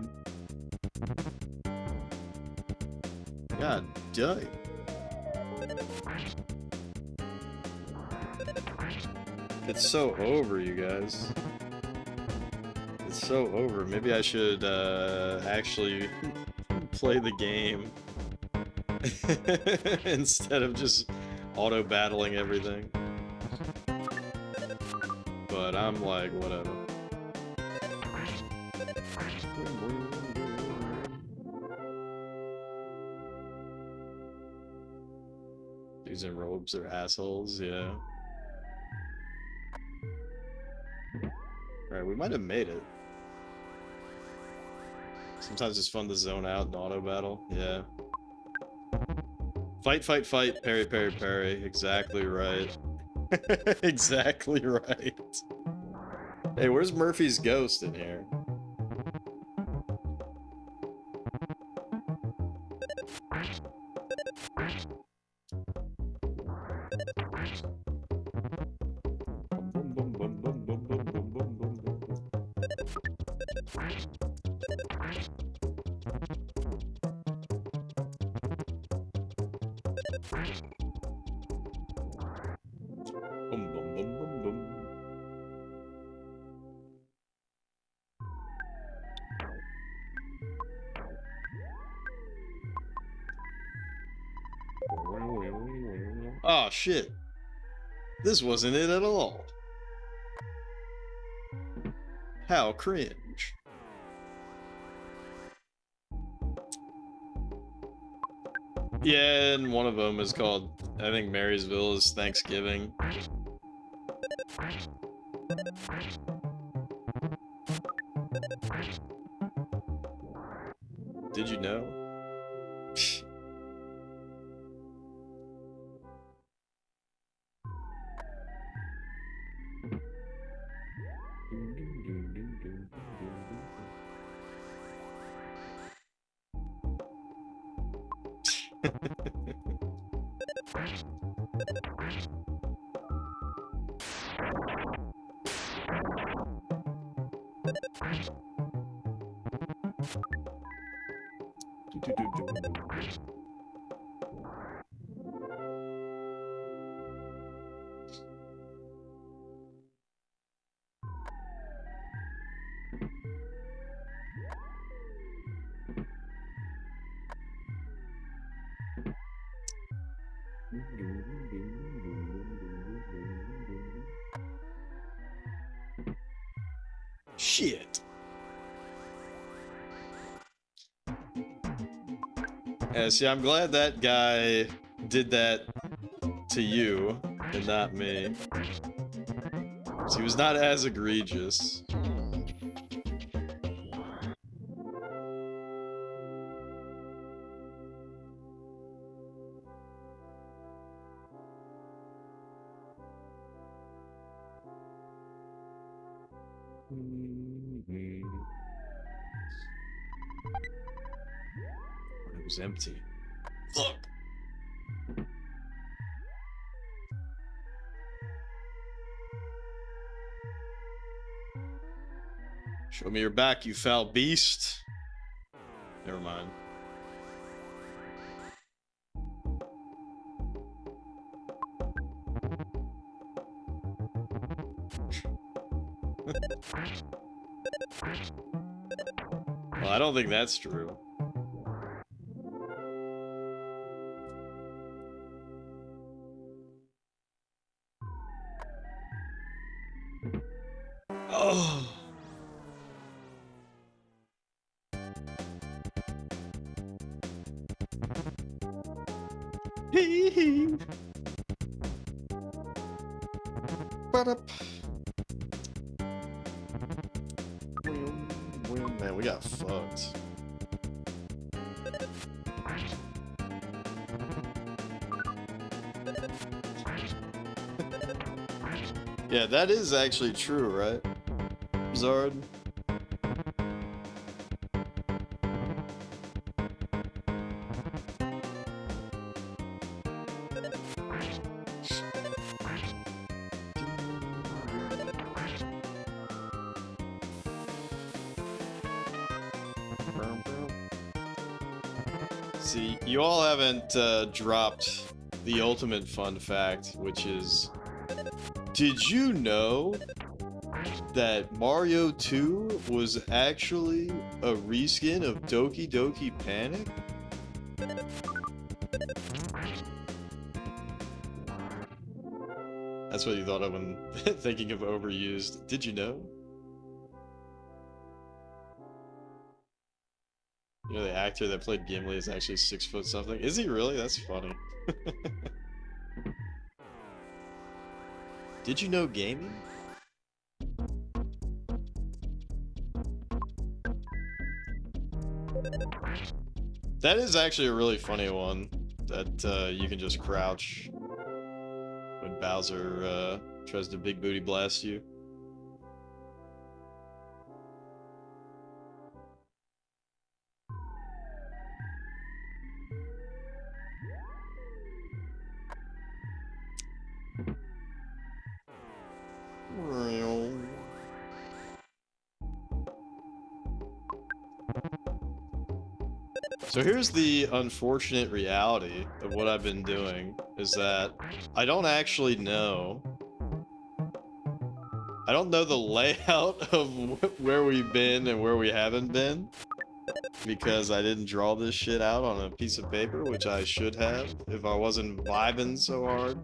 God damn. It's so over, you guys. It's so over. Maybe I should actually play the game instead of just auto-battling everything. But I'm like, whatever. Dudes in robes are assholes, yeah. Alright, we might have made it. Sometimes it's fun to zone out and auto-battle, yeah. Fight, fight, fight, parry, parry, parry. Exactly right. Exactly right. Hey, where's Murphy's ghost in here? Boom, boom, boom, boom, boom. Oh shit. This wasn't it at all. How cringe. Yeah, and one of them is called, I think Marysville is Thanksgiving. Did you know? Shit. Yeah, see, I'm glad that guy did that to you and not me. So he was not as egregious. It was empty. Fuck. Show me your back, you foul beast. Never mind. Well, I don't think that's true. Oh. Hee hee. Man, we got fucked. Yeah, that is actually true, right? Zard? See, you all haven't dropped the ultimate fun fact, which is, did you know that Mario 2 was actually a reskin of Doki Doki Panic? That's what you thought of when thinking of overused. Did you know? You know, the actor that played Gimli is actually 6 foot something. Is he really? That's funny. Did you know gaming? That is actually a really funny one, that you can just crouch when Bowser tries to big booty blast you. So here's the unfortunate reality of what I've been doing, is that I don't actually know. I don't know the layout of where we've been and where we haven't been, because I didn't draw this shit out on a piece of paper, which I should have if I wasn't vibing so hard.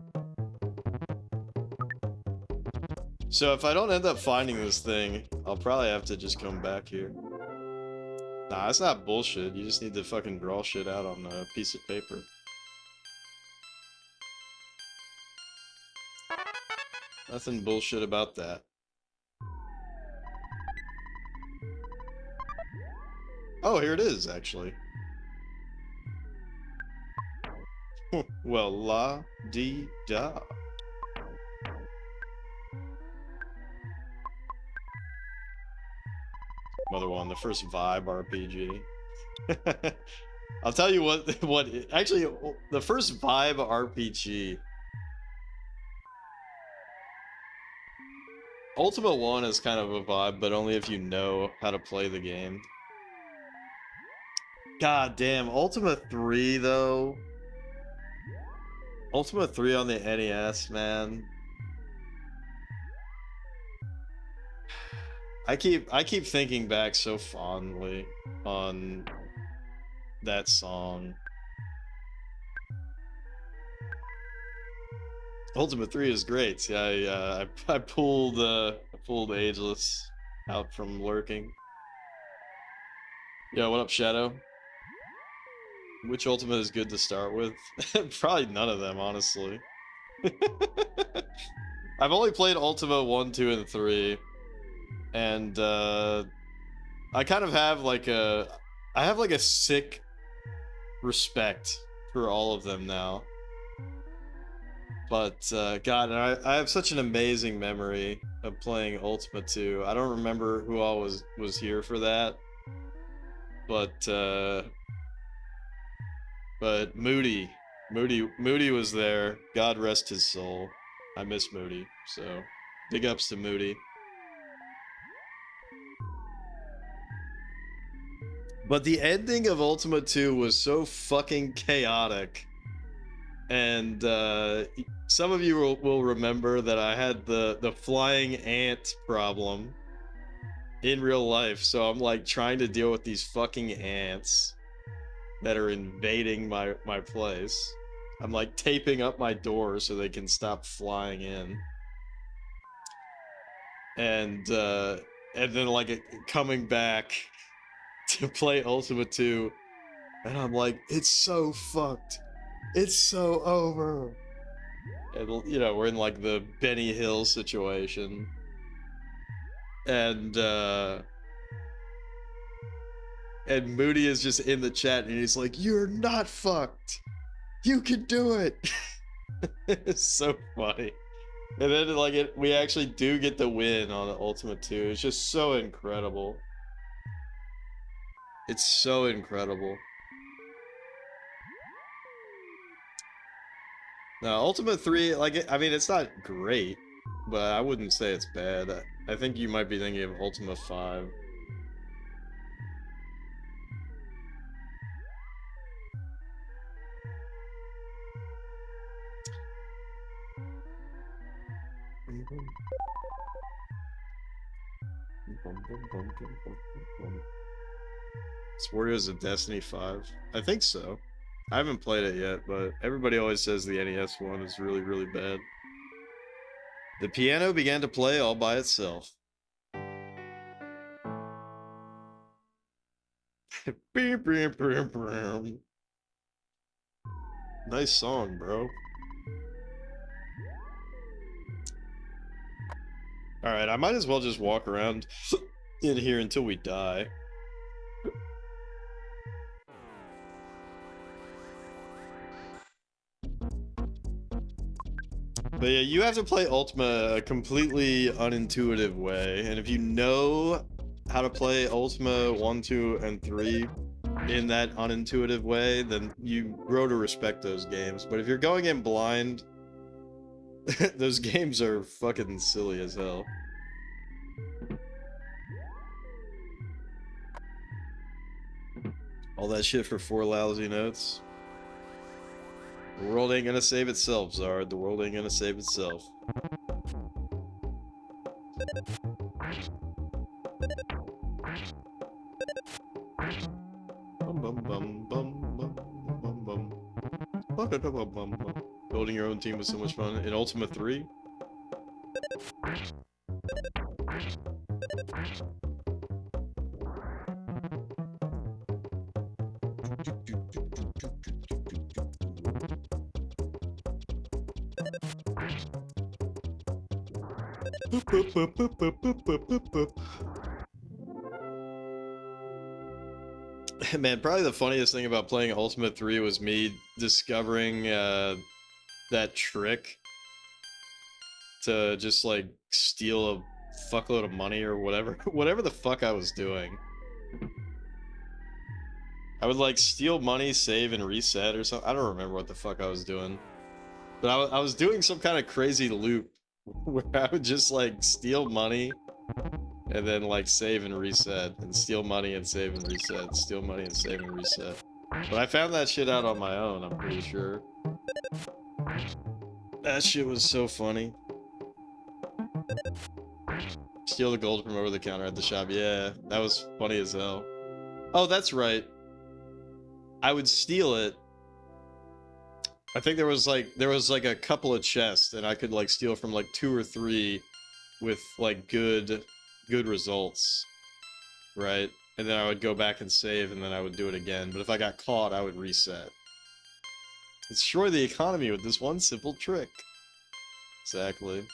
So if I don't end up finding this thing, I'll probably have to just come back here. Nah, that's not bullshit. You just need to fucking draw shit out on a piece of paper. Nothing bullshit about that. Oh, here it is, actually. Well, la-dee-da. Mother one, the first vibe RPG. I'll tell you what, actually, the first vibe RPG. Ultima 1 is kind of a vibe, but only if you know how to play the game. God damn, Ultima 3 though. Ultima 3 on the NES, man. I keep thinking back so fondly on that song. Ultima 3 is great. Yeah, I pulled Ageless out from lurking. Yo, what up, Shadow? Which Ultima is good to start with? Probably none of them, honestly. I've only played Ultima 1, 2, and 3. And I kind of have like a sick respect for all of them now. But God, I have such an amazing memory of playing Ultima 2. I don't remember who all was here for that, but Moody was there. God rest his soul. I miss Moody, so big ups to Moody. But the ending of Ultima 2 was so fucking chaotic. And some of you will remember that I had the flying ant problem. in real life, so I'm like trying to deal with these fucking ants that are invading my place. I'm like taping up my door so they can stop flying in. And then like coming back to play Ultima 2, and I'm like, it's so fucked. It's so over. And you know, we're in like the Benny Hill situation. And Moody is just in the chat and he's like, you're not fucked. You can do it. It's so funny. And then like we actually do get the win on the Ultima 2. It's just so incredible. It's so incredible. Now, Ultima 3, like, I mean, it's not great, but I wouldn't say it's bad. I think you might be thinking of Ultima 5. Warriors of Destiny 5? I think so. I haven't played it yet, but everybody always says the NES one is really, really bad. The piano began to play all by itself. Nice song, bro. Alright, I might as well just walk around in here until we die. But yeah, you have to play Ultima a completely unintuitive way, and if you know how to play Ultima 1, 2, and 3 in that unintuitive way, then you grow to respect those games. But if you're going in blind, those games are fucking silly as hell. All that shit for 4 lousy notes. The world ain't gonna save itself, Zard. The world ain't gonna save itself. Building your own team was so much fun. In Ultima 3? Man, probably the funniest thing about playing Ultima 3 was me discovering that trick to just like steal a fuckload of money or whatever the fuck I was doing. I would like steal money, save, and reset or something. I don't remember what the fuck I was doing. But I was doing some kind of crazy loop where I would just like steal money and then like save and reset, and steal money and save and reset, steal money and save and reset. But I found that shit out on my own, I'm pretty sure. That shit was so funny. Steal the gold from over the counter at the shop. Yeah, that was funny as hell. Oh, that's right. I would steal it. I think there was like a couple of chests, and I could like steal from like 2 or 3 with like good results, right? And then I would go back and save, and then I would do it again. But if I got caught, I would reset. Destroy the economy with this one simple trick. Exactly.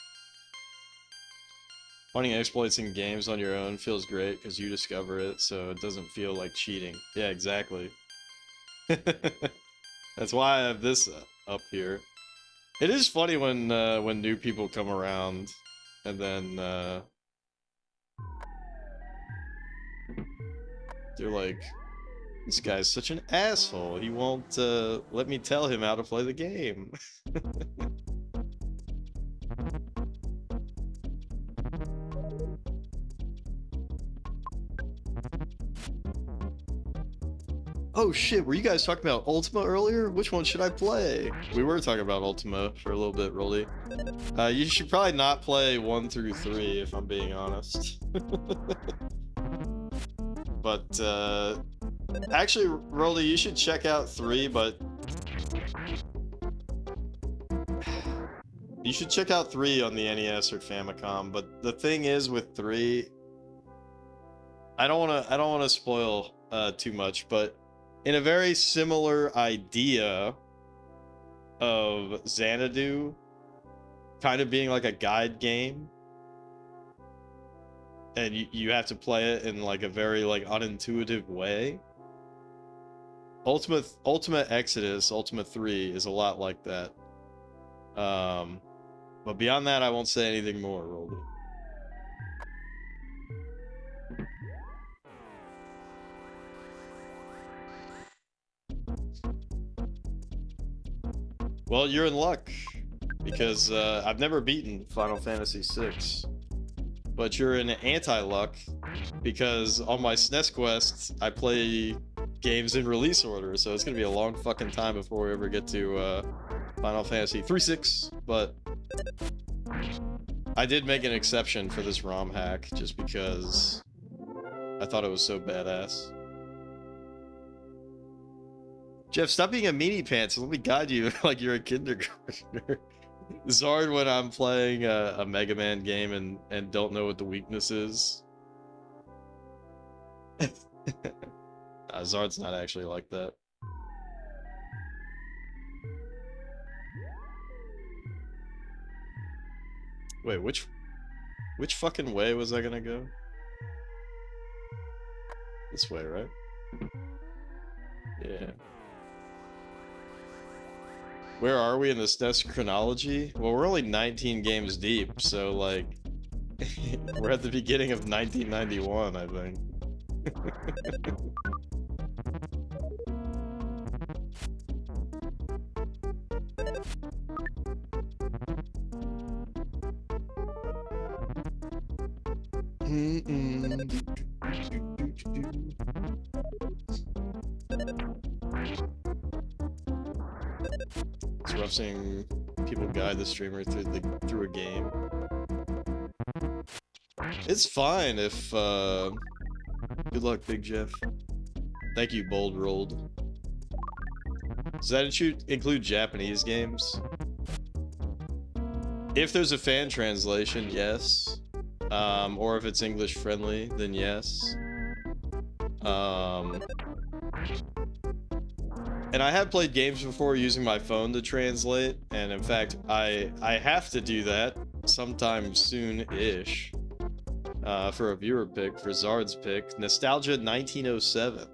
Finding exploits in games on your own feels great because you discover it, so it doesn't feel like cheating. Yeah, exactly. That's why I have this up here. It is funny when new people come around, and then they're like, "This guy's such an asshole. He won't let me tell him how to play the game." Oh shit, were you guys talking about Ultima earlier? Which one should I play? We were talking about Ultima for a little bit, Rolly. You should probably not play 1 through 3, if I'm being honest. But, actually, Rolly, you should check out 3, but... You should check out 3 on the NES or Famicom, but the thing is with 3... I don't wanna spoil, too much, but... In a very similar idea of Xanadu kind of being like a guide game, and you have to play it in like a very like unintuitive way. Ultima Exodus, Ultima 3 is a lot like that. But beyond that, I won't say anything more, Roldy. Well, you're in luck, because I've never beaten Final Fantasy VI. But you're in anti-luck, because on my SNES Quest, I play games in release order, so it's gonna be a long fucking time before we ever get to Final Fantasy 3-6, but I did make an exception for this ROM hack, just because I thought it was so badass. Jeff, stop being a meanie pants and let me guide you like you're a kindergartner. Zard when I'm playing a Mega Man game and don't know what the weakness is. Zard's not actually like that. Wait, which fucking way was I gonna go? This way, right? Yeah. Where are we in the SNES chronology? Well, we're only 19 games deep, so like we're at the beginning of 1991, I think. It's rough seeing people guide the streamer through a game. It's fine if good luck, Big Jeff. Thank you, Bold Rolled. Does that include Japanese games? If there's a fan translation, yes. Or if it's English friendly, then yes. And I have played games before using my phone to translate, and in fact, I have to do that sometime soon-ish for a viewer pick, for Zard's pick. Nostalgia 1907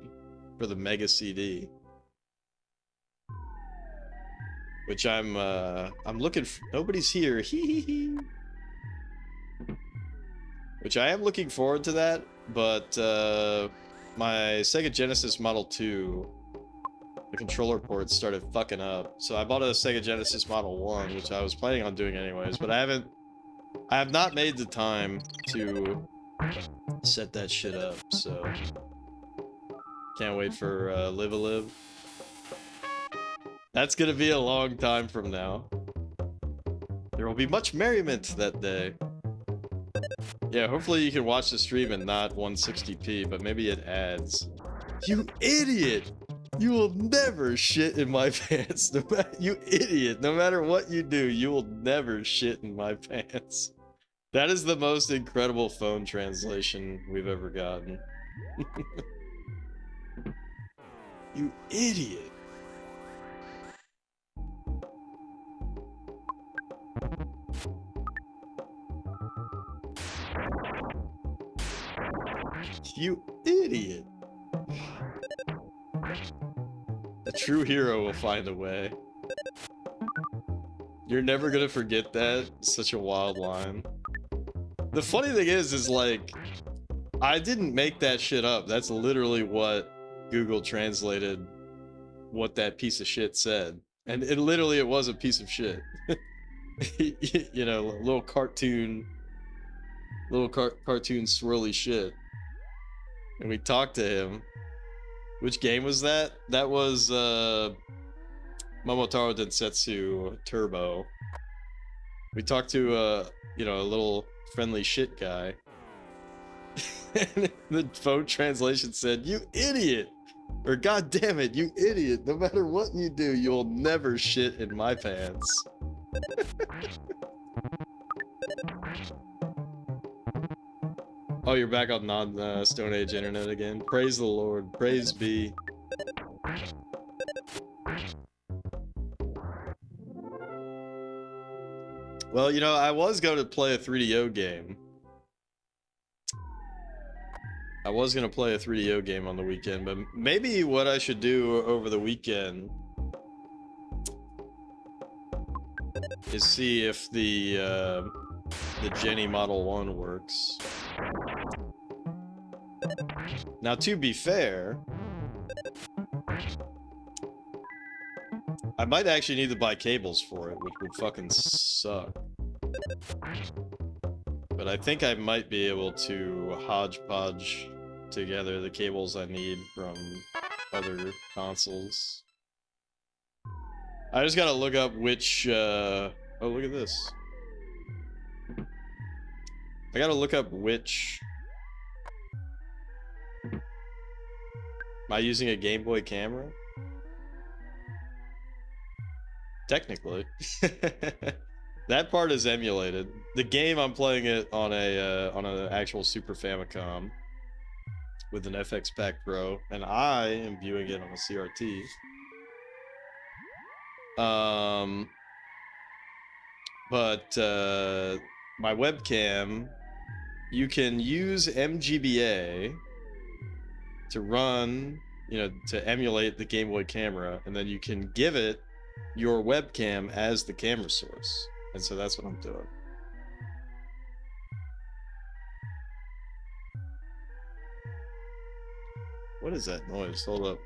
for the Mega CD. Which I'm looking for. Nobody's here. Hee hee hee. Which I am looking forward to that, but my Sega Genesis Model 2, the controller ports started fucking up. So I bought a Sega Genesis Model 1, which I was planning on doing anyways, but I have not made the time to set that shit up, so can't wait for Live a Live. That's gonna be a long time from now. There will be much merriment that day. Yeah, hopefully you can watch the stream in not 160p, but maybe it adds. You idiot! You will never shit in my pants. You idiot! No matter what you do, you will never shit in my pants. That is the most incredible phone translation we've ever gotten. You idiot! You idiot! A true hero will find a way. You're never gonna forget that. Such a wild line. The funny thing is like, I didn't make that shit up. That's literally what Google translated what that piece of shit said. And it literally, it was a piece of shit. You know, little cartoon swirly shit. And we talked to him, Which game was that? That was Momotaro Densetsu Turbo. We talked to you know, a little friendly shit guy. And the phone translation said, "You idiot!" Or "God damn it, you idiot! No matter what you do, you'll never shit in my pants." Oh, you're back on non-Stone Age internet again. Praise the Lord. Praise be. Well, you know, I was going to play a 3DO game. I was going to play a 3DO game on the weekend, but maybe what I should do over the weekend is see if the Jenny Model 1 works. Now, to be fair, I might actually need to buy cables for it, which would fucking suck. But I think I might be able to hodgepodge together the cables I need from other consoles. I just gotta look up which, oh, look at this. I gotta look up which... Am I using a Game Boy camera? Technically. That part is emulated. The game, I'm playing it on an actual Super Famicom with an FX Pack Pro, and I am viewing it on a CRT. But my webcam, you can use MGBA to run, you know, to emulate the Game Boy camera, and then you can give it your webcam as the camera source. And so that's what I'm doing. What is that noise? Hold up.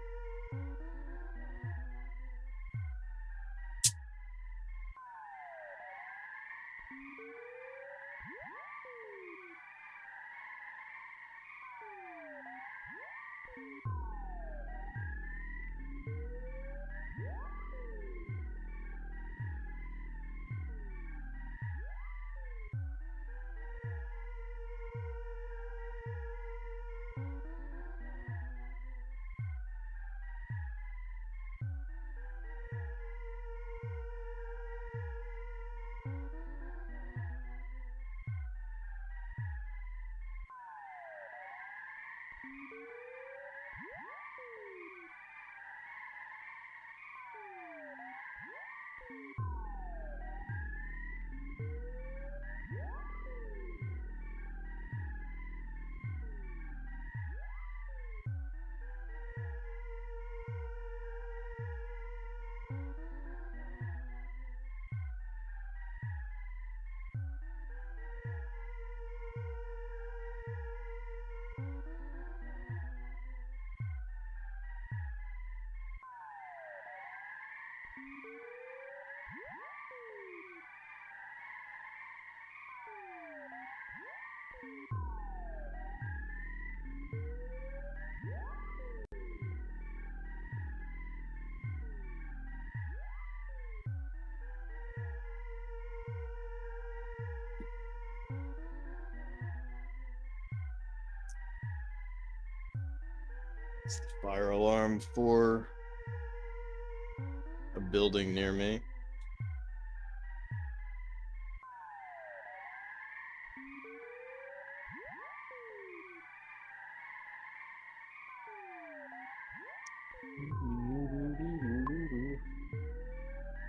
It's the fire alarm for a building near me.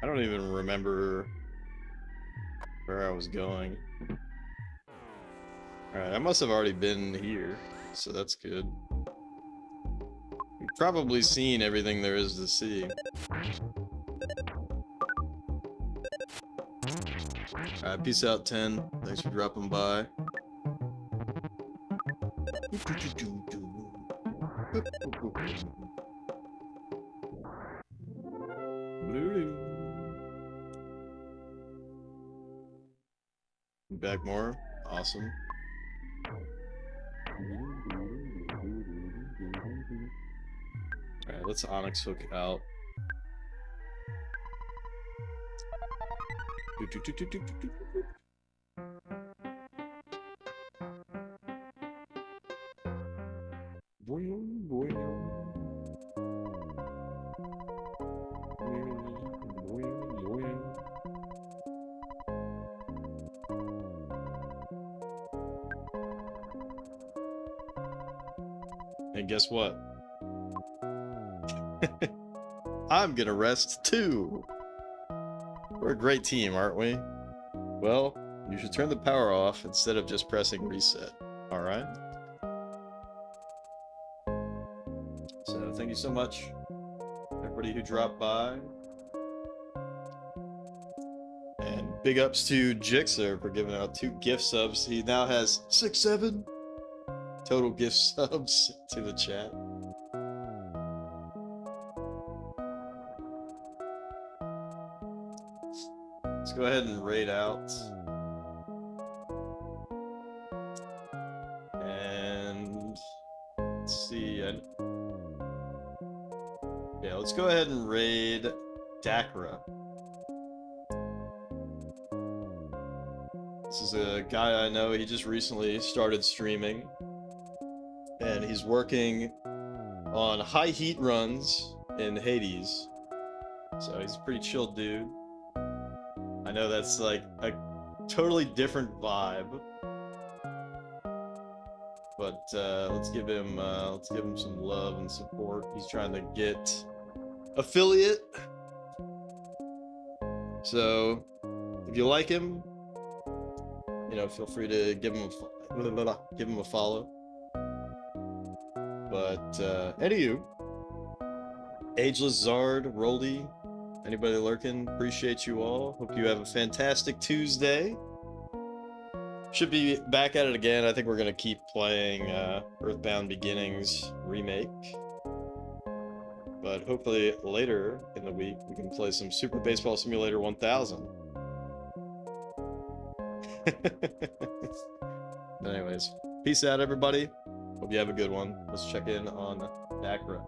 I don't even remember where I was going. Alright, I must have already been here, so that's good. You've probably seen everything there is to see. Alright, peace out, 10. Thanks for dropping by. Back more? Awesome. let's Onyx hook out. And guess what? I'm gonna rest too. We're a great team, aren't we? Well, you should turn the power off instead of just pressing reset. Alright? So, thank you so much, everybody who dropped by. And big ups to Jixer for giving out 2 gift subs. He now has 7 total gift subs to the chat. Let's go ahead and raid out. And let's see. Yeah, let's go ahead and raid Dakra. This is a guy I know. He just recently started streaming. And he's working on high heat runs in Hades. So he's a pretty chill dude. I know that's like a totally different vibe. But let's give him some love and support. He's trying to get affiliate. So if you like him, you know, feel free to give him a follow. But anywho, Ageless Zard, Roldy, anybody lurking, appreciate you all. Hope you have a fantastic Tuesday. Should be back at it again. I think we're gonna keep playing EarthBound Beginnings Remake. But hopefully later in the week we can play some Super Baseball Simulator 1000. Anyways, peace out everybody. Hope you have a good one. Let's check in on Dakra.